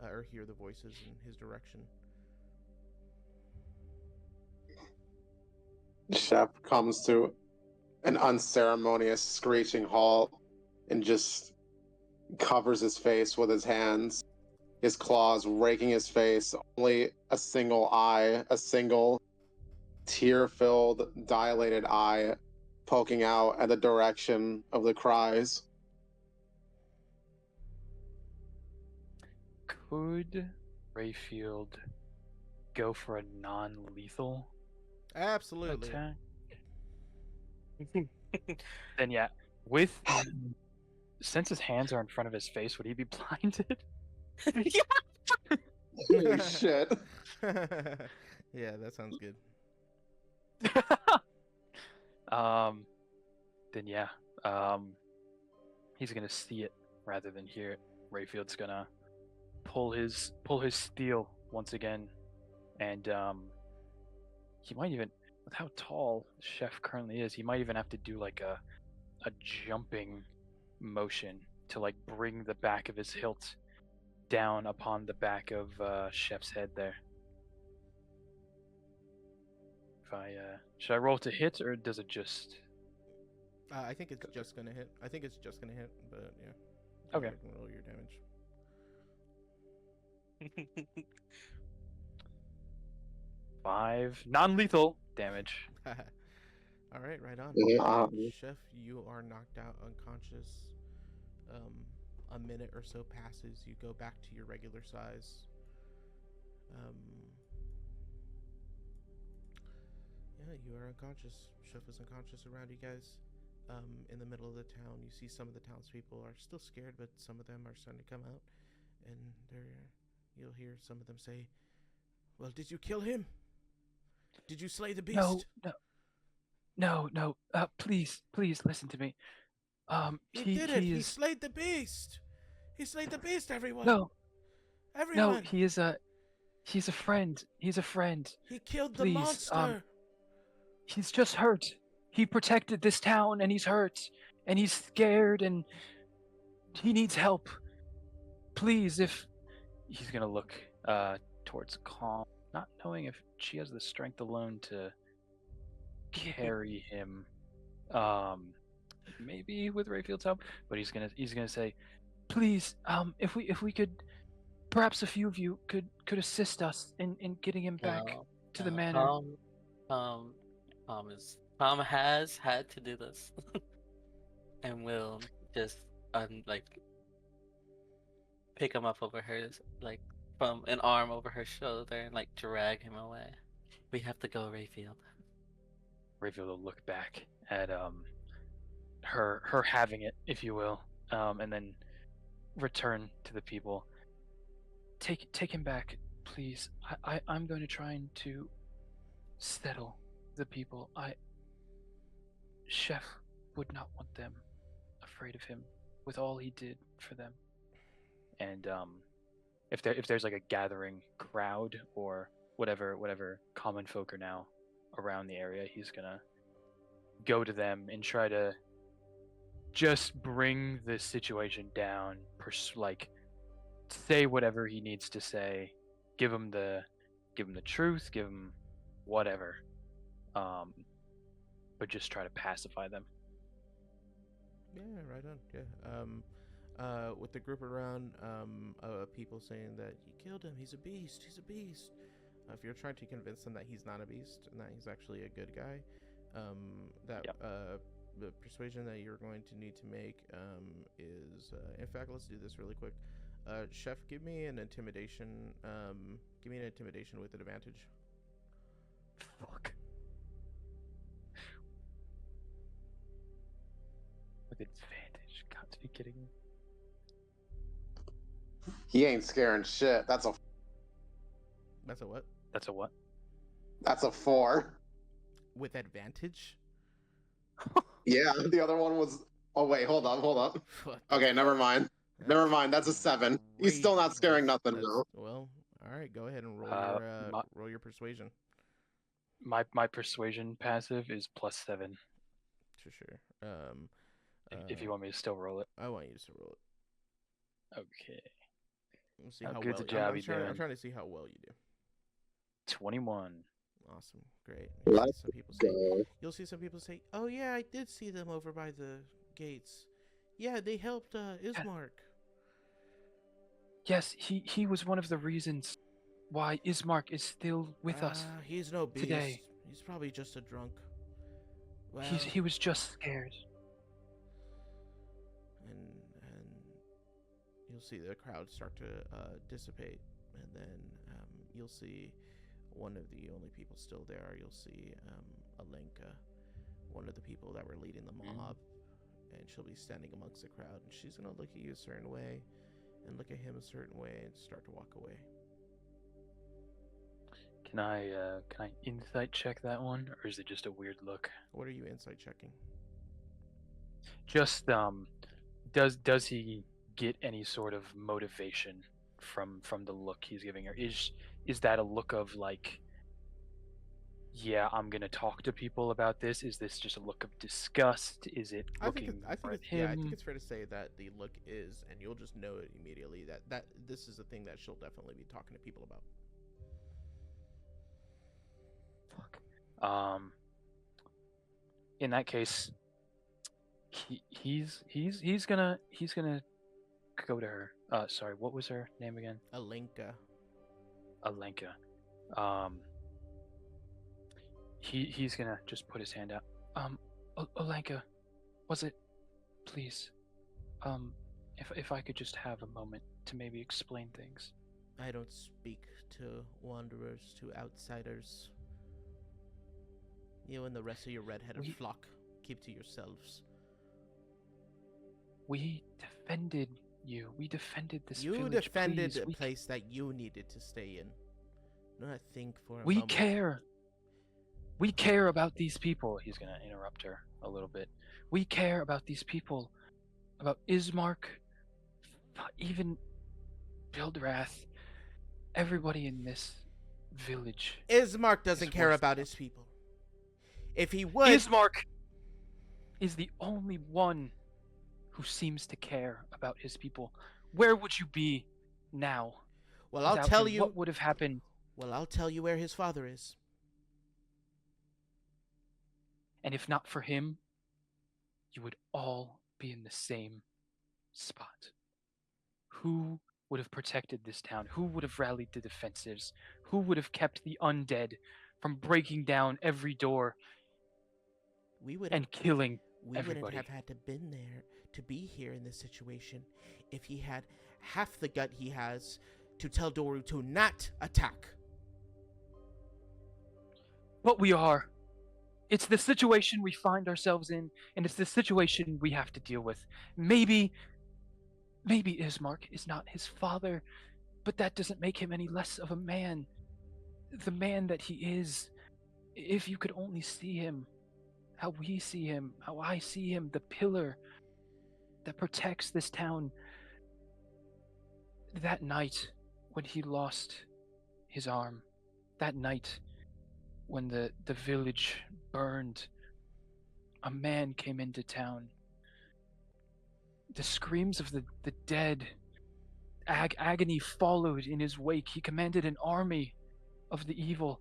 or hear the voices in his direction. Chef comes to an unceremonious screeching halt and just covers his face with his hands, his claws raking his face, only a single tear-filled, dilated eye poking out at the direction of the cries. Would Rayfield go for a non-lethal Absolutely. attack? Then yeah, with since his hands are in front of his face, would he be blinded? Holy shit. Yeah, that sounds good. Then yeah, he's gonna see it rather than hear it. Rayfield's gonna pull his steel once again, and he might even, with how tall Chef currently is, he might even have to do like a jumping motion to like bring the back of his hilt down upon the back of Chef's head there. If I should I roll to hit, or does it just? I think it's just gonna hit. I think it's just gonna hit, but yeah. Okay. You can roll your damage. 5 non-lethal damage. All right, right on. Yeah. Chef, you are knocked out unconscious. A minute or so passes. You go back to your regular size. Yeah, you are unconscious. Chef is unconscious around you guys. In the middle of the town, you see some of the townspeople are still scared, but some of them are starting to come out, and you'll hear some of them say, "Well, did you kill him? Did you slay the beast?" No. Please listen to me. He did it. He is slayed the beast. He slayed the beast. Everyone. no. Everyone. He's a friend. He's a friend. He killed the Please, monster. He's just hurt. He protected this town, and he's hurt, and he's scared, and he needs help. Please, if he's gonna look towards Calm, not knowing if she has the strength alone to carry him. Maybe with Rayfield's help, but he's gonna say, please, if we could, perhaps a few of you could assist us in getting him back to the manor. Tom has had to do this, and will just pick him up over her, like from an arm over her shoulder, and like drag him away. We have to go, Rayfield. Rayfield will look back at her having it, if you will, and then return to the people. Take him back, please. I'm going to try to settle the people. Chef would not want them afraid of him with all he did for them. And if there's like a gathering crowd or whatever common folk are now around the area, he's gonna go to them and try to just bring the situation down, say whatever he needs to say, give him the truth, give him whatever, but just try to pacify them. Yeah, right on. Yeah. With the group around, people saying that you killed him. He's a beast. He's a beast. If you're trying to convince them that he's not a beast and that he's actually a good guy, the persuasion that you're going to need to make is, in fact, let's do this really quick. Chef, give me an intimidation. Give me an intimidation with an advantage. Fuck. With advantage? Got to be kidding me. He ain't scaring shit. That's a what? That's a what? That's a 4. With advantage? Yeah, the other one was. Oh wait, hold up. Okay, never mind. Never mind. That's a 7. He's still not scaring nothing though. Well, all right. Go ahead and roll your persuasion. My persuasion passive is +7. For sure. If you want me to still roll it. I want you to still roll it. Okay. We'll see How how good's well a job I'm you trying, doing? I'm trying to see how well you do. 21. Awesome. Great. Let's Some people say, go. you'll see some people say, "Oh yeah, I did see them over by the gates. Yeah, they helped Ismark." Yes, he was one of the reasons why Ismark is still with us. He's no beast. today. He's probably just a drunk. Well, He was just scared. and you'll see the crowd start to dissipate, and then you'll see one of the only people still there. You'll see Alenka, one of the people that were leading the mob, and she'll be standing amongst the crowd, and she's gonna look at you a certain way, and look at him a certain way, and start to walk away. Can I insight check that one, or is it just a weird look? What are you insight checking? Just does he get any sort of motivation from the look he's giving her? Is that a look of like, yeah, I'm gonna talk to people about this? Is this just a look of disgust? Is it looking I think at it's, yeah, I him? think it's fair to say that the look is, and you'll just know it immediately that this is a thing that she'll definitely be talking to people about. Fuck. In that case, he's gonna go to her. Sorry, what was her name again? Alenka. Alenka. He's gonna just put his hand out. Alenka, was it? Please, if I could just have a moment to maybe explain things. I don't speak to wanderers, to outsiders. You and the rest of your red-headed flock keep to yourselves. We defended you. We defended this You village. defended Please, a place that you needed to stay in. Not think for a we moment. care. We care about these people. He's gonna interrupt her a little bit. We care about these people, about Ismark, even Bildrath, everybody in this village. Ismark doesn't care worth about it. his people. If he would, Ismark is the only one who seems to care about his people. Where would you be now? well, I'll without tell him? you. What would have happened. Well, I'll tell you where his father is. And if not for him, you would all be in the same spot. Who would have protected this town? Who would have rallied the defensives? Who would have kept the undead from breaking down every door We would and killing we everybody? wouldn't have had to been there to be here in this situation if he had half the gut he has to tell Doru to not attack. But we are. It's the situation we find ourselves in, and it's the situation we have to deal with. Maybe Ismark is not his father, but that doesn't make him any less of a man. The man that he is. If you could only see him, how we see him, how I see him, the pillar that protects this town. That night when he lost his arm, that night when the village burned, a man came into town. The screams of the dead, agony followed in his wake. He commanded an army of the evil.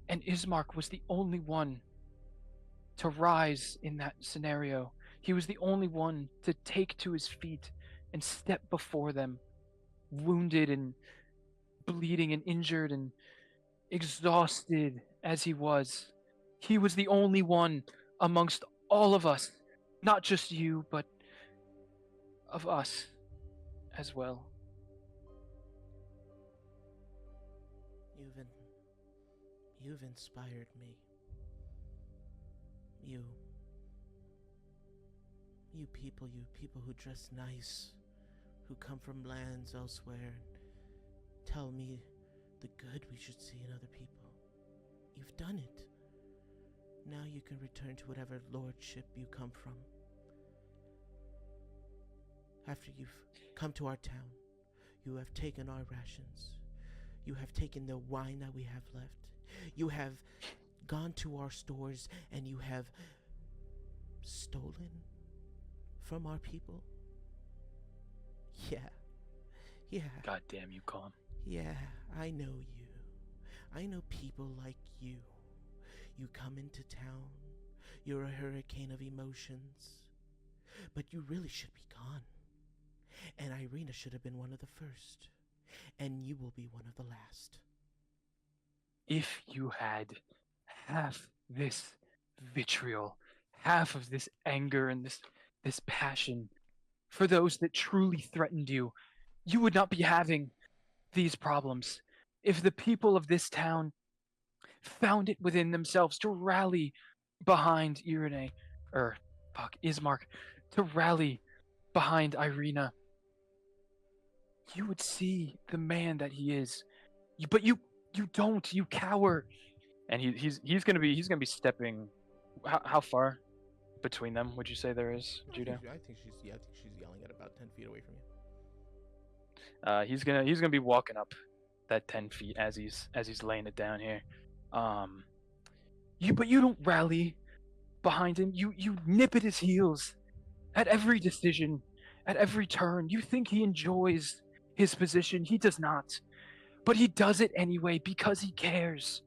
And Ismark was the only one to rise in that scenario. He was the only one to take to his feet and step before them, wounded and bleeding and injured and exhausted as he was. He was the only one amongst all of us, not just you, but of us as well. You've inspired me. You people who dress nice, who come from lands elsewhere, tell me the good we should see in other people. You've done it. Now you can return to whatever lordship you come from. After you've come to our town, you have taken our rations. You have taken the wine that we have left. You have gone to our stores and you have stolen from our people. Yeah. God damn you, Colin. Yeah, I know you. I know people like you. You come into town. You're a hurricane of emotions. But you really should be gone. And Irina should have been one of the first. And you will be one of the last. If you had half this vitriol, half of this anger and this passion for those that truly threatened you, you would not be having these problems. If the people of this town found it within themselves to rally behind Ismark, to rally behind Irina, you would see the man that he is. But you don't. You cower. And he's gonna be stepping. How far between them would you say there is, Judo? I think she's yelling at about 10 feet away from you. He's gonna be walking up that 10 feet as he's laying it down here. But you don't rally behind him. You nip at his heels at every decision, at every turn. You think he enjoys his position. He does not. But he does it anyway because he cares.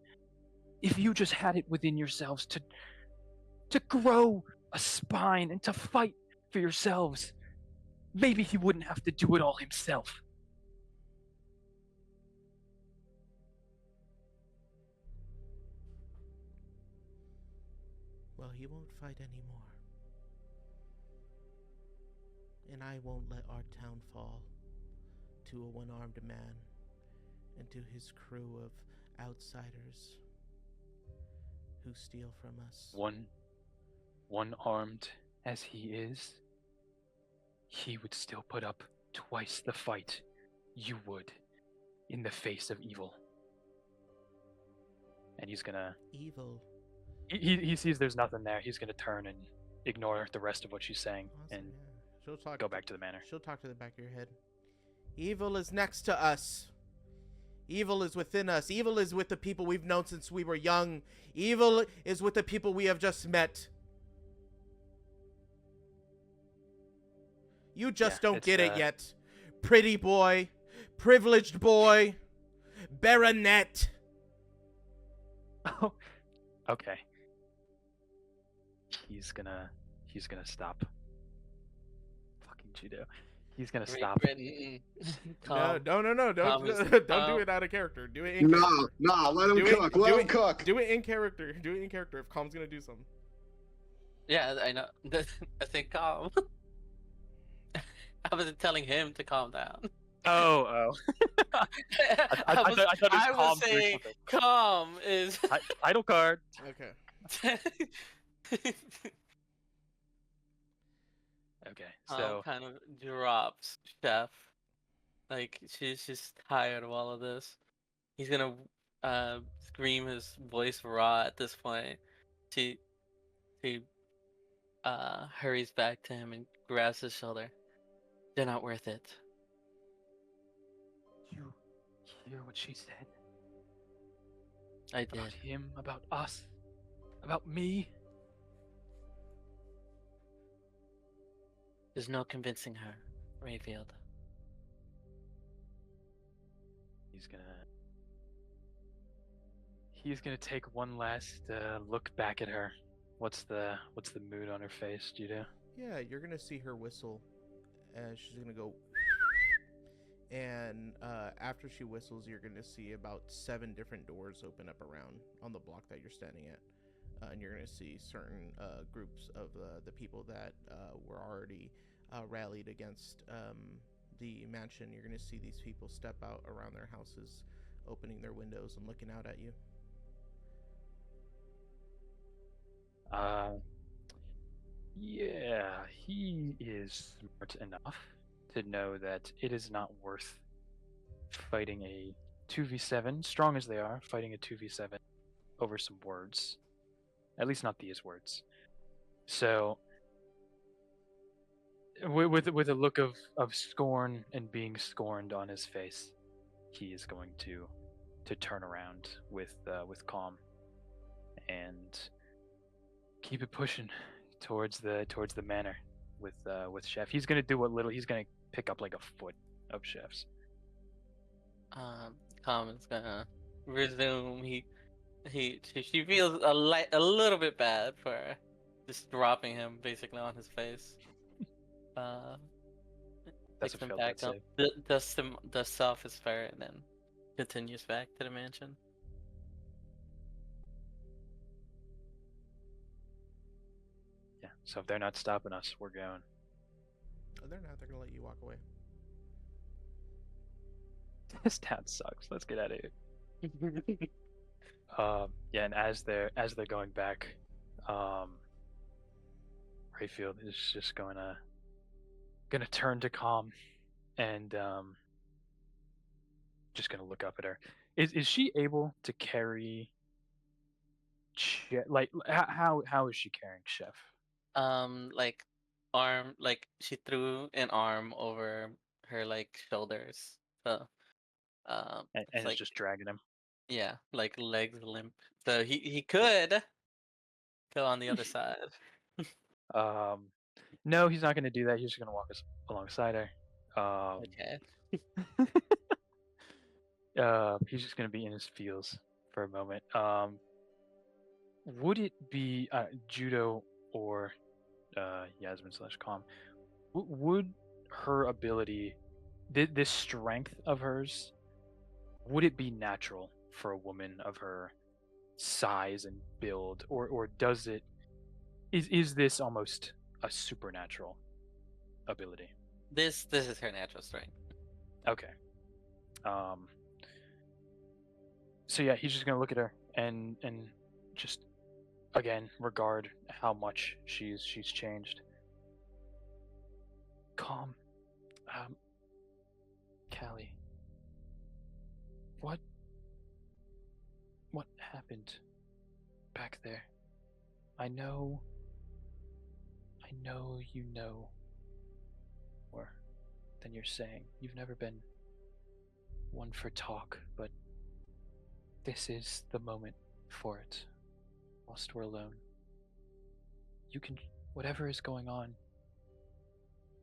If you just had it within yourselves to grow a spine and to fight for yourselves, maybe he wouldn't have to do it all himself. Well, he won't fight anymore. And I won't let our town fall to a one-armed man and to his crew of outsiders who steal from us. One-armed as he is, he would still put up twice the fight you would in the face of evil. And he's gonna... Evil? He sees there's nothing there. He's gonna turn and ignore the rest of what she's saying and go back to the manor. She'll talk to the back of your head. Evil is next to us. Evil is within us. Evil is with the people we've known since we were young. Evil is with the people we have just met. You just don't get it yet. Pretty boy. Privileged boy. Baronet. Oh, okay. He's gonna stop. Fucking Judo. He's gonna stop. No. Don't do it out of character. Do it in No, character. no, let him cook. Let him cook. Do it in character. Do it in character if Calm's gonna do something. Yeah, I know. I think calm. I wasn't telling him to calm down. Oh. I thought it was calm. Was saying calm is title card. Okay. Okay, so kind of drops Chef. Like she's just tired of all of this. He's gonna scream his voice raw at this point. She hurries back to him and grabs his shoulder. They're not worth it. You hear what she said? I did. About him, about us, about me. There's no convincing her, Rayfield. He's gonna take one last look back at her. What's the mood on her face, Judo? Yeah, you're gonna see her whistle, and she's gonna go. And after she whistles, you're gonna see about 7 different doors open up around on the block that you're standing at, and you're gonna see certain groups of the people that were already rallied against the mansion. You're gonna see these people step out around their houses, opening their windows and looking out at you. Yeah, he is smart enough to know that it is not worth fighting a 2v7, strong as they are, fighting a 2v7 over some words. At least not these words. So, with a look of scorn and being scorned on his face, he is going to turn around with calm and keep it pushing towards the manor with Chef. He's gonna do he's gonna pick up like a foot of Chef's. Calm is gonna resume. She feels a little bit bad for just dropping him basically on his face. That's Picks a him failed back death up. Dusts off his fur and then continues back to the mansion. Yeah. So if they're not stopping us, we're going. Oh, they're not. They're gonna let you walk away. This town sucks. Let's get out of here. Yeah, and as they're going back, Rayfield is just gonna turn to Calm, and just gonna look up at her. Is she able to carry? Like how is she carrying Chef? Like arm, like she threw an arm over her like shoulders. So And it's it's like, just dragging him. yeah, like legs limp. So he could go on the other side. No, he's not gonna do that. He's just gonna walk us alongside her. Okay. He's just gonna be in his feels for a moment. Would it be Judo or Yasmin / Calm? Would her ability, this strength of hers, would it be natural for a woman of her size and build, or does it? Is this almost a supernatural ability? This is her natural strength. Okay. So yeah, he's just gonna look at her and just again regard how much she's changed. Calm. Callie. What happened back there? I know you know more than you're saying. You've never been one for talk, but this is the moment for it. Whilst we're alone, you can, whatever is going on,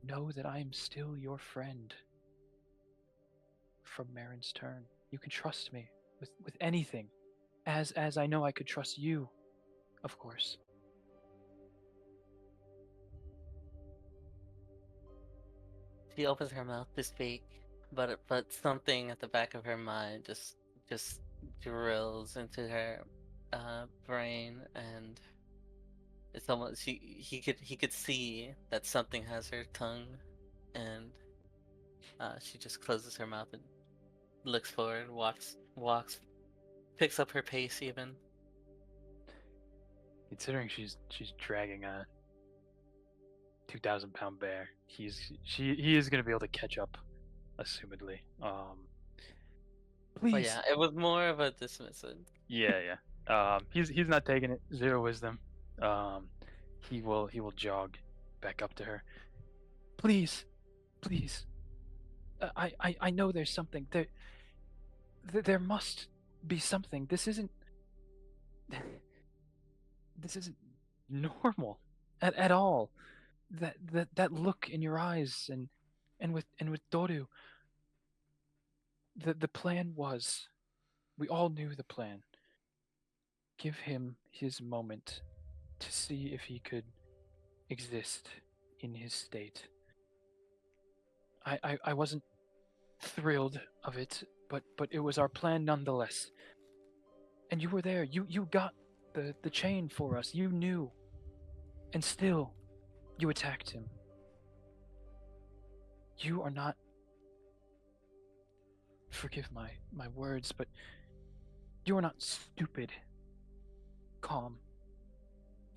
know that I am still your friend from Marin's turn. You can trust me with anything, as I know I could trust you, of course. She opens her mouth to speak, but something at the back of her mind just drills into her brain, and it's almost he could see that something has her tongue, and she just closes her mouth and looks forward, walks, picks up her pace even. Considering she's dragging a 2,000-pound bear, he is going to be able to catch up, assumedly. Please. But yeah, it was more of a dismissive. Yeah. He's not taking it. 0 wisdom. He will jog back up to her. Please. I know there's something there. There must be something. This isn't normal at all. That look in your eyes and with Doru. The plan was, we all knew the plan. Give him his moment to see if he could exist in his state. I wasn't thrilled of it, but it was our plan nonetheless. And you were there. You got the chain for us. You knew. And still, you attacked him. You are not, forgive my words, but you are not stupid. Calm.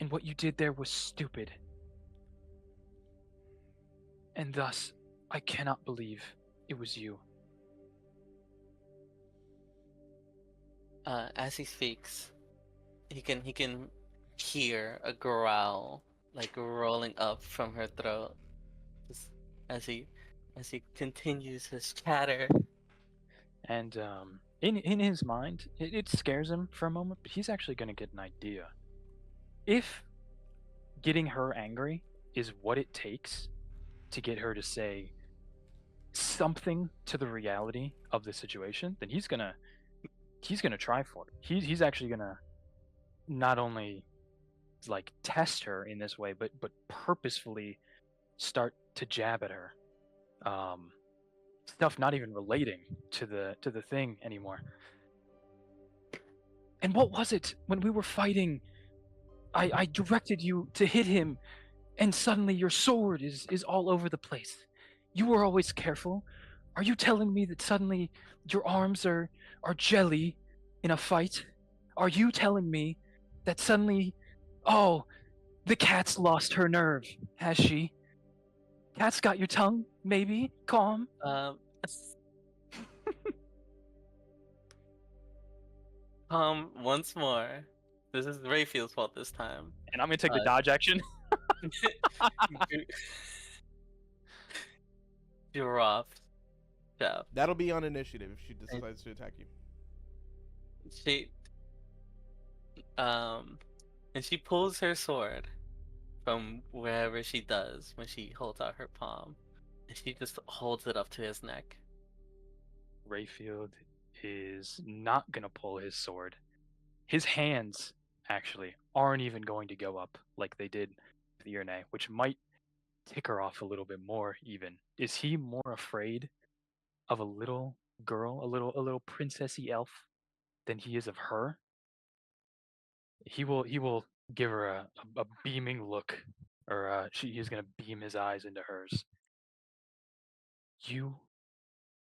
And what you did there was stupid. And thus, I cannot believe it was you. As he speaks, he can hear a growl like rolling up from her throat, just as he continues his chatter. And in his mind, it scares him for a moment, but he's actually going to get an idea. If getting her angry is what it takes to get her to say something to the reality of the situation, then he's gonna try for it. He's actually gonna not only like test her in this way, but purposefully start to jab at her. Stuff not even relating to the thing anymore. And what was it when we were fighting? I directed you to hit him, and suddenly your sword is all over the place. You were always careful. Are you telling me that suddenly your arms are jelly in a fight? Are you telling me that suddenly, oh, the cat's lost her nerve, has she? Cat's got your tongue, maybe? Calm. Um, once more. This is Rayfield's fault this time. And I'm gonna take the Uh, dodge action. Giraffe. Jeff. That'll be on initiative if she decides to attack you. She and she pulls her sword from wherever she does when she holds out her palm, and she just holds it up to his neck. Rayfield is not gonna pull his sword. His hands actually aren't even going to go up like they did with Irene, which might tick her off a little bit more even. Is he more afraid of a little girl, a little princessy elf, than he is of her? He will give her a beaming look, or he's gonna beam his eyes into hers. You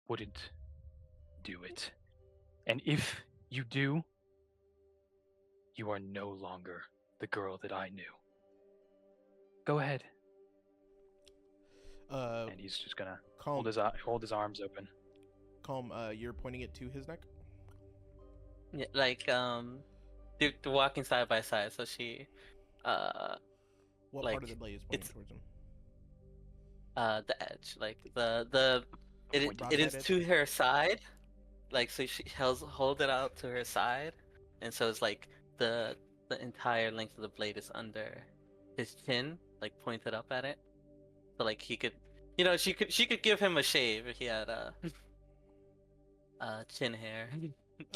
wouldn't do it, and if you do, you are no longer the girl that I knew. Go ahead. And he's just gonna Calm. hold his arms open. Calm. You're pointing it to his neck. Yeah, like they're walking side by side, so she What like, part of the blade is pointing it's- towards him? the edge, like the it Broadside is edge? to her side, like, so she hold it out to her side, and so it's like the entire length of the blade is under his chin, like pointed up at it, so like he could, she could give him a shave if he had chin hair.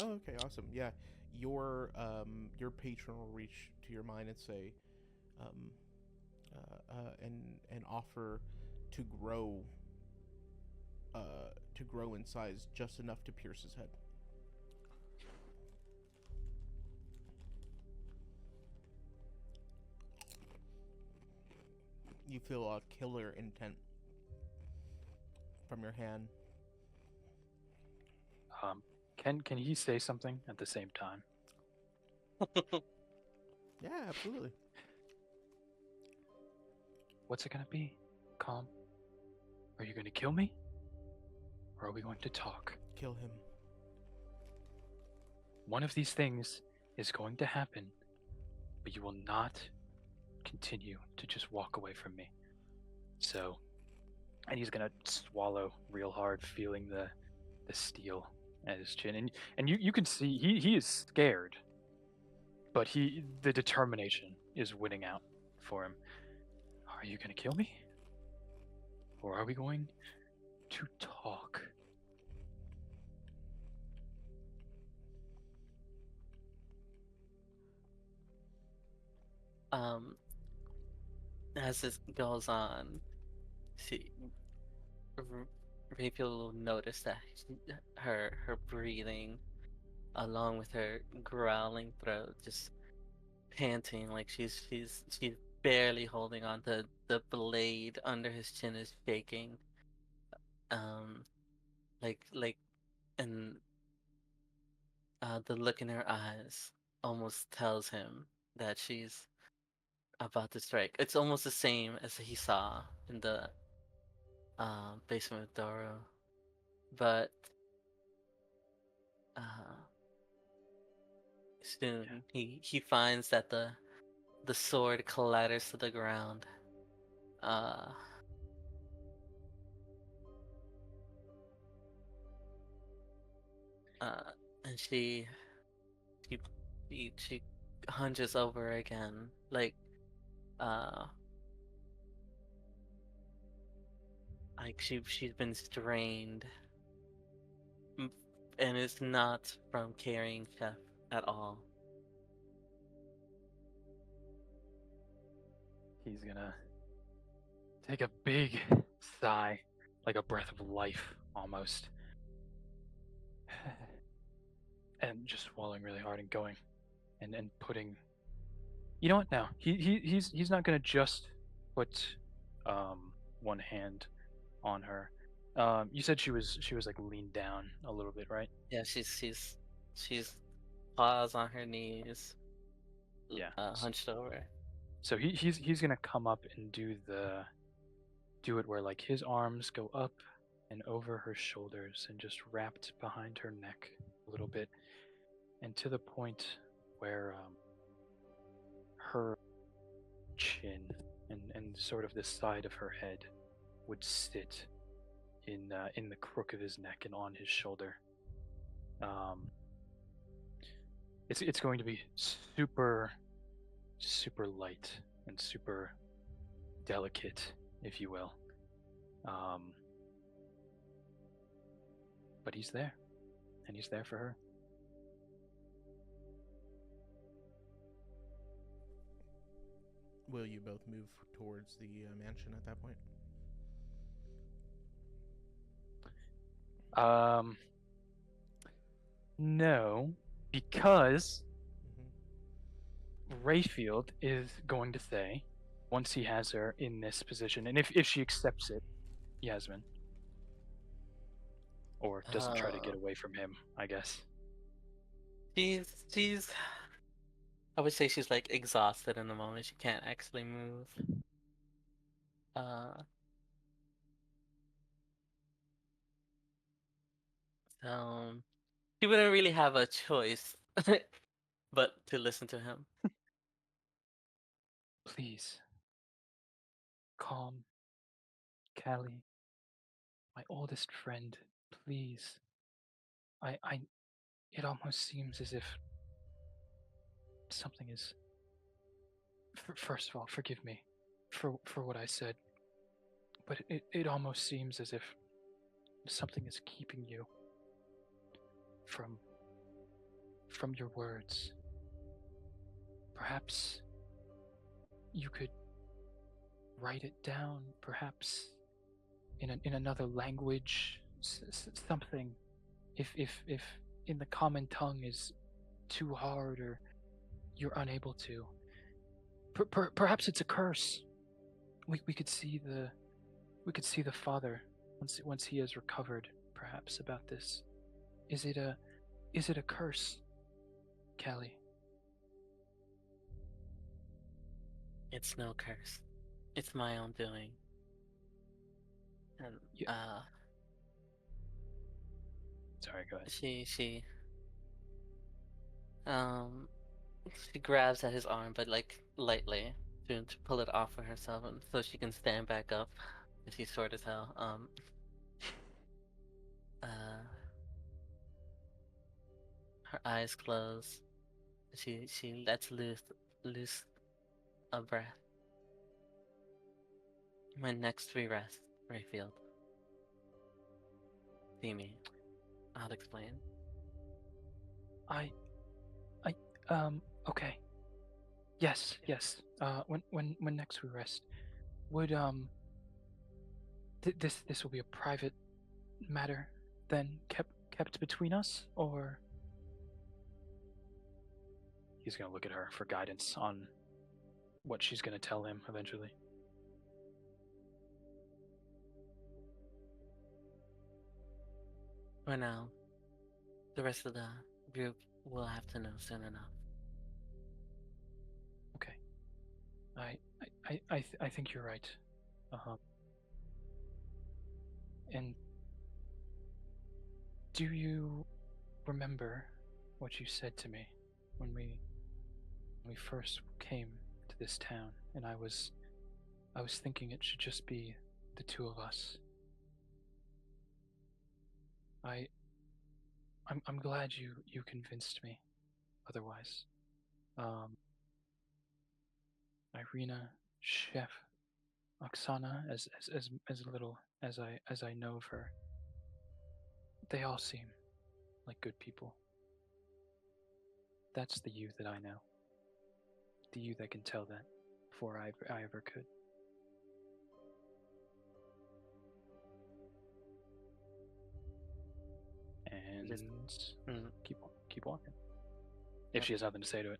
Oh, okay, awesome. Yeah, your patron will reach to your mind and say, and offer to grow in size just enough to pierce his head. You feel a killer intent from your hand. Can he say something at the same time? Yeah, absolutely. What's it gonna be? Calm? Are you gonna kill me? Or are we going to talk? Kill him. One of these things is going to happen, but you will not continue to just walk away from me. So, and he's gonna swallow real hard, feeling the steel at his chin, and you can see he is scared, but the determination is winning out for him. Are you gonna kill me? Or are we going to talk? As this goes on, Rachel will notice that her breathing, along with her growling throat, just panting, like she's barely holding on to the blade under his chin is shaking. Like, and the look in her eyes almost tells him that she's about to strike. It's almost the same as he saw in the basement with Doro, but soon he finds that the sword colliders to the ground. And she hunches over again, like she's been strained, and it's not from carrying Chef at all. He's gonna take a big sigh, like a breath of life almost, and just swallowing really hard and and putting. You know what? Now he's not gonna just put one hand on her. You said she was like leaned down a little bit, right? Yeah, she's paws on her knees, Yeah. hunched over. So he's gonna come up and do it where like his arms go up and over her shoulders and just wrapped behind her neck a little bit, and to the point where her chin and sort of the side of her head would sit in the crook of his neck and on his shoulder. It's going to be super light and super delicate, if you will. But he's there, and he's there for her. Will you both move towards the mansion at that point? No, because Mm-hmm. Rayfield is going to say, once he has her in this position, and if she accepts it, Yasmin, or doesn't try to get away from him, I guess. She's I would say she's like exhausted in the moment. She can't actually move. So she wouldn't really have a choice but to listen to him. Please, calm, Callie, my oldest friend, please. It almost seems as if something is. First of all, forgive me for what I said, but it almost seems as if something is keeping you from your words. Perhaps you could write it down, perhaps in another language, something. If in the common tongue is too hard or you're unable to. Perhaps it's a curse. We could see the father once he has recovered, perhaps, about this. Is it a curse, Callie? It's no curse. It's my own doing. And Sorry, go ahead. she grabs at his arm, but like lightly to pull it off for herself, and so she can stand back up. She's short as hell. Her eyes close. She lets loose a breath. My next three rest, Rayfield. See me. I'll explain. Okay. Yes. When next we rest, would this will be a private matter then, kept between us, or he's gonna look at her for guidance on what she's gonna tell him eventually. For now, the rest of the group will have to know soon enough. Okay. I think you're right. And do you remember what you said to me when we first came to this town, and I was thinking it should just be the two of us? I'm glad you convinced me otherwise. Irina, Chef, Oksana, as little as I know of her, they all seem like good people. That's the you that I know. The you that can tell that before I ever could. And keep walking. If she has nothing to say to it.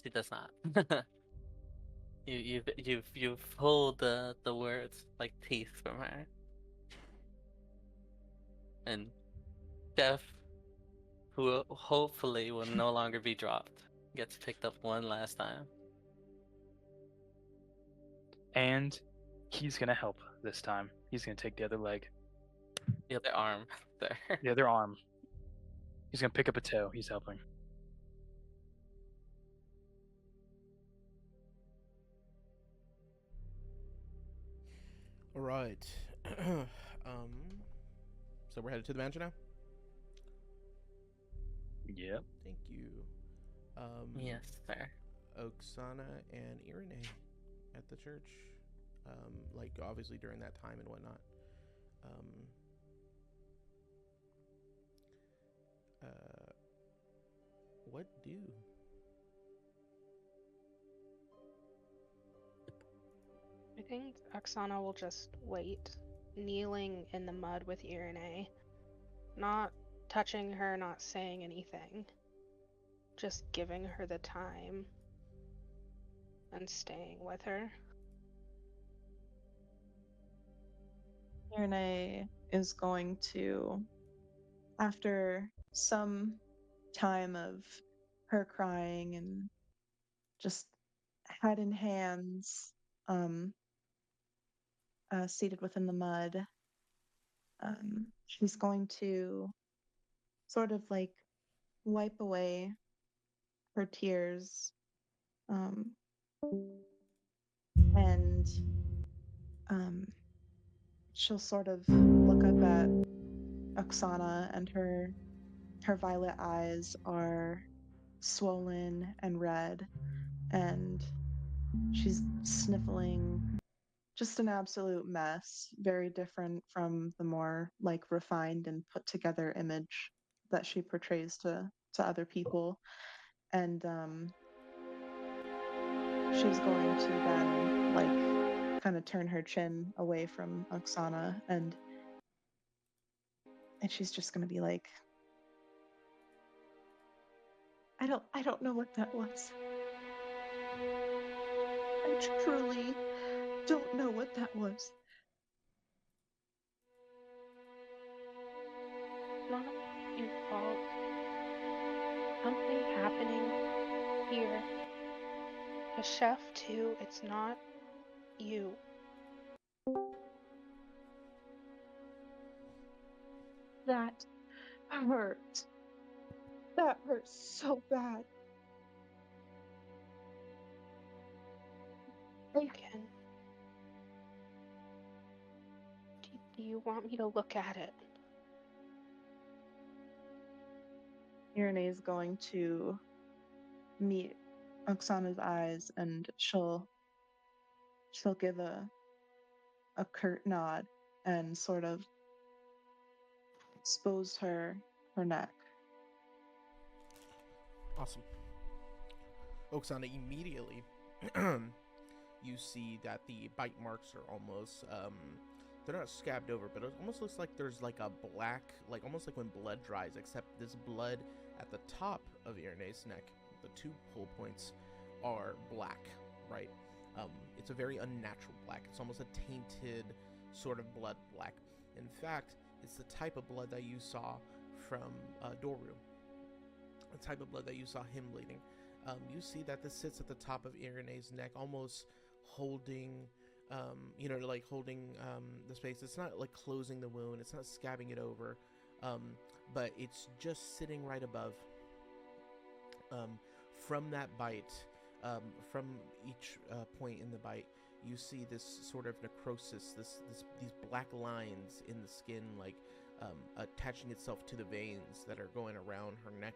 She does not. you've pulled the words like teeth from her, and Jeff, who hopefully will no longer be dropped, gets picked up one last time. And he's gonna help this time. He's gonna take the other leg, The other arm there. the other arm. He's gonna pick up a toe. He's helping. All right. So we're headed to the mansion now. Yep. Thank you. Yes, sir. Oksana and Irene at the church. Like obviously during that time and whatnot. What do? I think Oksana will just wait, kneeling in the mud with Irene, not touching her, not saying anything, just giving her the time and staying with her. Irene is going to, after some time of her crying and just head in hands, seated within the mud, she's going to sort of like wipe away her tears, and she'll sort of look up at Oksana, and her violet eyes are swollen and red, and she's sniffling, just an absolute mess, very different from the more like refined and put together image that she portrays to other people. And she's going to then like kind of turn her chin away from Oksana, and she's just going to be like, I don't know what that was. I truly don't know what that was. Not your fault. Something happening here. The chef too, it's not you. That hurt. That hurt so bad. Again. Do you want me to look at it? Irene is going to meet Oksana's eyes, and she'll give a curt nod and sort of expose her neck. Awesome. Oksana, immediately you see that the bite marks are almost they're not scabbed over, but it almost looks like there's like a black, like almost like when blood dries, except this blood at the top of Irene's neck, the two pull points are black, right? It's a very unnatural black. It's almost a tainted sort of blood black. In fact, it's the type of blood that you saw from Doru, the type of blood that you saw him bleeding. You see that this sits at the top of Irene's neck, almost holding, like holding the space. It's not like closing the wound. It's not scabbing it over, but it's just sitting right above. From that bite, from each point in the bite, you see this sort of necrosis, these black lines in the skin, like attaching itself to the veins that are going around her neck.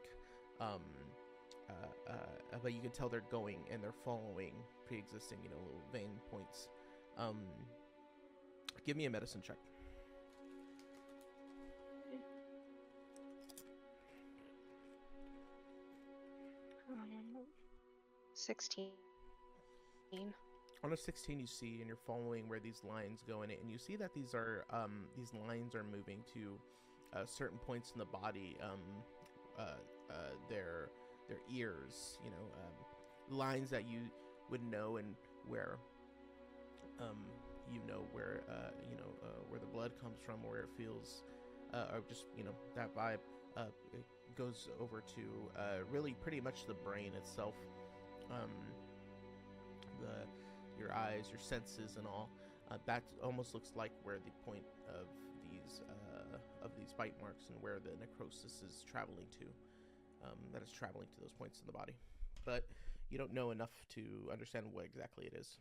But you can tell they're going and they're following pre-existing, little vein points. Give me a medicine check. 16. On a 16, you see, and you're following where these lines go in it, and you see that these lines are moving to certain points in the body. Their ears, lines that you would know and where where where the blood comes from, where it feels, or just that vibe. It goes over to really pretty much the brain itself, um, your eyes, your senses, and all. That almost looks like where the point of these bite marks and where the necrosis is traveling to. That is traveling to those points in the body, but you don't know enough to understand what exactly it is.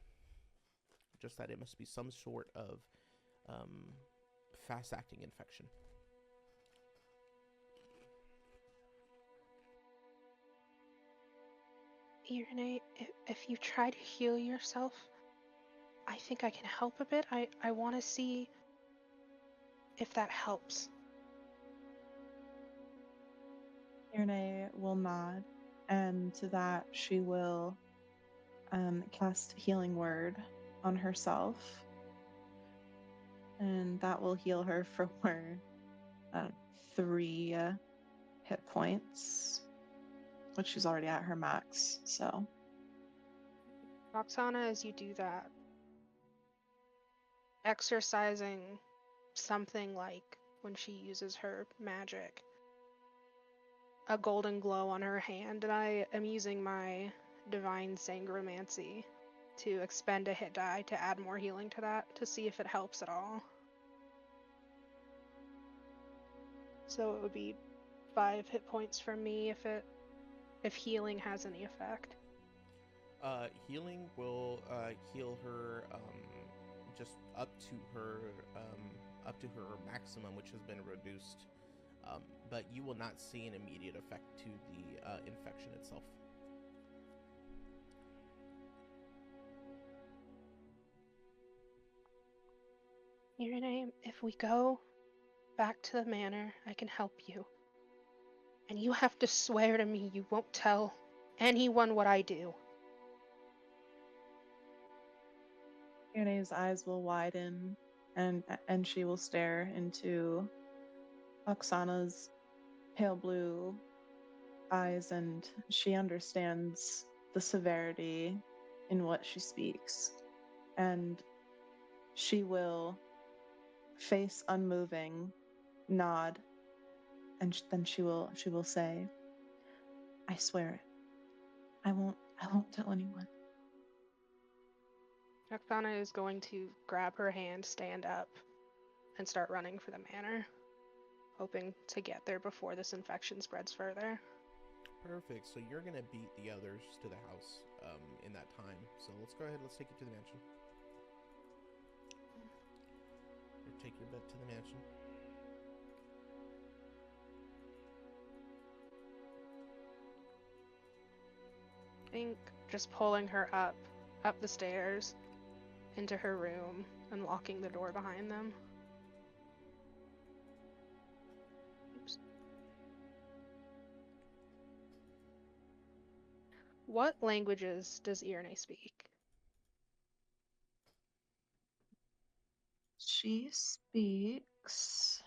Just that it must be some sort of fast-acting infection. Irene, if you try to heal yourself, I think I can help a bit. I want to see if that helps. Irene will nod, and to that she will cast Healing Word on herself, and that will heal her for 3 hit points, which she's already at her max. So, Roxana, as you do that, exercising something like when she uses her magic, a golden glow on her hand, and I am using my Divine Sangromancy to expend a hit die to add more healing to that to see if it helps at all. So it would be 5 hit points for me if healing has any effect. Healing will heal her just up to her maximum, which has been reduced. But you will not see an immediate effect to the infection itself. Irene, if we go back to the manor, I can help you. And you have to swear to me you won't tell anyone what I do. Irene's eyes will widen, and she will stare into Oksana's pale blue eyes, and she understands the severity in what she speaks, and she will face unmoving, nod, and then she will say, "I swear it. I won't tell anyone." Oksana is going to grab her hand, stand up, and start running for the manor, hoping to get there before this infection spreads further. Perfect. So you're gonna beat the others to the house in that time. So let's go ahead. Let's take you to the mansion. Or take your bet to the mansion. I think just pulling her up the stairs, into her room, and locking the door behind them. Oops. What languages does Irene speak? She speaks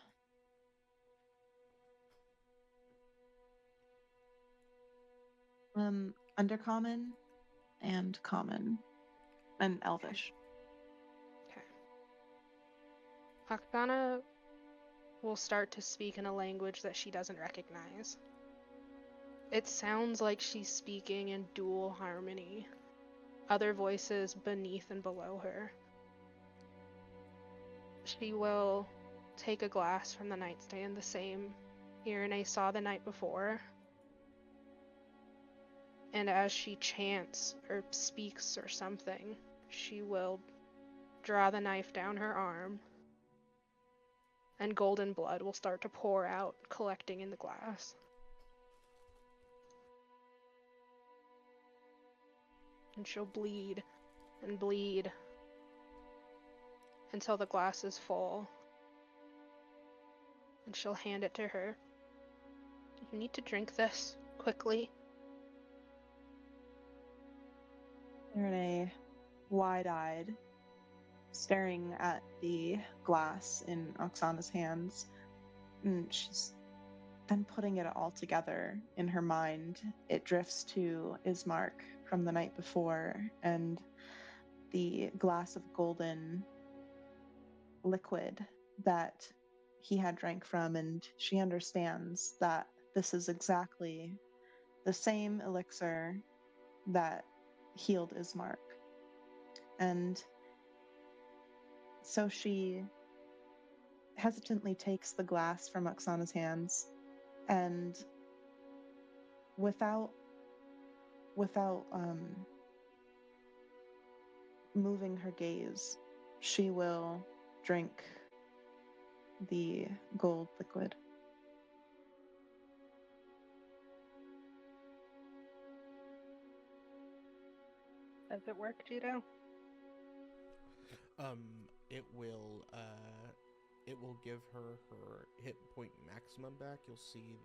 Undercommon and Common and Elvish. Okay. Oksana will start to speak in a language that she doesn't recognize. It sounds like she's speaking in dual harmony, other voices beneath and below her. She will take a glass from the nightstand, the same Irene saw the night before, and as she chants or speaks or something, she will draw the knife down her arm, and golden blood will start to pour out, collecting in the glass. And she'll bleed and bleed until the glass is full. And she'll hand it to her. You need to drink this quickly. Irene, wide-eyed, staring at the glass in Oksana's hands, and she's then putting it all together in her mind. It drifts to Ismark from the night before, and the glass of golden liquid that he had drank from, and she understands that this is exactly the same elixir that healed Ismark. And so she hesitantly takes the glass from Oksana's hands, and without moving her gaze, she will drink the gold liquid. Does it work, Judo? It will give her her hit point maximum back. You'll see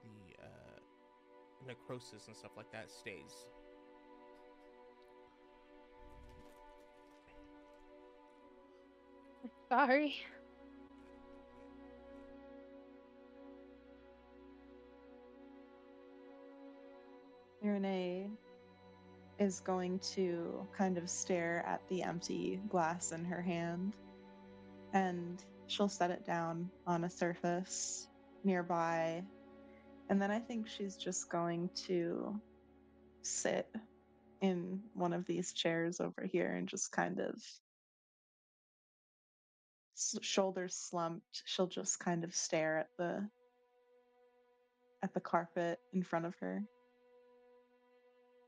the necrosis and stuff like that stays. Sorry. Irene is going to kind of stare at the empty glass in her hand, and she'll set it down on a surface nearby. And then I think she's just going to sit in one of these chairs over here and just kind of shoulders slumped. She'll just kind of stare at the carpet in front of her.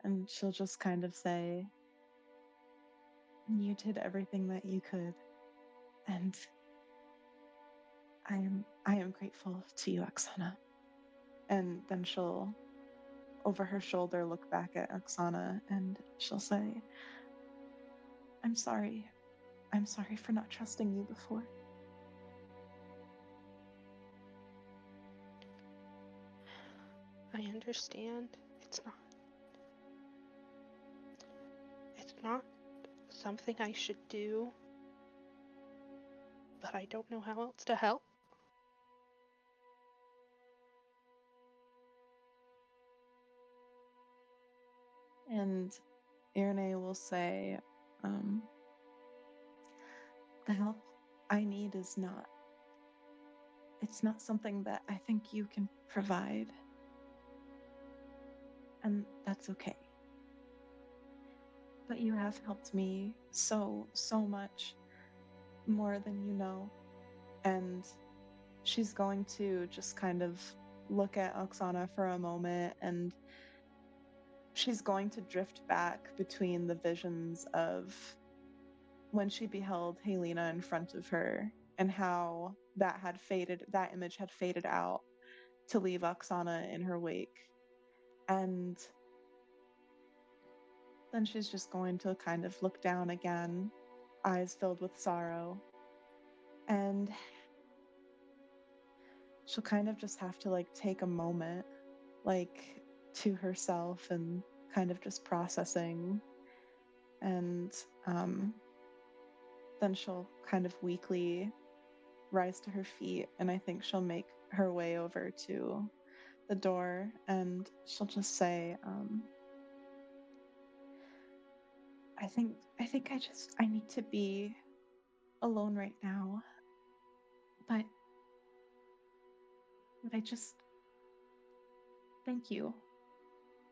And she'll just kind of say, "You did everything that you could, and I am grateful to you, Oksana." And then she'll, over her shoulder, look back at Oksana and she'll say, I'm sorry. I'm sorry for not trusting you before." I understand. It's not something I should do, but I don't know how else to help. And Irene will say, the help I need is it's not something that I think you can provide. And that's okay. But you have helped me so much more than you know. And she's going to just kind of look at Oksana for a moment, and she's going to drift back between the visions of when she beheld Helena in front of her and how that image had faded out to leave Oksana in her wake. And then she's just going to kind of look down again, eyes filled with sorrow. And she'll kind of just have to take a moment to herself and kind of just processing. And then she'll kind of weakly rise to her feet, and I think she'll make her way over to the door, and she'll just say, I think I need to be alone right now. But I just thank you.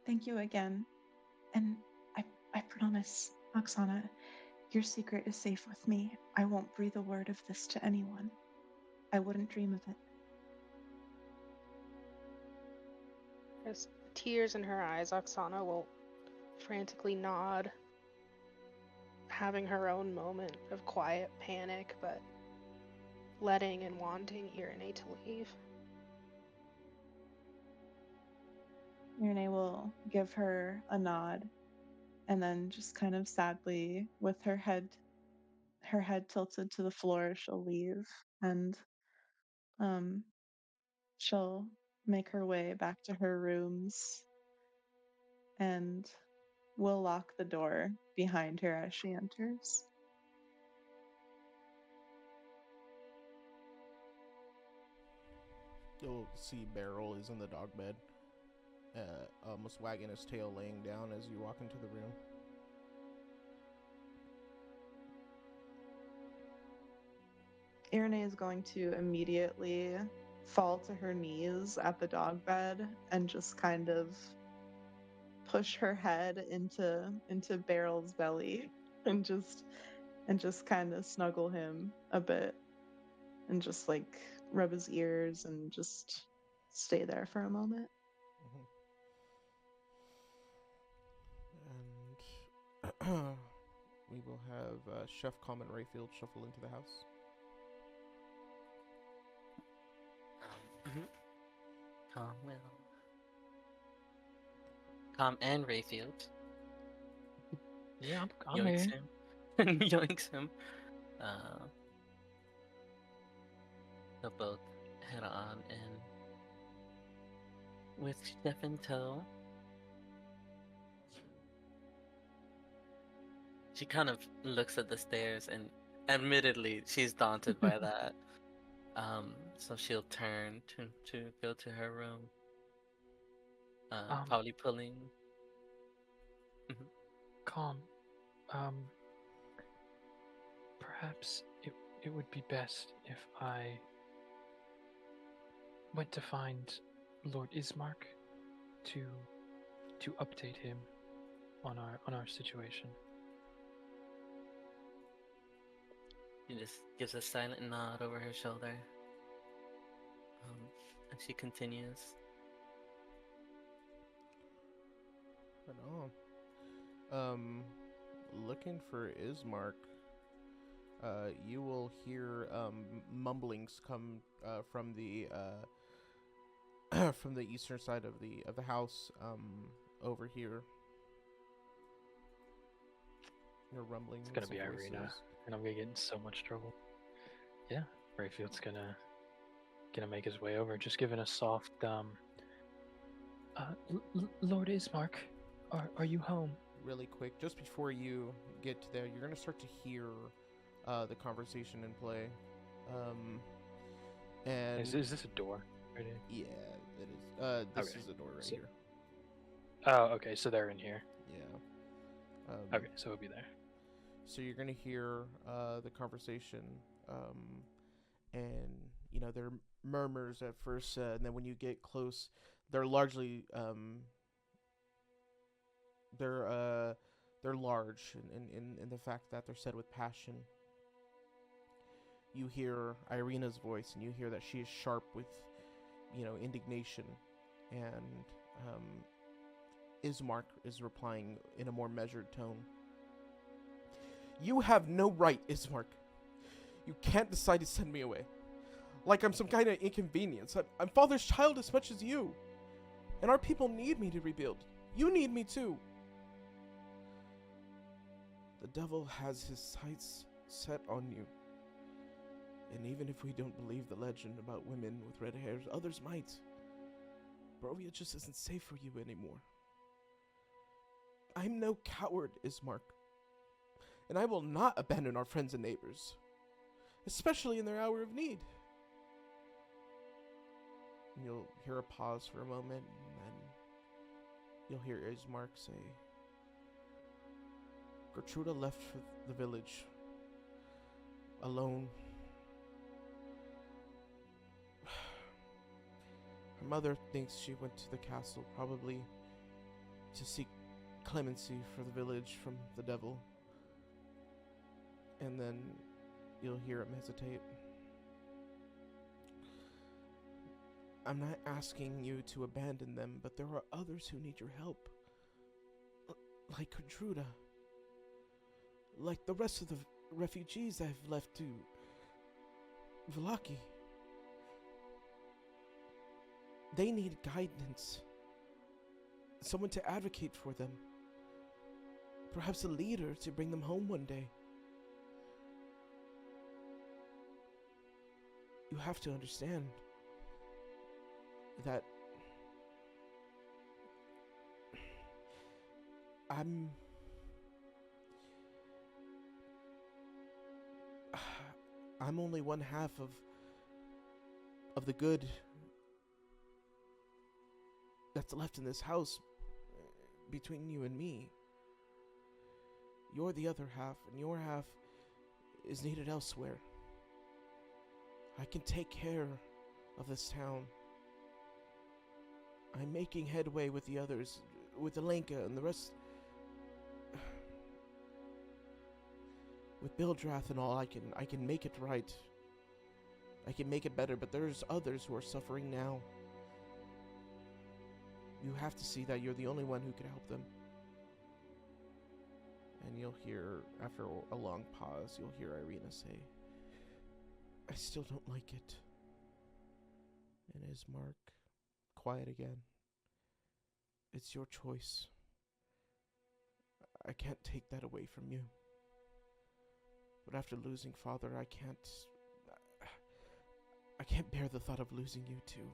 Thank you again. And I promise, Oksana, your secret is safe with me. I won't breathe a word of this to anyone. I wouldn't dream of it. There's tears in her eyes. Oksana will frantically nod, having her own moment of quiet panic, but letting and wanting Irene to leave. Irene will give her a nod, and then just kind of sadly, with her head tilted to the floor, she'll leave, and she'll make her way back to her rooms, and will lock the door behind her as she enters. You'll see Beryl is in the dog bed, almost wagging his tail, laying down as you walk into the room. Irene is going to immediately fall to her knees at the dog bed and just kind of push her head into Barrel's belly and just kind of snuggle him a bit and just like rub his ears and just stay there for a moment. And we will have Chef Common Rayfield shuffle into the house. Calm and Rayfield Yeah, I'm yoinks here. him. Yoinks him. They'll both head on and with Chef in tow. She kind of looks at the stairs and admittedly she's daunted by that. So she'll turn to go to her room. Probably pulling. Calm. Perhaps it would be best if I went to find Lord Ismark to update him on our situation. She just gives a silent nod over her shoulder. And she continues. Right on. Looking for Ismark. You will hear mumblings come from the from the eastern side of the house over here. You're rumbling. It's gonna some be Irina, voices. and I'm gonna get in so much trouble. Yeah, Rayfield's gonna make his way over, just giving a soft Lord Ismark, are you home? Really quick, just before you get to there, you're gonna start to hear the conversation in play. And Is this a door right here? yeah, it is. This Okay. is a door right So- here. Oh, okay, so they're in here. Yeah. Okay, so it'll be there. So you're gonna hear the conversation, and you know there are murmurs at first, and then when you get close, they're largely they're large in the fact that they're said with passion. You hear Irina's voice, and you hear that she is sharp with, indignation, and Ismark is replying in a more measured tone. You have no right, Ismark. You can't decide to send me away. Like I'm some kind of inconvenience. I'm father's child as much as you. And our people need me to rebuild. You need me too. The devil has his sights set on you. And even if we don't believe the legend about women with red hairs, others might. Barovia just isn't safe for you anymore. I'm no coward, Ismark. And I will not abandon our friends and neighbors, especially in their hour of need. And you'll hear a pause for a moment, and then you'll hear Ismark say, Gertruda left for the village, alone. Her mother thinks she went to the castle, probably to seek clemency for the village from the devil. And then you'll hear him hesitate. I'm not asking you to abandon them, but there are others who need your help. Like Gertruda. Like the rest of the refugees I've left to Vallaki. They need guidance. Someone to advocate for them. Perhaps a leader to bring them home one day. You have to understand that I'm only one half of the good that's left in this house between you and me. You're the other half, and your half is needed elsewhere. I can take care of this town. I'm making headway with the others, with Alenka and the rest. With Bildrath and all, I can make it right. I can make it better, but there's others who are suffering now. You have to see that you're the only one who can help them. And you'll hear, after a long pause, you'll hear Irina say, I still don't like it. And Ismark, quiet again. It's your choice. I can't take that away from you. But after losing Father, I can't bear the thought of losing you too.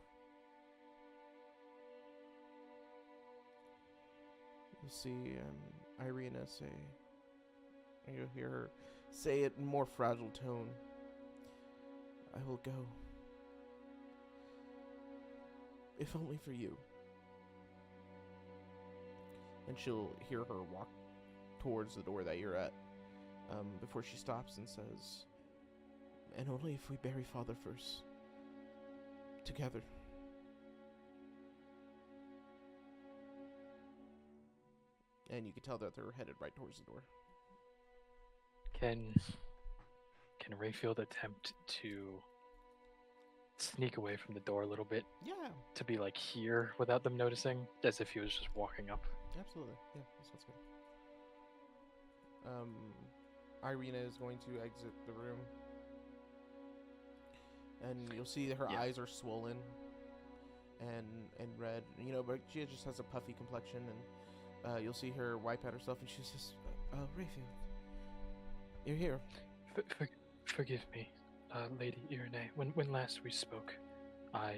You'll see Irina say, and you'll hear her say it in more fragile tone, I will go. If only for you. And she'll hear her walk towards the door that you're at, before she stops and says, and only if we bury Father first. Together. And you can tell that they're headed right towards the door. Can Rayfield attempt to sneak away from the door a little bit Yeah, to be like here without them noticing, as if he was just walking up? absolutely. Yeah, that sounds good. Irina is going to exit the room. And you'll see that her Yeah. eyes are swollen and red, you know, but she just has a puffy complexion, and you'll see her wipe at herself, and she says, Rayfield, you're here. Forgive me, Lady Irene. When last we spoke, I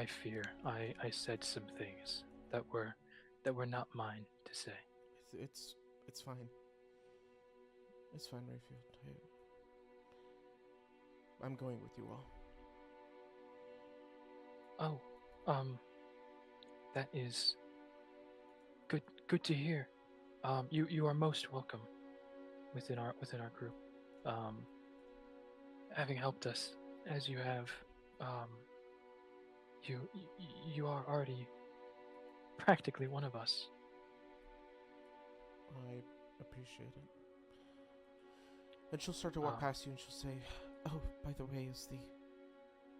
fear I said some things that were not mine to say. It's fine. It's fine, Rayfield. I'm going with you all. Oh, that is good to hear. You are most welcome within our group. Having helped us as you have, you are already practically one of us. I appreciate it. And she'll start to walk past you, and she'll say, oh, by the way, is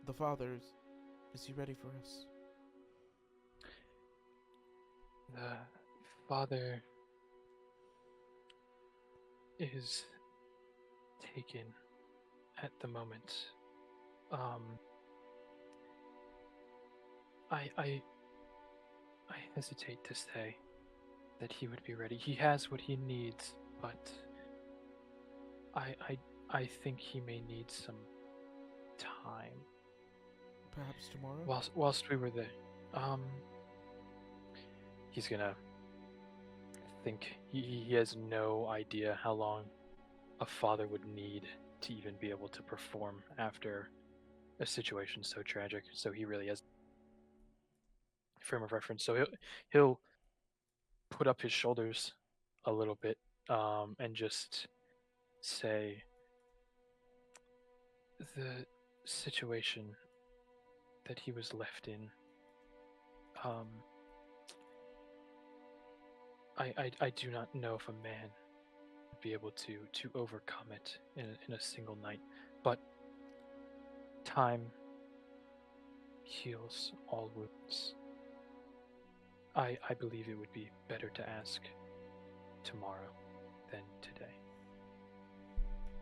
the father, is he ready for us? The father is taken at the moment. I hesitate to say that he would be ready. He has what he needs, but I think he may need some time. Perhaps tomorrow? Whilst we were there. He's gonna think. He has no idea how long a father would need to even be able to perform after a situation so tragic. So he really has frame of reference. So he'll put up his shoulders a little bit, and just say, the situation that he was left in, I do not know if a man would be able to overcome it in a single night, but time heals all wounds. I believe it would be better to ask tomorrow than today.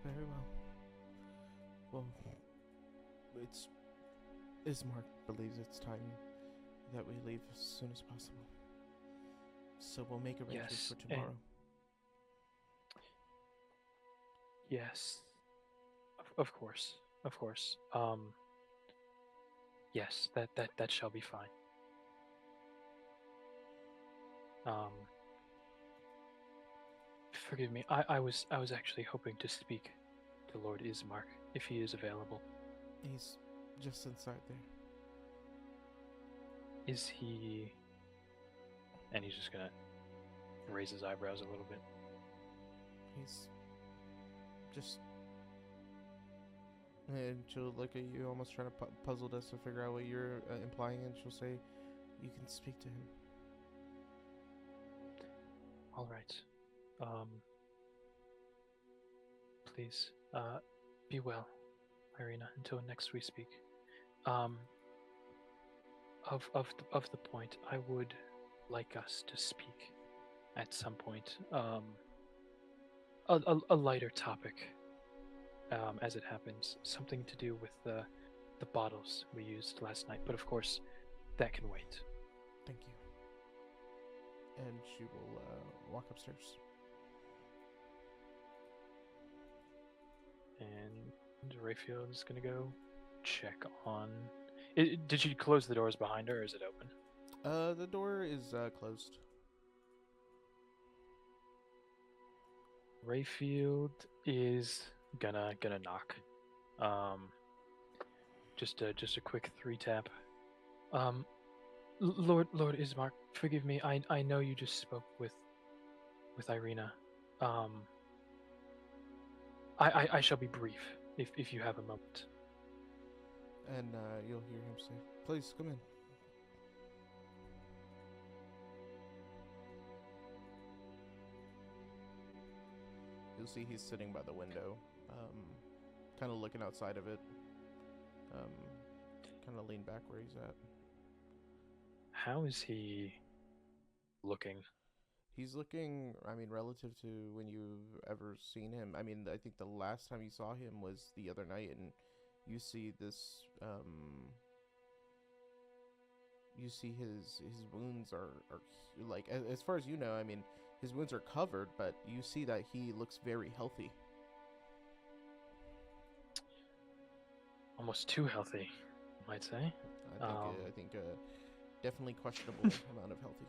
Very well. Well, Ismark believes it's time that we leave as soon as possible. So we'll make arrangements Yes, for tomorrow. Yes, of course. Yes, that shall be fine. Forgive me. I was actually hoping to speak to Lord Ismark if he is available. He's just inside there. Is he? And he's just gonna raise his eyebrows a little bit. He's just And she'll look at you, almost trying to puzzled us to figure out what you're implying, and she'll say, "You can speak to him." All right. Please, be well, Irina, until next we speak. Of the point, I would like us to speak at some point. A lighter topic, as it happens, something to do with the bottles we used last night. But of course, that can wait. Thank you. And she will walk upstairs. And Rayfield is gonna go check on. Did she close the doors behind her, or is it open? The door is closed. Rayfield is gonna knock. Just a quick 3-tap. Lord Ismark, forgive me. I know you just spoke with Irina. I shall be brief if you have a moment. And you'll hear him say, "Please, come in." You'll see he's sitting by the window, kind of looking outside of it, kind of lean back where he's at. How is he looking? He's looking, I mean, relative to when you've ever seen him. I mean, I think the last time you saw him was the other night, and you see this, you see his wounds are like, as far as you know, I mean, his wounds are covered, but you see that he looks very healthy. Almost too healthy, I might say. I think definitely questionable amount of healthy.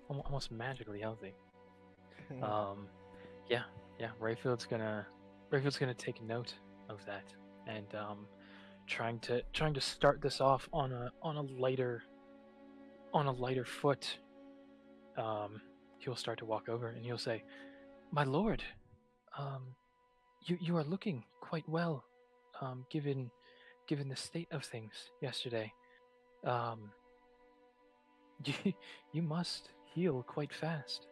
Almost magically healthy. Yeah. Rayfield's gonna take note of that, and trying to start this off on a lighter foot. He'll start to walk over and he'll say, "My lord, you are looking quite well, given the state of things yesterday. You must heal quite fast."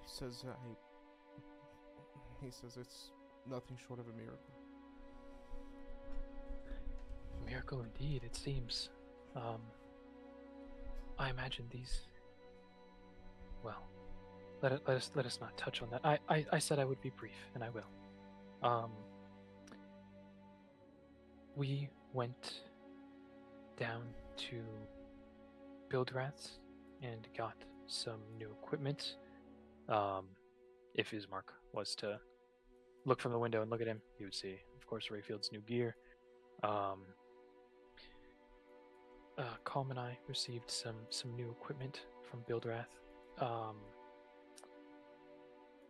He says it's nothing short of a miracle. A miracle indeed, it seems. I imagine these. Well, let us not touch on that. I said I would be brief, and I will. We went down to Bildrath's and got some new equipment. If Ismark was to look from the window and look at him, he would see, of course, Rayfield's new gear. Calm and I received some new equipment from Bildrath.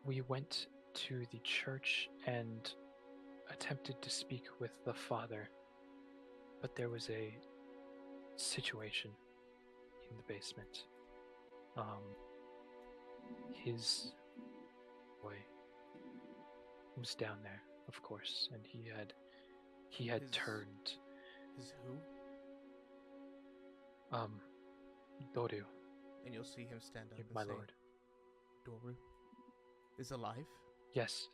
We went to the church and attempted to speak with the father, but there was a situation in the basement. His boy was down there, of course, and he had turned. His who? Doru, And you'll see him stand up and my say, lord. "Doru is alive?" Yes.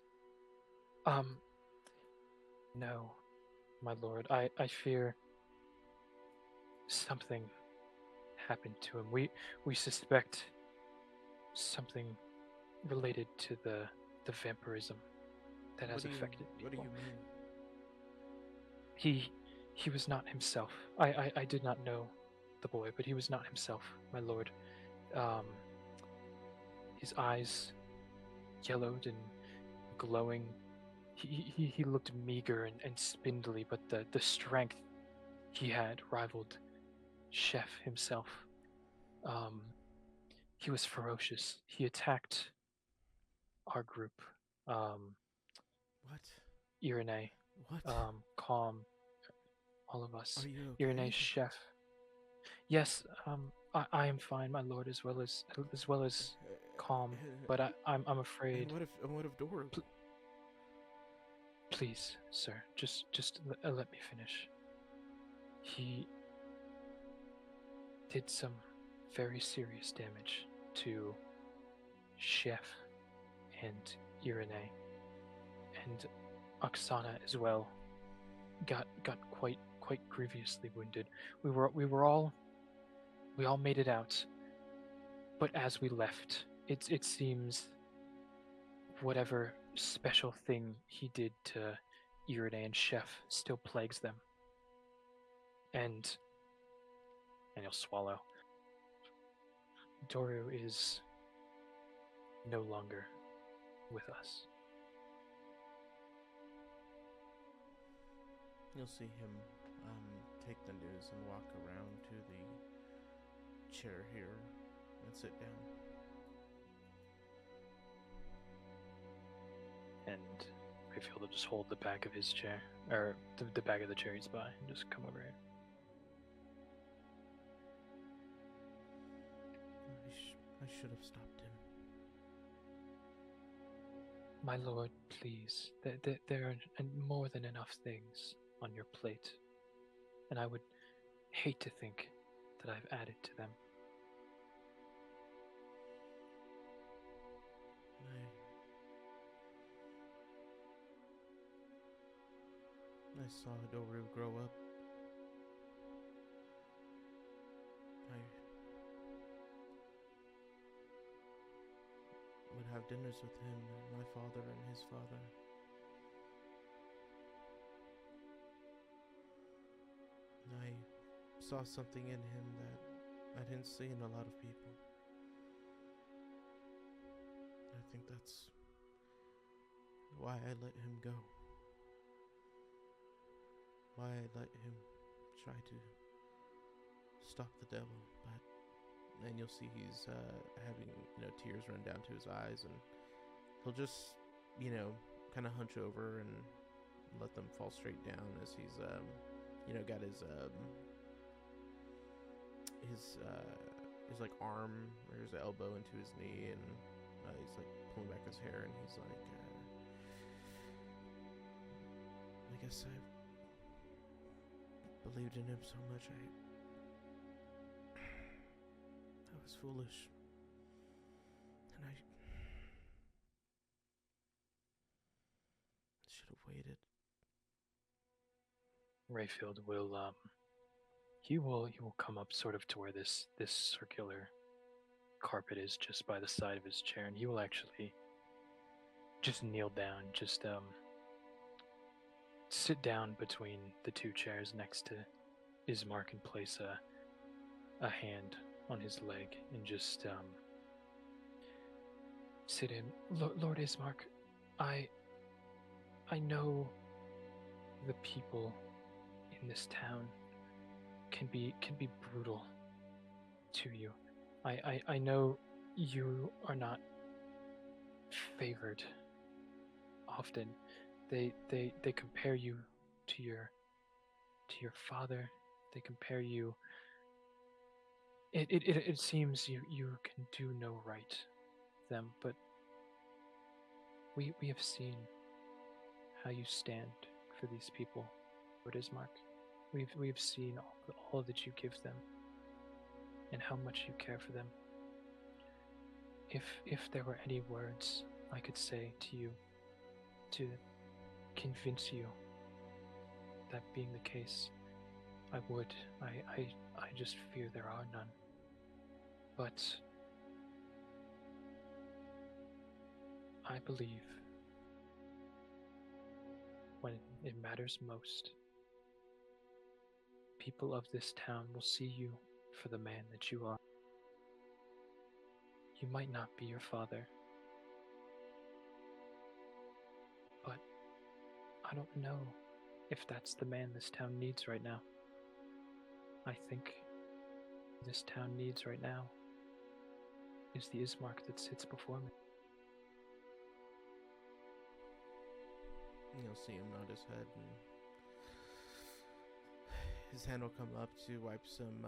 No, my lord. I fear something happened to him. We suspect something related to the vampirism that has affected people. What do you mean? He was not himself. I did not know the boy, but he was not himself, my lord. His eyes yellowed and glowing. He looked meager and spindly, but the strength he had rivaled Chef himself. He was ferocious. He attacked our group. What? Irene, What? Calm, all of us. Are you okay? Irene, Chef. Yes, I am fine, my lord, as well as Calm. But I'm afraid. And what if Doru? Please, sir, let me finish. He did some very serious damage to Chef and Irene, and Oksana as well. Got quite grievously wounded. We all made it out, but as we left, it seems whatever special thing he did to Irene and Chef still plagues them. And he'll swallow. Doru is no longer with us. You'll see him take the news and walk around to the chair here and sit down. And Rayfield will just hold the back of his chair, or the back of the chair he's by, and just come over here. I should have stopped him. My lord, please. There are more than enough things on your plate, and I would hate to think that I've added to them. I saw Doru grow up. I would have dinners with him and my father and his father. And I saw something in him that I didn't see in a lot of people. I think that's why I let him go. Why I let him try to stop the devil, and you'll see he's having tears run down to his eyes, and he'll just kind of hunch over and let them fall straight down as he's got his like arm or his elbow into his knee, and he's like pulling back his hair, and he's like, I guess I believed in him so much. I was foolish, and I should have waited. Rayfield will he will come up sort of to where this circular carpet is just by the side of his chair, and he will actually just kneel down, just sit down between the two chairs next to Ismark and place a hand on his leg and just sit in. Lord Ismark, I know the people in this town can be brutal to you. I know you are not favored often. They compare you to your father. They compare you. It seems you can do no right to them, but we have seen how you stand for these people, Lord Ismark. We've seen all that you give them and how much you care for them. If there were any words I could say to you to convince you that being the case, I would. I just fear there are none. But I believe when it matters most, people of this town will see you for the man that you are. You might not be your father, but I don't know if that's the man this town needs right now. I think this town needs right now is the Ismark that sits before me. You'll see him nod his head, and his hand will come up to wipe some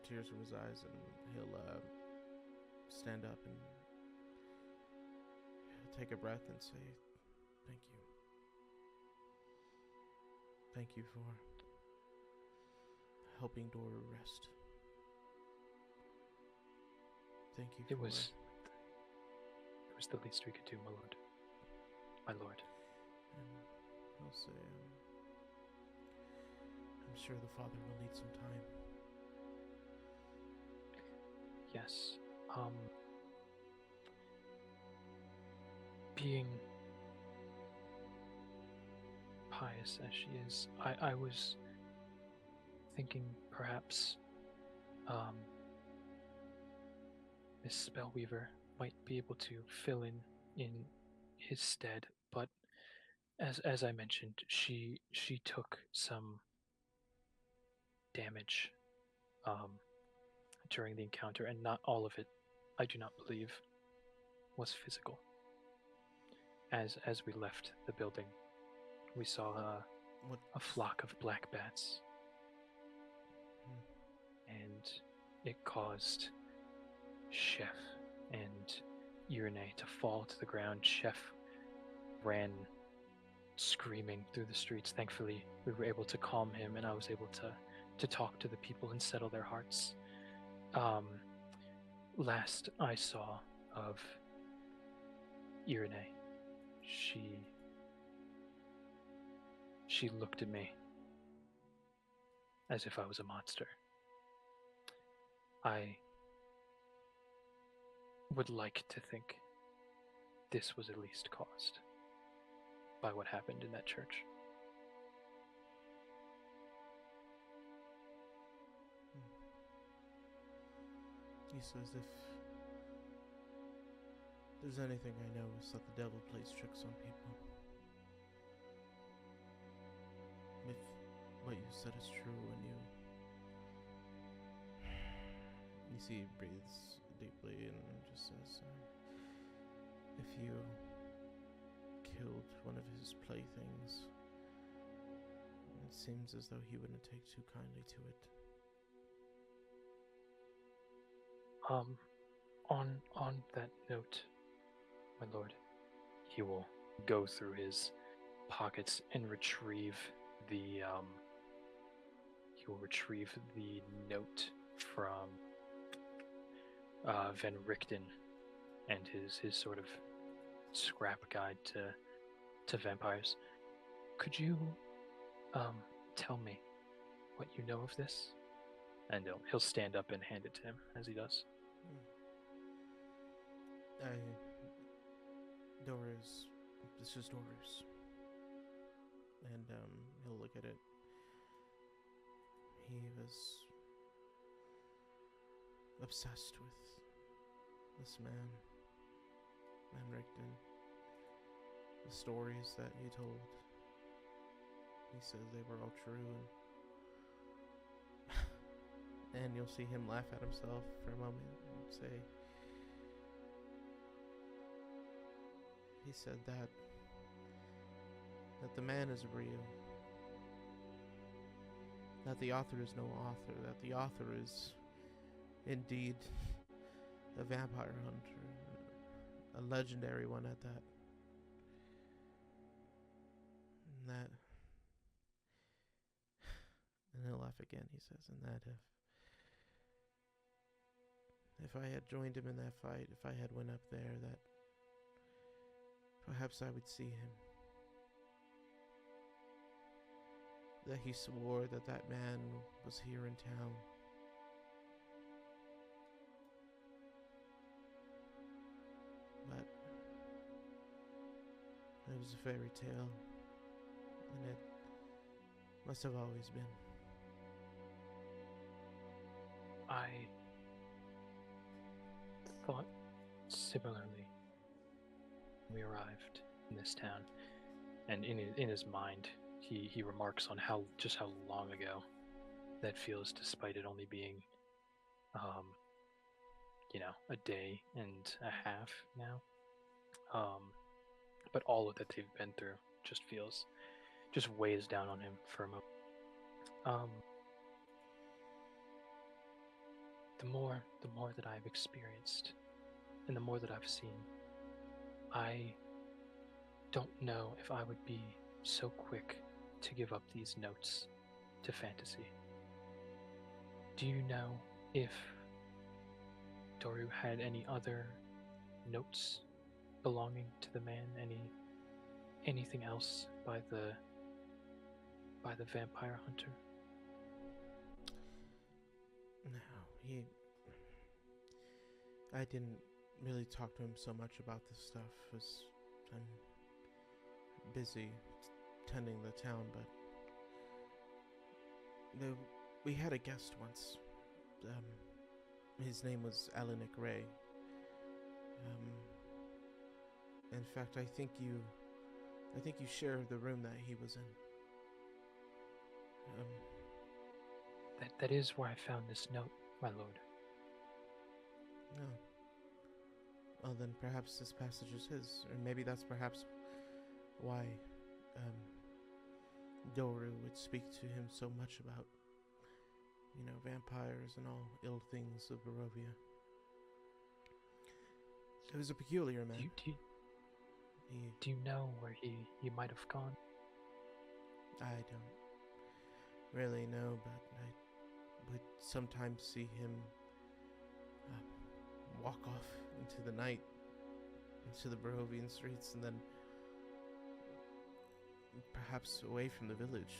tears from his eyes, and he'll stand up and take a breath and say, "Thank you." Thank you for helping Doru rest. Thank you It for... was the least we could do, my lord. My lord. And I'll say, I'm sure the father will need some time. Yes. Being pious as she is, I was thinking perhaps Miss Spellweaver might be able to fill in his stead, but as I mentioned, she took some damage during the encounter, and not all of it, I do not believe, was physical. As we left the building, we saw What? a flock of black bats, and it caused Chef and Irene to fall to the ground. Chef ran screaming through the streets. Thankfully, we were able to calm him, and I was able to talk to the people and settle their hearts. Last I saw of Irene, she looked at me as if I was a monster. I would like to think this was at least caused by what happened in that church. He says if there's anything I know, it's that the devil plays tricks on people. If what you said is true and you see he breathes deeply and just says, if you killed one of his playthings, it seems as though he wouldn't take too kindly to it. On that note, my lord, he will go through his pockets and retrieve the note from Van Richten and his sort of scrap guide to vampires. Could you tell me what you know of this? And he'll stand up and hand it to him as he does. This is Doru's. And he'll look at it. He was obsessed with this man, Van Richten. The stories that he told. He says they were all true, and you'll see him laugh at himself for a moment and say, he said that the man is real, that the author is no author, that the author is indeed a vampire hunter, a legendary one at that. And he'll laugh again, he says, and that if I had joined him in that fight, if I had went up there, that perhaps I would see him. That he swore that man was here in town. But it was a fairy tale, and it must have always been. I thought similarly when we arrived in this town, and in his mind, he remarks on how long ago that feels, despite it only being, a day and a half now. But all of that they've been through just weighs down on him for a moment. The more that I've experienced, and the more that I've seen, I don't know if I would be so quick to give up these notes to fantasy. Do you know if Doru had any other notes belonging to the man? Anything else by the vampire hunter? No, I didn't really talk to him so much about this stuff as I'm busy tending the town, but we had a guest once. His name was Alanic Ray. In fact, I think you share the room that he was in. That is where I found this note, my lord. No. Well, then perhaps this passage is his, or maybe that's perhaps why Doru would speak to him so much about, vampires and all ill things of Barovia. It was a peculiar man. Do you know where he might have gone? I don't really know, but I would sometimes see him walk off into the night, into the Barovian streets, and then perhaps away from the village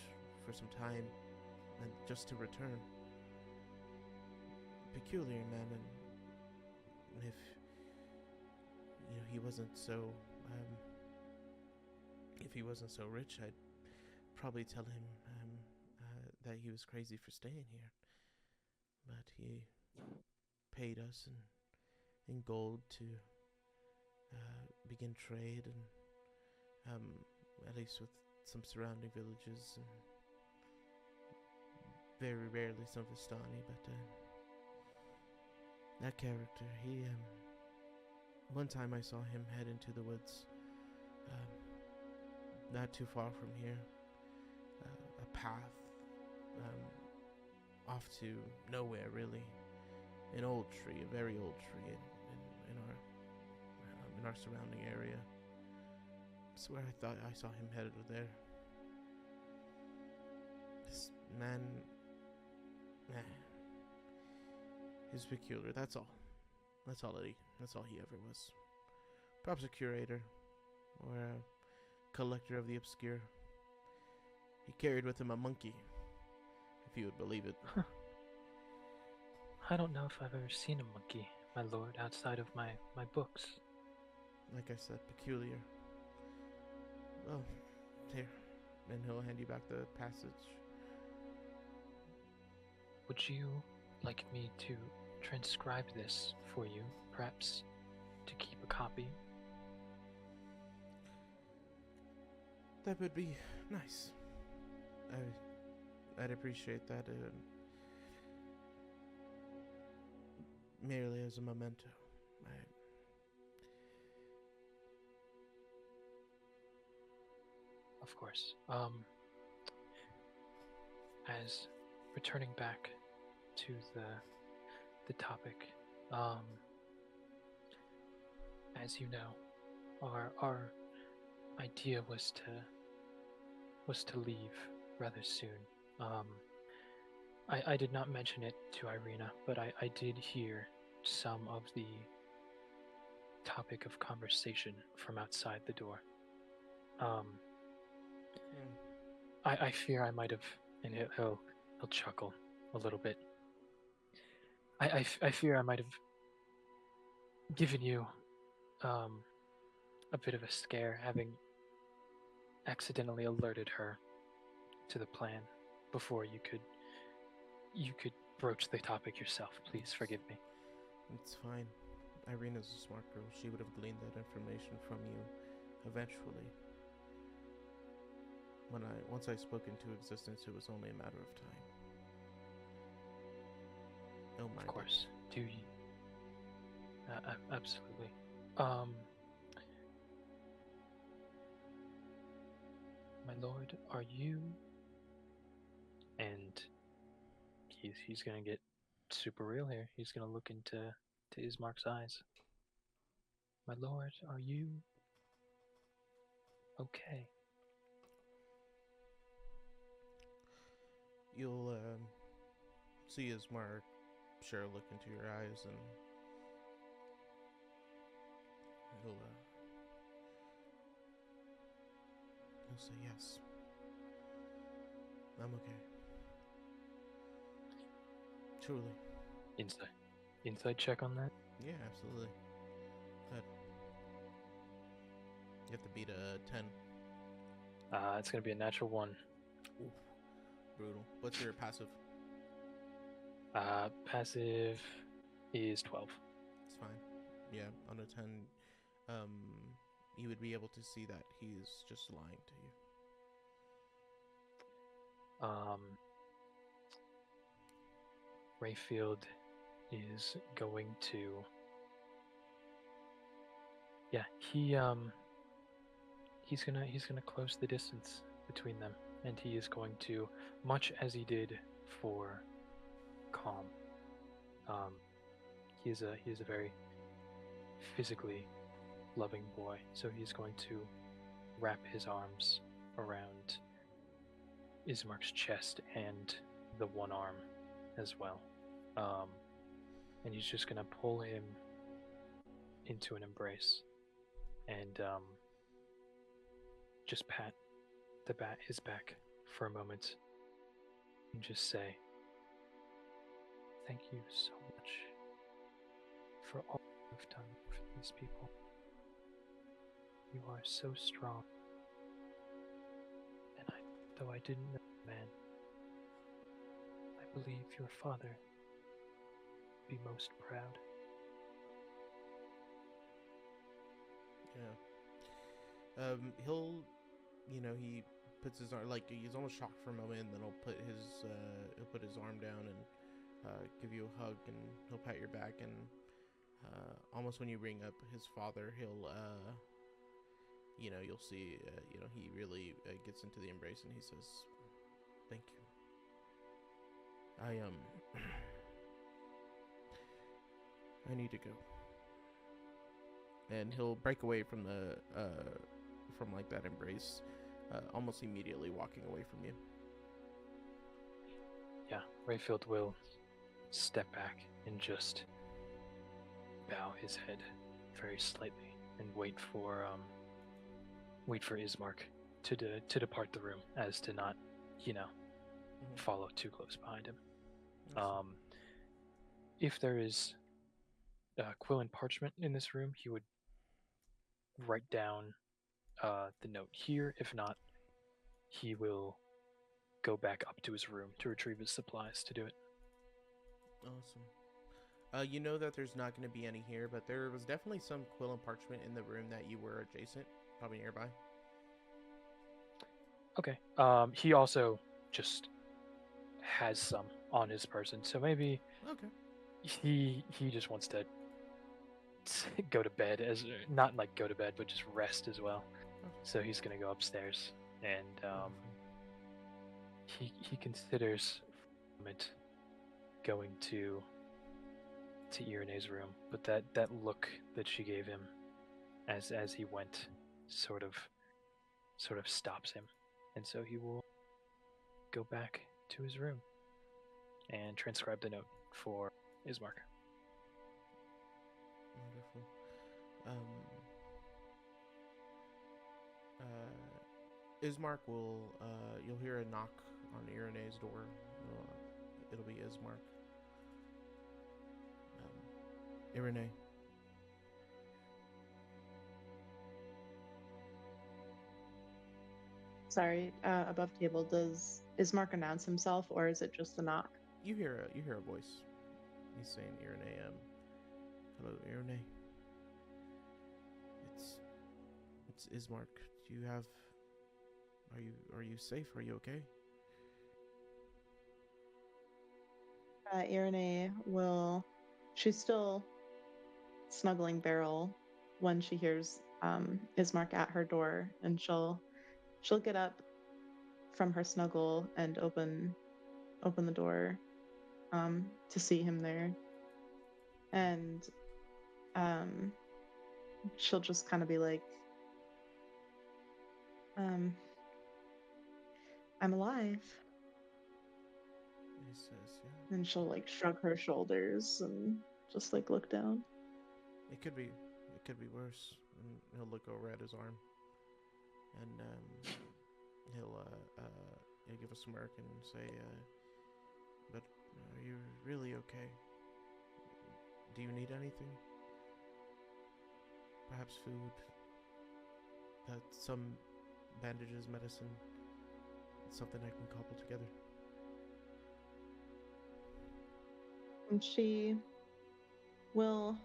for some time, and just to return. Peculiar man, and if he wasn't so rich, I'd probably tell him that he was crazy for staying here. But he paid us in gold to begin trade, and at least with some surrounding villages, and very rarely some Vistani, but that character, he one time I saw him head into the woods, not too far from here, a path off to nowhere really, an old tree, a very old tree in our surrounding area. I swear I thought I saw him headed there. This man, he's peculiar. That's all. That's all he ever was. Perhaps a curator or a collector of the obscure. He carried with him a monkey, if you would believe it. I don't know if I've ever seen a monkey, my lord, outside of my books. Like I said, peculiar. Well, here, and he'll hand you back the passage. Would you like me to transcribe this for you, perhaps, to keep a copy? That would be nice. I'd appreciate that, merely as a memento. Of course. As returning back to the topic, as you know, our idea was to leave rather soon. I did not mention it to Irina, but I did hear some of the topic of conversation from outside the door. I fear I might have, and he'll chuckle a little bit. I fear I might have given you a bit of a scare, having accidentally alerted her to the plan before you could broach the topic yourself. Please forgive me. It's fine. Irina's a smart girl. She would have gleaned that information from you eventually. Once I spoke into existence, it was only a matter of time. Oh my. Of course. Do you? Absolutely. My lord, are you? And he's gonna get super real here. He's gonna look into Ismark's eyes. My lord, are you okay? you'll see Ismark sure look into your eyes, and he'll say, yes, I'm okay. Truly. Inside check on that. Yeah, absolutely. Good. You have to beat a 10. It's gonna be a natural 1. Oof. Brutal. What's your passive? Passive is 12. It's fine. Yeah, on a 10, you would be able to see that he's just lying to you. Rayfield is going to. Yeah, he's gonna close the distance between them, and he is going to, much as he did for Calm. He is a very physically loving boy, so he's going to wrap his arms around Ismark's chest and the one arm as well. And he's just gonna pull him into an embrace and just pat his back for a moment and just say, thank you so much for all you've done for these people. You are so strong. And though I didn't know the man, I believe your father would be most proud. Yeah. He'll, he puts his arm, like, he's almost shocked for a moment, and then he'll put his arm down and give you a hug, and he'll pat your back, and almost when you bring up his father, he'll, you'll see, he really gets into the embrace, and he says, thank you. I need to go. And he'll break away from from that embrace, almost immediately walking away from you. Yeah, Rayfield will step back and just bow his head very slightly and wait for Ismark to depart the room, as to not, follow too close behind him. If there is quill and parchment in this room, he would write down the note here. If not, he will go back up to his room to retrieve his supplies to do it. Awesome. You know that there's not going to be any here, but there was definitely some quill and parchment in the room that you were adjacent, probably nearby. Okay. He also just has some on his person, so maybe he just wants to go to bed, as not like go to bed, but just rest as well. Okay. So he's gonna go upstairs, and he considers for a moment going to Irene's room, but that look that she gave him as he went sort of stops him, and so he will go back to his room and transcribe the note for Ismark. Wonderful. Ismark will, you'll hear a knock on Irene's door. It'll be Ismark. Irene. Sorry, above table, does Ismark announce himself, or is it just the knock? You hear a voice. He's saying, Irene, hello, Irene. It's Ismark. Do you have... Are you safe? Are you okay? Irene will... She's still snuggling Beryl when she hears Ismark at her door, and she'll get up from her snuggle and open the door to see him there. And she'll just kind of be like, I'm alive. And she'll like shrug her shoulders and just like look down. It could be worse. And he'll look over at his arm, and he'll give a smirk and say, "But are you really okay? Do you need anything? Perhaps food? Some bandages, medicine, something I can cobble together." And she will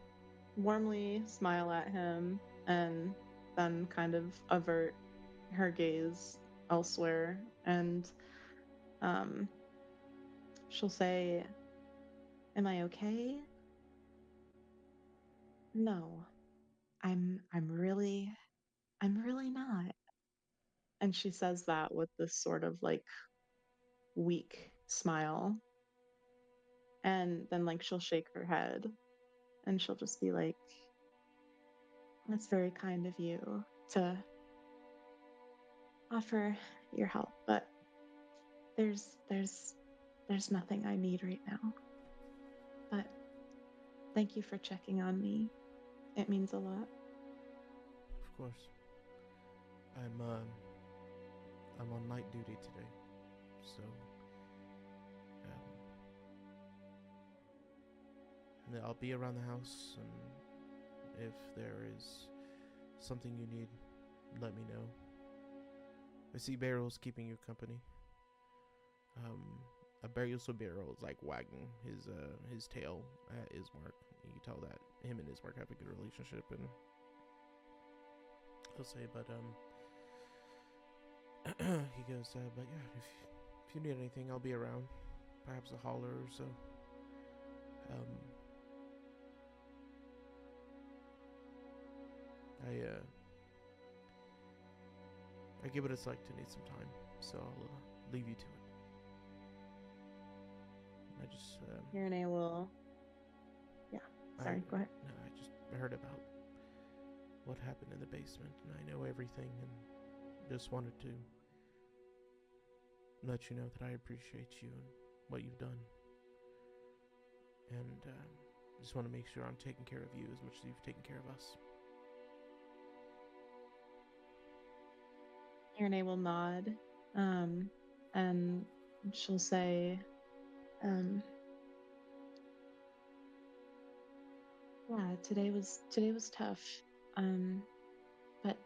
warmly smile at him and then kind of avert her gaze elsewhere, and she'll say, "Am I okay? No, I'm really not." And she says that with this sort of like weak smile. And then like she'll shake her head and she'll just be like, "That's very kind of you to offer your help, but there's nothing I need right now. But thank you for checking on me. It means a lot." Of course. I'm on night duty today, so I'll be around the house, and if there is something you need, let me know. I see Barrel's keeping you company. A Barrel is like wagging his tail at Ismark. You can tell that him and Ismark have a good relationship, and he'll say, but he goes, but yeah, if you need anything, I'll be around. Perhaps a holler or so. I get what it's like to need some time, so I'll leave you to it. I just Irene will. Yeah. Sorry. Go ahead. No, I just heard about what happened in the basement, and I know everything, and just wanted to let you know that I appreciate you and what you've done. And just want to make sure I'm taking care of you as much as you've taken care of us. Irene will nod, and she'll say, "Yeah, today was tough, but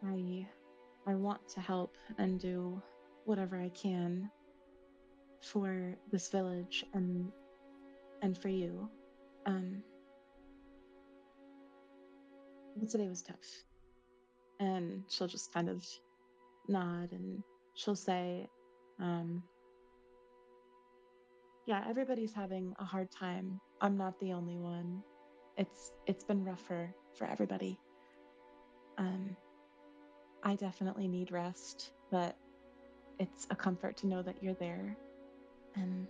I want to help and do whatever I can for this village and for you. But today was tough." And she'll just kind of nod and she'll say, "Yeah, everybody's having a hard time. I'm not the only one. It's been rough for everybody. I definitely need rest, but it's a comfort to know that you're there. And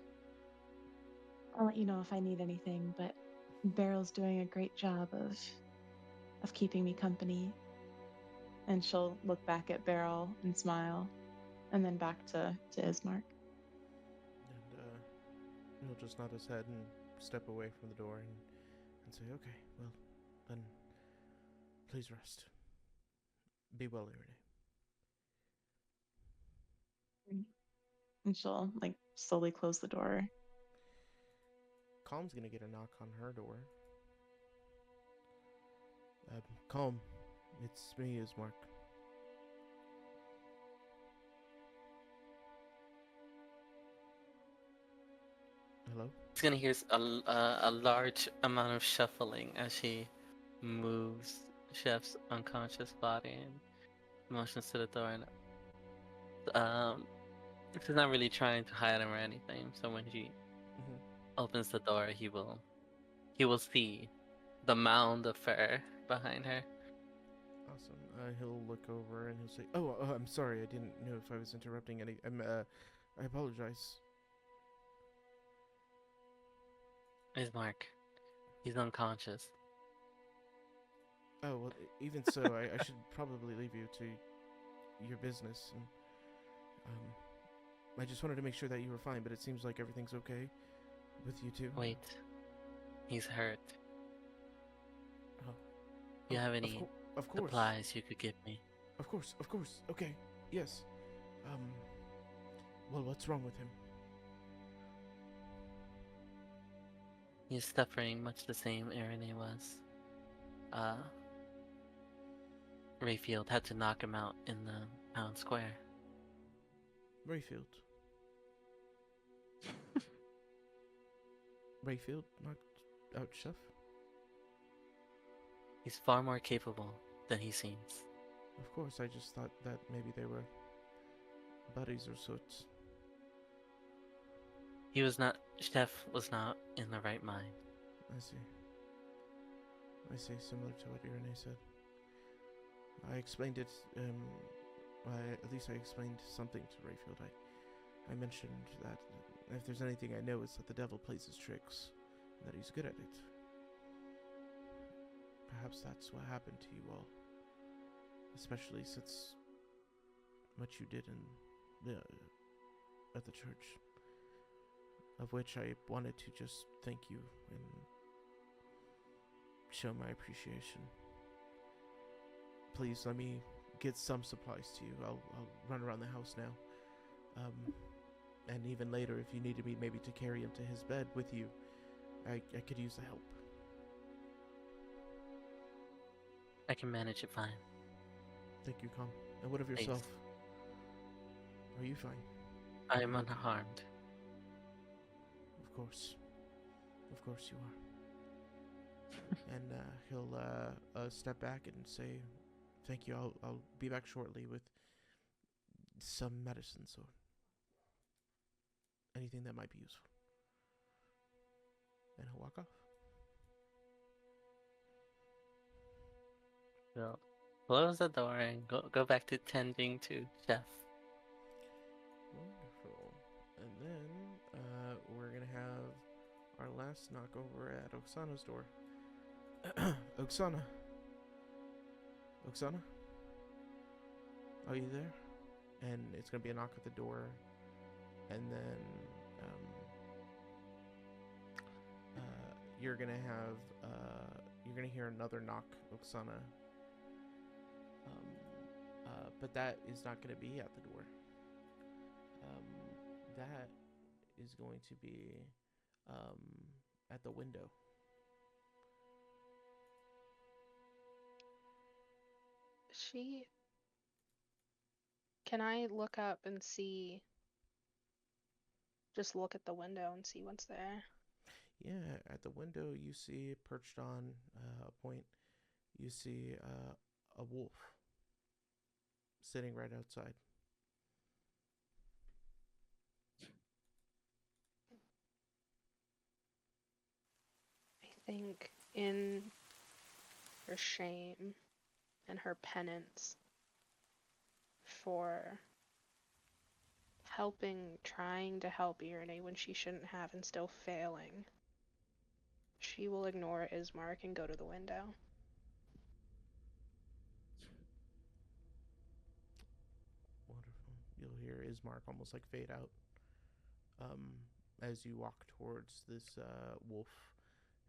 I'll let you know if I need anything, but Beryl's doing a great job of keeping me company." And she'll look back at Beryl and smile, and then back to Ismark. And he'll just nod his head and step away from the door and say, "Okay, well, then please rest. Be well, Irene." And she'll like slowly close the door. Calm's gonna get a knock on her door. Calm, it's me, Ismark. Hello? He's gonna hear a large amount of shuffling as she moves Chef's unconscious body and motions to the door. And she's not really trying to hide him or anything. So when she opens the door, he will see the mound of fur behind her. Awesome. He'll look over and he'll say, "Oh, I'm sorry. I didn't know if I was interrupting any. I apologize." Ismark, he's unconscious. Oh, well, even so, I should probably leave you to your business. And I just wanted to make sure that you were fine, but it seems like everything's okay with you too. Wait. He's hurt. Oh. You have Of any cour- of course. supplies you could give me? Of course. Okay. Yes. Well, what's wrong with him? He's suffering much the same Irene was. Rayfield had to knock him out in the town square. Rayfield. Rayfield knocked out Chef? He's far more capable than he seems. Of course, I just thought that maybe they were buddies or sorts. Chef was not in the right mind. I see. Similar to what Irene said. I explained it, at least I explained something to Rayfield. I mentioned that if there's anything I know, it's that the devil plays his tricks, and that he's good at it. Perhaps that's what happened to you all. Especially since what you did at the church. Of which I wanted to just thank you and show my appreciation. Please let me get some supplies to you. I'll run around the house now. And even later, if you needed me maybe to carry him to his bed with you, I could use the help. I can manage it fine. Thank you, Calm. And what of yourself? Are you fine? I am unharmed. Of course you are. And he'll step back and say, "Thank you. I'll be back shortly with some medicines or anything that might be useful." And he'll walk off. So, close the door and go back to tending to Chef. Wonderful. And then we're gonna have our last knock over at Oksana's door. Oksana? Are you there? And it's gonna be a knock at the door, and then you're gonna hear another knock, Oksana. But that is not gonna be at the door. That is going to be at the window. Can I look up and see? Just look at the window and see what's there. Yeah, at the window you see perched on a point. You see a wolf sitting right outside. I think in her shame and her penance for trying to help Irene when she shouldn't have and still failing, she will ignore Ismark and go to the window. Wonderful. You'll hear Ismark almost like fade out as you walk towards this wolf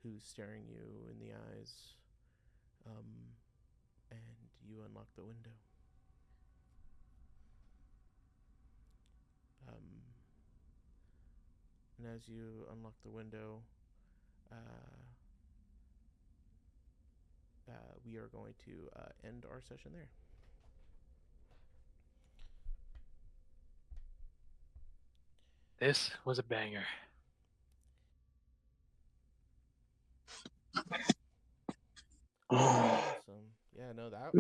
who's staring you in the eyes, and you unlock the window. And as you unlock the window, we are going to end our session there. This was a banger. Awesome. Yeah, no, that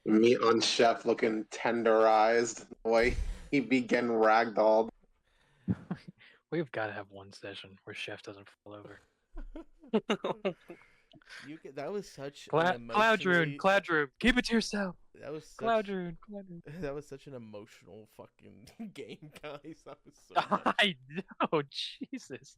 Meat on Chef looking tenderized the way he be getting ragdolled. We've got to have one session where Chef doesn't fall over. That was such Cloudrune, keep it to yourself. That was such, Cloudrune. That was such an emotional fucking game, guys. That was so much. I know, Jesus.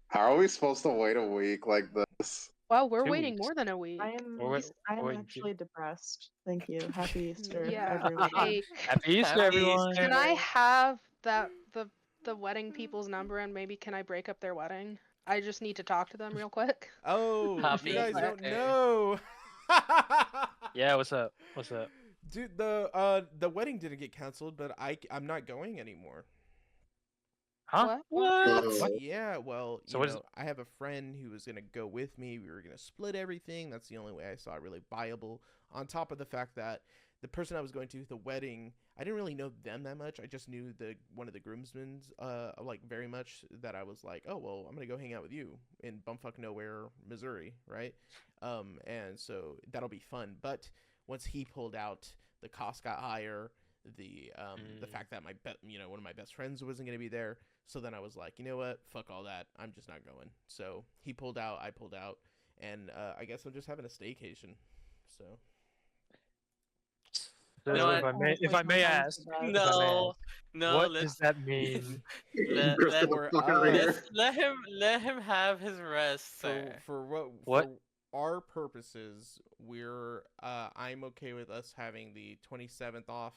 How are we supposed to wait a week like this? Well, we're 2 waiting weeks. more than a week. I am Or wait- I am or wait, actually depressed. Thank you. Happy Easter, Yeah, everyone. hey, Happy Easter, Happy everyone. Easter. can I have the wedding people's number and maybe can I break up their wedding? I just need to talk to them real quick. Oh, Happy you guys don't Easter. know. Yeah, what's up? What's up? Dude, the wedding didn't get canceled, but I'm not going anymore. Huh? What? What? Yeah, well, So you what is- know, I have a friend who was gonna go with me. We were gonna split everything. That's the only way I saw it really viable. On top of the fact that the person I was going to the wedding, I didn't really know them that much. I just knew one of the groomsmen's like very much, that I was like, oh well, I'm gonna go hang out with you in bumfuck nowhere, Missouri, right? And so that'll be fun. But once he pulled out, the cost got higher. The fact that one of my best friends wasn't gonna be there. So then I was like, you know what? Fuck all that. I'm just not going. So he pulled out, I pulled out, and I guess I'm just having a staycation. So So know if what? I may ask, No, no. what let's does that mean? Christopher, Or, fuck outta here. let him have his rest, sir. for What? For our purposes, I'm okay with us having the 27th off.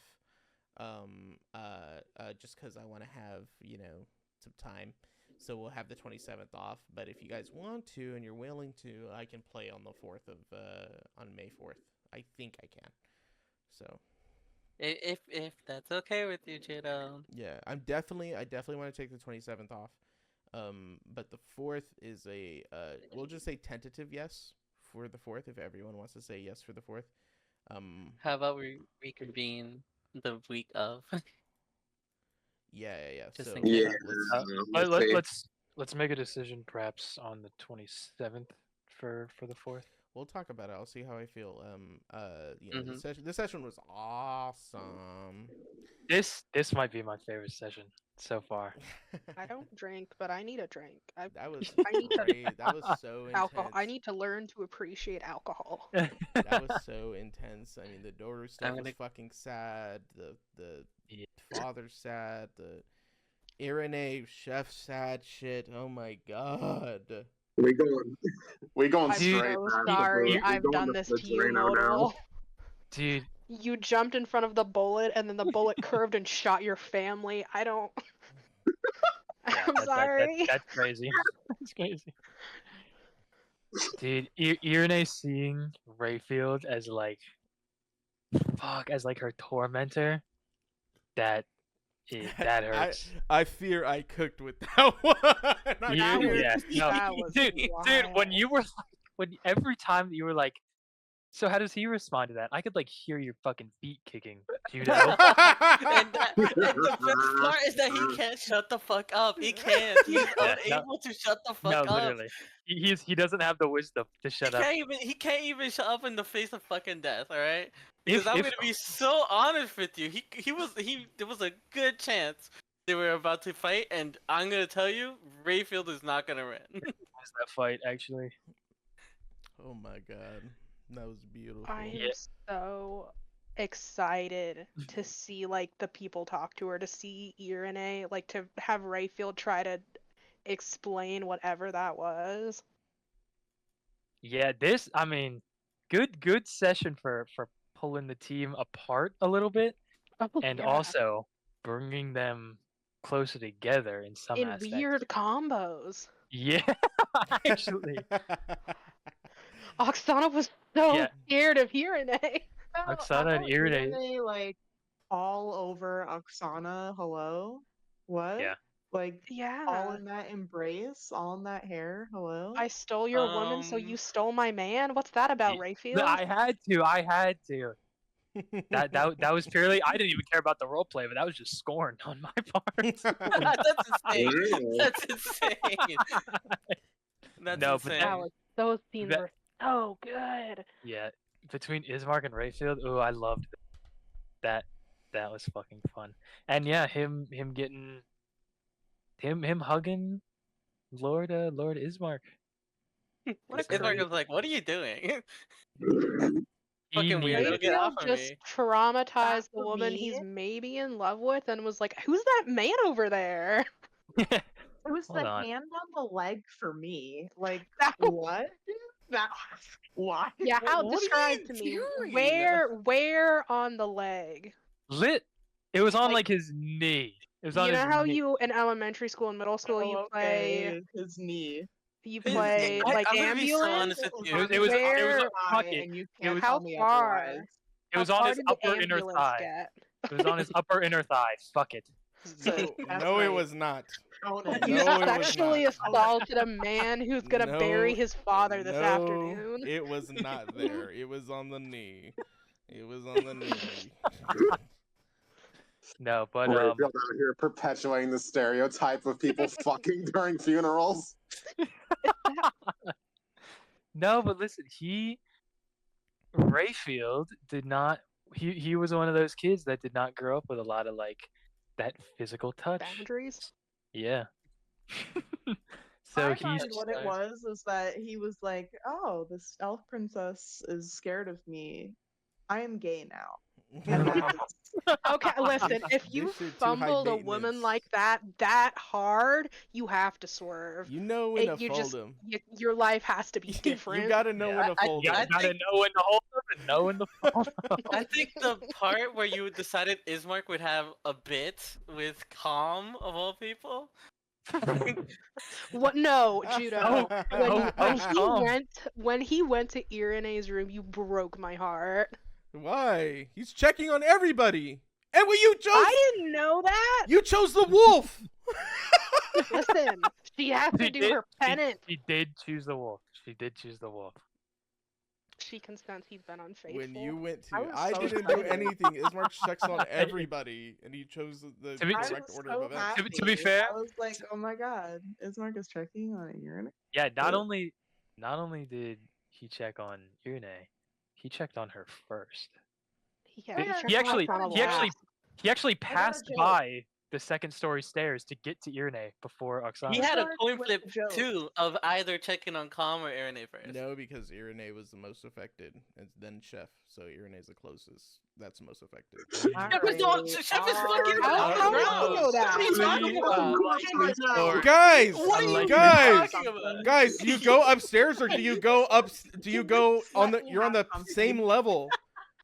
Just because I want to have some time, so we'll have the 27th off. But if you guys want to and you're willing to, I can play on the 4th of on May 4th. I think I can. So If that's okay with you, Jado. yeah, I definitely want to take the 27th off. But the 4th is we'll just say tentative yes for the 4th if everyone wants to say yes for the 4th. How about we reconvene the week of? Yeah. Just So in case. Let's make a decision perhaps on the 27th for the 4th. we'll talk about it. I'll see how I feel. Mhm. This session was awesome. This might be my favorite session so far. I don't drink, but I need a drink. That was I need to- great. That was so intense. Alcohol. I need to learn to appreciate alcohol. That was so intense. I mean, the Doru stuff was gonna- fucking sad. The Yeah. father sad. The Irene chef sad shit. Oh my god. We going I'm Dude, straight. so past the sorry. Blue- we I've going done to this the to you, Torino now. Modal. Dude, You jumped in front of the bullet, and then the bullet curved and shot your family. I don't. yeah, I'm sorry. that's crazy. That's crazy. Dude, Irene seeing Rayfield as her tormentor, that hurts. I fear I cooked with that one. That was- No, that was dude, when you were every time that you were like, so how does he respond to that? I could hear your fucking feet kicking, Judo. And the best part is that he can't shut the fuck up. He can't. He's Yeah, no. unable to shut the fuck No, up. literally, he doesn't have the wisdom to shut up. He can't even shut up in the face of fucking death. All right. Because If- I'm if- gonna be so honest with you. There was a good chance they were about to fight, and I'm gonna tell you, Rayfield is not gonna win. Was that fight actually? Oh my god. That was beautiful. I am Yeah. so excited to see the people talk to her, to see Irene, to have Rayfield try to explain whatever that was. Yeah, good session for pulling the team apart a little bit, Oh, and yeah. also bringing them closer together in some in aspects. weird combos. Yeah, actually. Oksana was so Yeah. scared of Irene. Oksana and Irene. Irene, all over Oksana. Hello? What? Yeah. All Yeah. in that embrace, all in that hair. Hello? I stole your woman, so Um, you stole my man. What's that about, Ye- Rayfield? I had to. That was purely. I didn't even care about the roleplay, but that was just scorn on my part. That's insane. Yeah. That's insane. That's No, but insane. Those scenes That- were so good. Yeah, between Ismark and Rayfield, oh, I loved that. That was fucking fun. And yeah, him getting him hugging Lord Ismark. Ismark was like, "What are you doing?" He Fucking weird. needed Get it. off Rayfield of just me. traumatized the for woman me. he's maybe in love with, and was like, "Who's that man over there?" It was Hold the on. hand on the leg for me. That was What? That why? Yeah, how What are describe you to me doing? where on the leg? Lit. It was on Like- like his knee. It was on You know his how knee. you in elementary school and middle school you play his knee. you His- play I- like I'm gonna be so ambulance? honest with you. It was Where- fuck it. and you It was- can't How tell me far? otherwise. It was How on far his did the upper inner ambulance thigh. get? It was on his upper inner thigh. Fuck it. No, That's no, it right. was not. Count it. You No, it was sexually not. assaulted a man who's gonna bury No, his father this no, afternoon. It was not there. It was on the knee. It was on the knee. No, but Rayfield out here perpetuating the stereotype of people fucking during funerals. no, but listen, Rayfield did not. He was one of those kids that did not grow up with a lot of like that physical touch. Boundaries. Yeah. So I he's thought what it was that he was like, "Oh, this elf princess is scared of me. I am gay now." And that's Okay, listen, if This you shit too fumbled a high woman maintenance. like that hard, you have to swerve. You know when to You fold just them. your life has to be different. You gotta know Yeah, when to I- fold you I them. gotta think- know when to hold them and know when to fold them. I think the part where you decided Ismark would have a bit with Calm of all people. What? No, Judo. Oh, When he went to Irene's room, you broke my heart. Why? He's checking on everybody. And what you chose? I didn't know that. You chose the wolf. Listen, she has to She do did- her penance. She did choose the wolf. She did choose the wolf. She can sense he's been unfaithful. When you went I to, was I so didn't do excited. anything. Ismark checks on everybody, and he chose the To be- I correct was order so of events. happy. To be fair- I was like, "Oh my god, Ismark is checking on Irene." Yeah, not Yeah. only did he check on Irene, he checked on her first. He, He- checked he on actually Oksana he actually last. he actually got a passed joke. by the second story stairs to get to Irene before Oksana. He had a Ismark coin with flip the joke. too of either checking on Calm or Irene first. No, because Irene was the most affected, and then Chef. So Irene's the closest. That's the most affected. Chef is the- Chef is fucking- How do you know that? What are you talking about? Guys, What are you guys, talking about? guys, do you go upstairs or do you go up? Do you go on the? Let me You're on the have something. same level.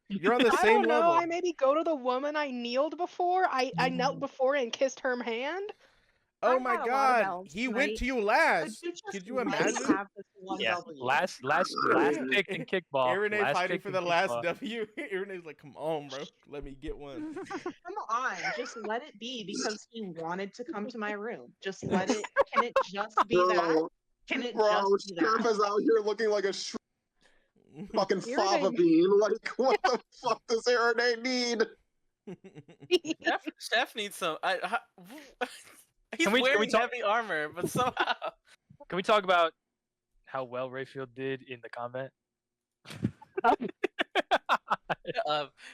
You're on the I same don't know. level. I maybe go to the woman I kneeled before. I knelt before and kissed her hand. Oh I my got a lot of God, L's he went tonight. to you Could last. you just Could you let me imagine? have this one Yeah, W? last pick in kickball. Irene last fighting pick for in the last kickball. W. Irene's like, come on, bro, let me get one. Come on, just let it be because he wanted to come to my room. Just let it. Can it just be that? Bro, Can it bro, just be Chef that? is out here looking like a fucking Irene- fava bean. Like, what the fuck does Irene need? Chef needs some. He's Can we wearing talk- heavy armor, but somehow. Can we talk about how well Rayfield did in the combat?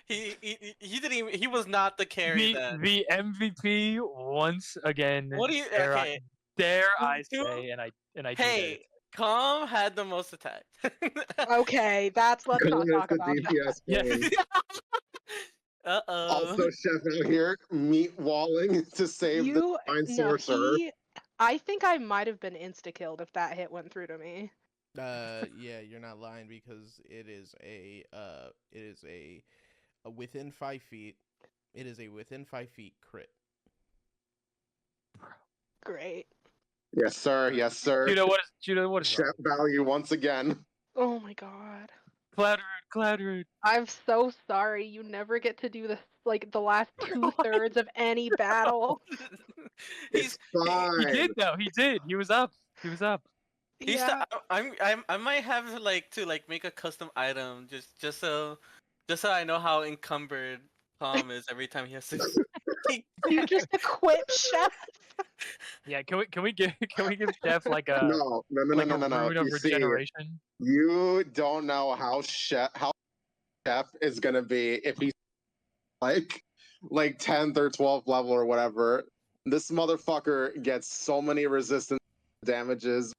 He didn't even. He was not the carry then. The MVP once again. What do you? Dare I- Okay. Dare I Who- say, and I do Hey, Calm had the most attack. Okay, let's not talk about that. DPS Yeah. game. Uh-oh. Also, Chef out here meat walling to save the You fine no, sorcerer. I think I might have been insta-killed if that hit went through to me. Yeah, you're not lying because it is a within 5 feet. It is a within 5 feet crit. Great. Yes, sir. Yes, sir. Judo, what is Chef value once again. Oh my god. Cloud Root. I'm so sorry. You never get to do the last 2/3 of any battle. He's. He did though. He did. He was up. He's. Yeah. I might have to make a custom item just so I know how encumbered Calm is every time he has to. You just equip Chef. Yeah. Can we give Chef like a No. like a rune of You see, regeneration? you don't know how Chef is gonna be if he's like 10th or 12th level or whatever. This motherfucker gets so many resistance damages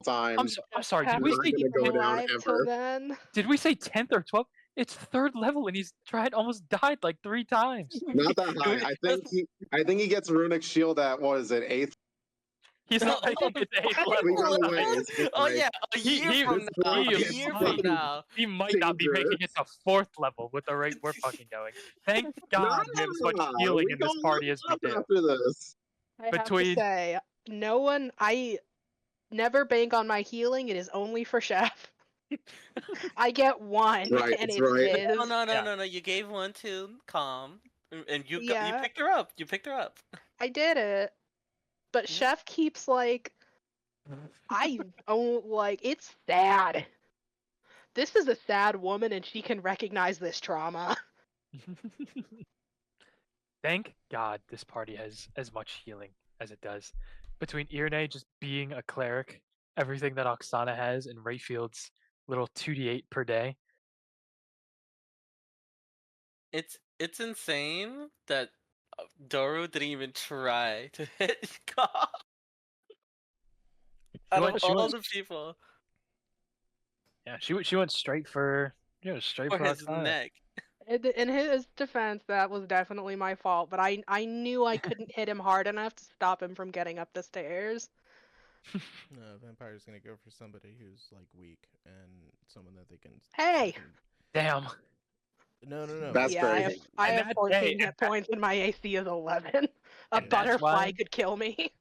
times. I'm sorry. Have Did we not say gonna go down alive till ever. then? Did we say 10th or 12th? It's 3rd level and he's almost died like 3 times. Not that high. I think he gets runic shield at what is it, 8th? He's not making it to 8th level. We gotta right? wait. It's just Oh like, yeah, a year he- from now. A he- year from now. He might not be making it to 4th level with the rate we're fucking going. Thank God we have as much nah, healing we in this don't party as we level do. up after this. I have Between- to say, no one. I never bank on my healing. It is only for Chef. I get one, Right, and that's it's right. his. No. Yeah. You gave one to Calm, and you Yeah. picked her up. You picked her up. I did it, but Yeah. Chef keeps like. I don't like. It's sad. This is a sad woman, and she can recognize this trauma. Thank God this party has as much healing as it does. Between Irene just being a cleric, everything that Oksana has, and Rayfield's little 2d8 per day. It's insane that Doru didn't even try to hit Calm. Out went- of she all went- the people Yeah, she went straight for straight for for his Oksana. neck. In his defense, that was definitely my fault, but I knew I couldn't hit him hard enough to stop him from getting up the stairs. No, Vampire's gonna go for somebody who's like weak and someone that they can. Hey! Damn. No. That's yeah, I crazy. have And that- 14 hey, hit and that- points and my AC is 11. A And that's butterfly why- could kill me.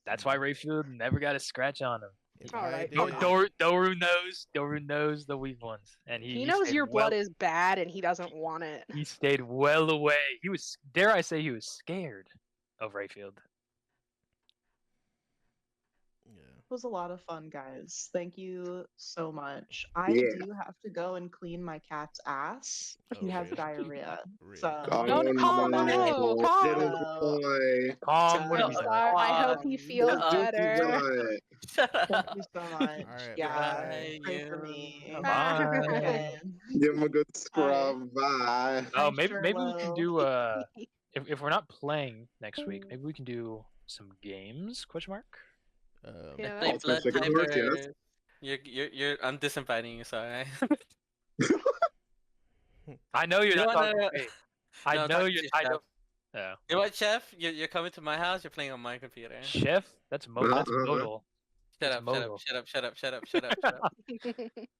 That's why Rayfield never got a scratch on him. If All I right, did- Doru knows the weak ones, and He knows stayed your blood well- is bad and he doesn't want it. He stayed well away. He was, dare I say, he was scared of Rayfield. Yeah. It was a lot of fun, guys. Thank you so much. I Yeah. do have to go and clean my cat's ass. Oh, He has really? diarrhea. Really? So Oh, No, no, no, no, calm. little boy. Calm, what So, have you done? I hope he feels Shut up. better. Shut thank up. you so much. Alright, Yeah, bye, pray for you. me. Bye. Okay. Give him a good scrub. Bye. Oh, I maybe sure maybe we can will. do if we're not playing next week, maybe we can do some games? Question mark. Yeah. Play Ultimate Blood Chicken Horse, yes. Typers. You're. I'm disinviting you. Sorry. I know you're No, not no, talking no. to me. I No, know talking you're. to I Chef. know. Oh. You know what, Chef? You're coming to my house. You're playing on my computer. Chef, that's that's modal. Shut It's up! modal. Shut up!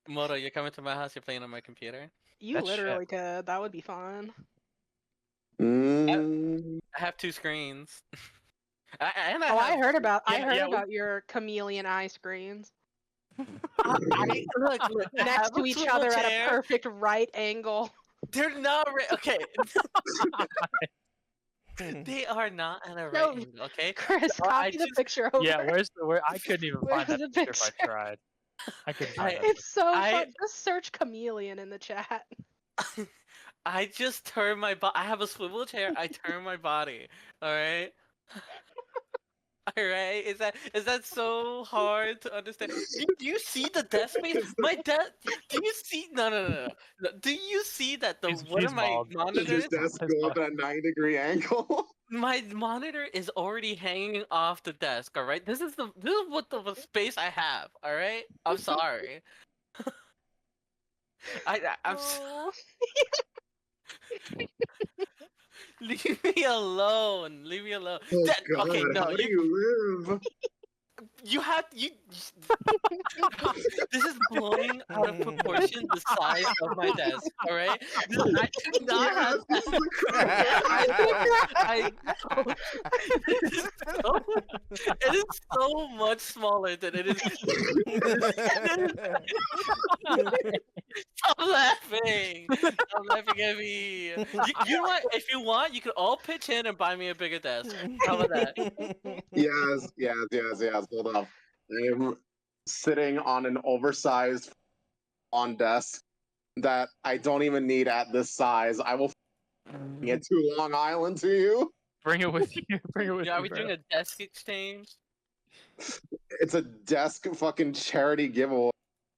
Moto, you're coming to my house. You're playing on my computer. You That's literally could. That would be fun. Mm, I have 2 screens. I have- heard about Yeah, we- your chameleon eye screens Look, I next have to a each swivel other at chair. a perfect right angle. They're not okay. They are not at a right No. angle. Okay. Chris, Oh, I copy the just- picture over. Yeah, where I couldn't even Where's find that the picture if I picture? tried. I couldn't I- find that. It's so I- fun. Just search chameleon in the chat. I just turn my body. I have a swivel chair. I turn my body. All right. All right. Is that so hard to understand? Do you see the desk space? My desk. Do you see? No. Do you see that the one He's of my mauled. Does monitors? your desk go up at a 90-degree angle? My monitor is already hanging off the desk. All right. This is what the space I have. All right. I'm sorry. I'm. Oh. Leave me alone. Leave me alone. Oh, That- God, okay, no, how do you live? you have you. This is blowing out of proportion the size of my desk. All right, I do not Yes, have. this is a crap. It is so much smaller than it is. Stop laughing! Stop laughing at me. You know what? If you want, you could all pitch in and buy me a bigger desk. How about that? Yes. Hold up. I'm sitting on an oversized on desk that I don't even need at this size. I will get to Long Island to you. Bring it with you. Bring it with Yeah, are you. we bro. doing a desk exchange? It's a desk fucking charity giveaway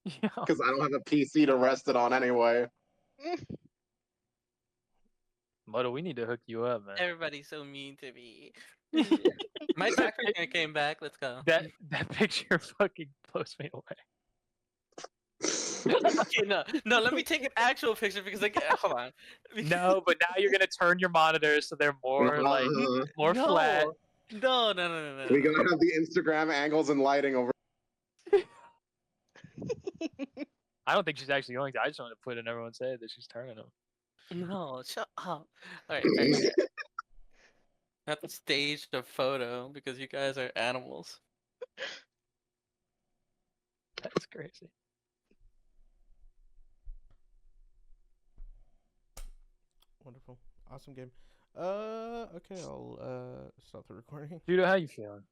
Yeah. because I don't have a PC to rest it on anyway. Moto, we need to hook you up, man. Everybody's so mean to me. My track record came back. Let's go. That picture fucking blows me away. Okay, no. Let me take an actual picture because hold on. No, but now you're gonna turn your monitors so they're more like more No. flat. No, no, no, no, no. We gotta have the Instagram angles and lighting over. I don't think she's actually going to. I just wanted to put in everyone's head that she's turning him. No, shut up. Alright, alright. I have to stage the photo because you guys are animals. That's crazy. Wonderful. Awesome game. Okay, I'll stop the recording. Judo, how you feeling?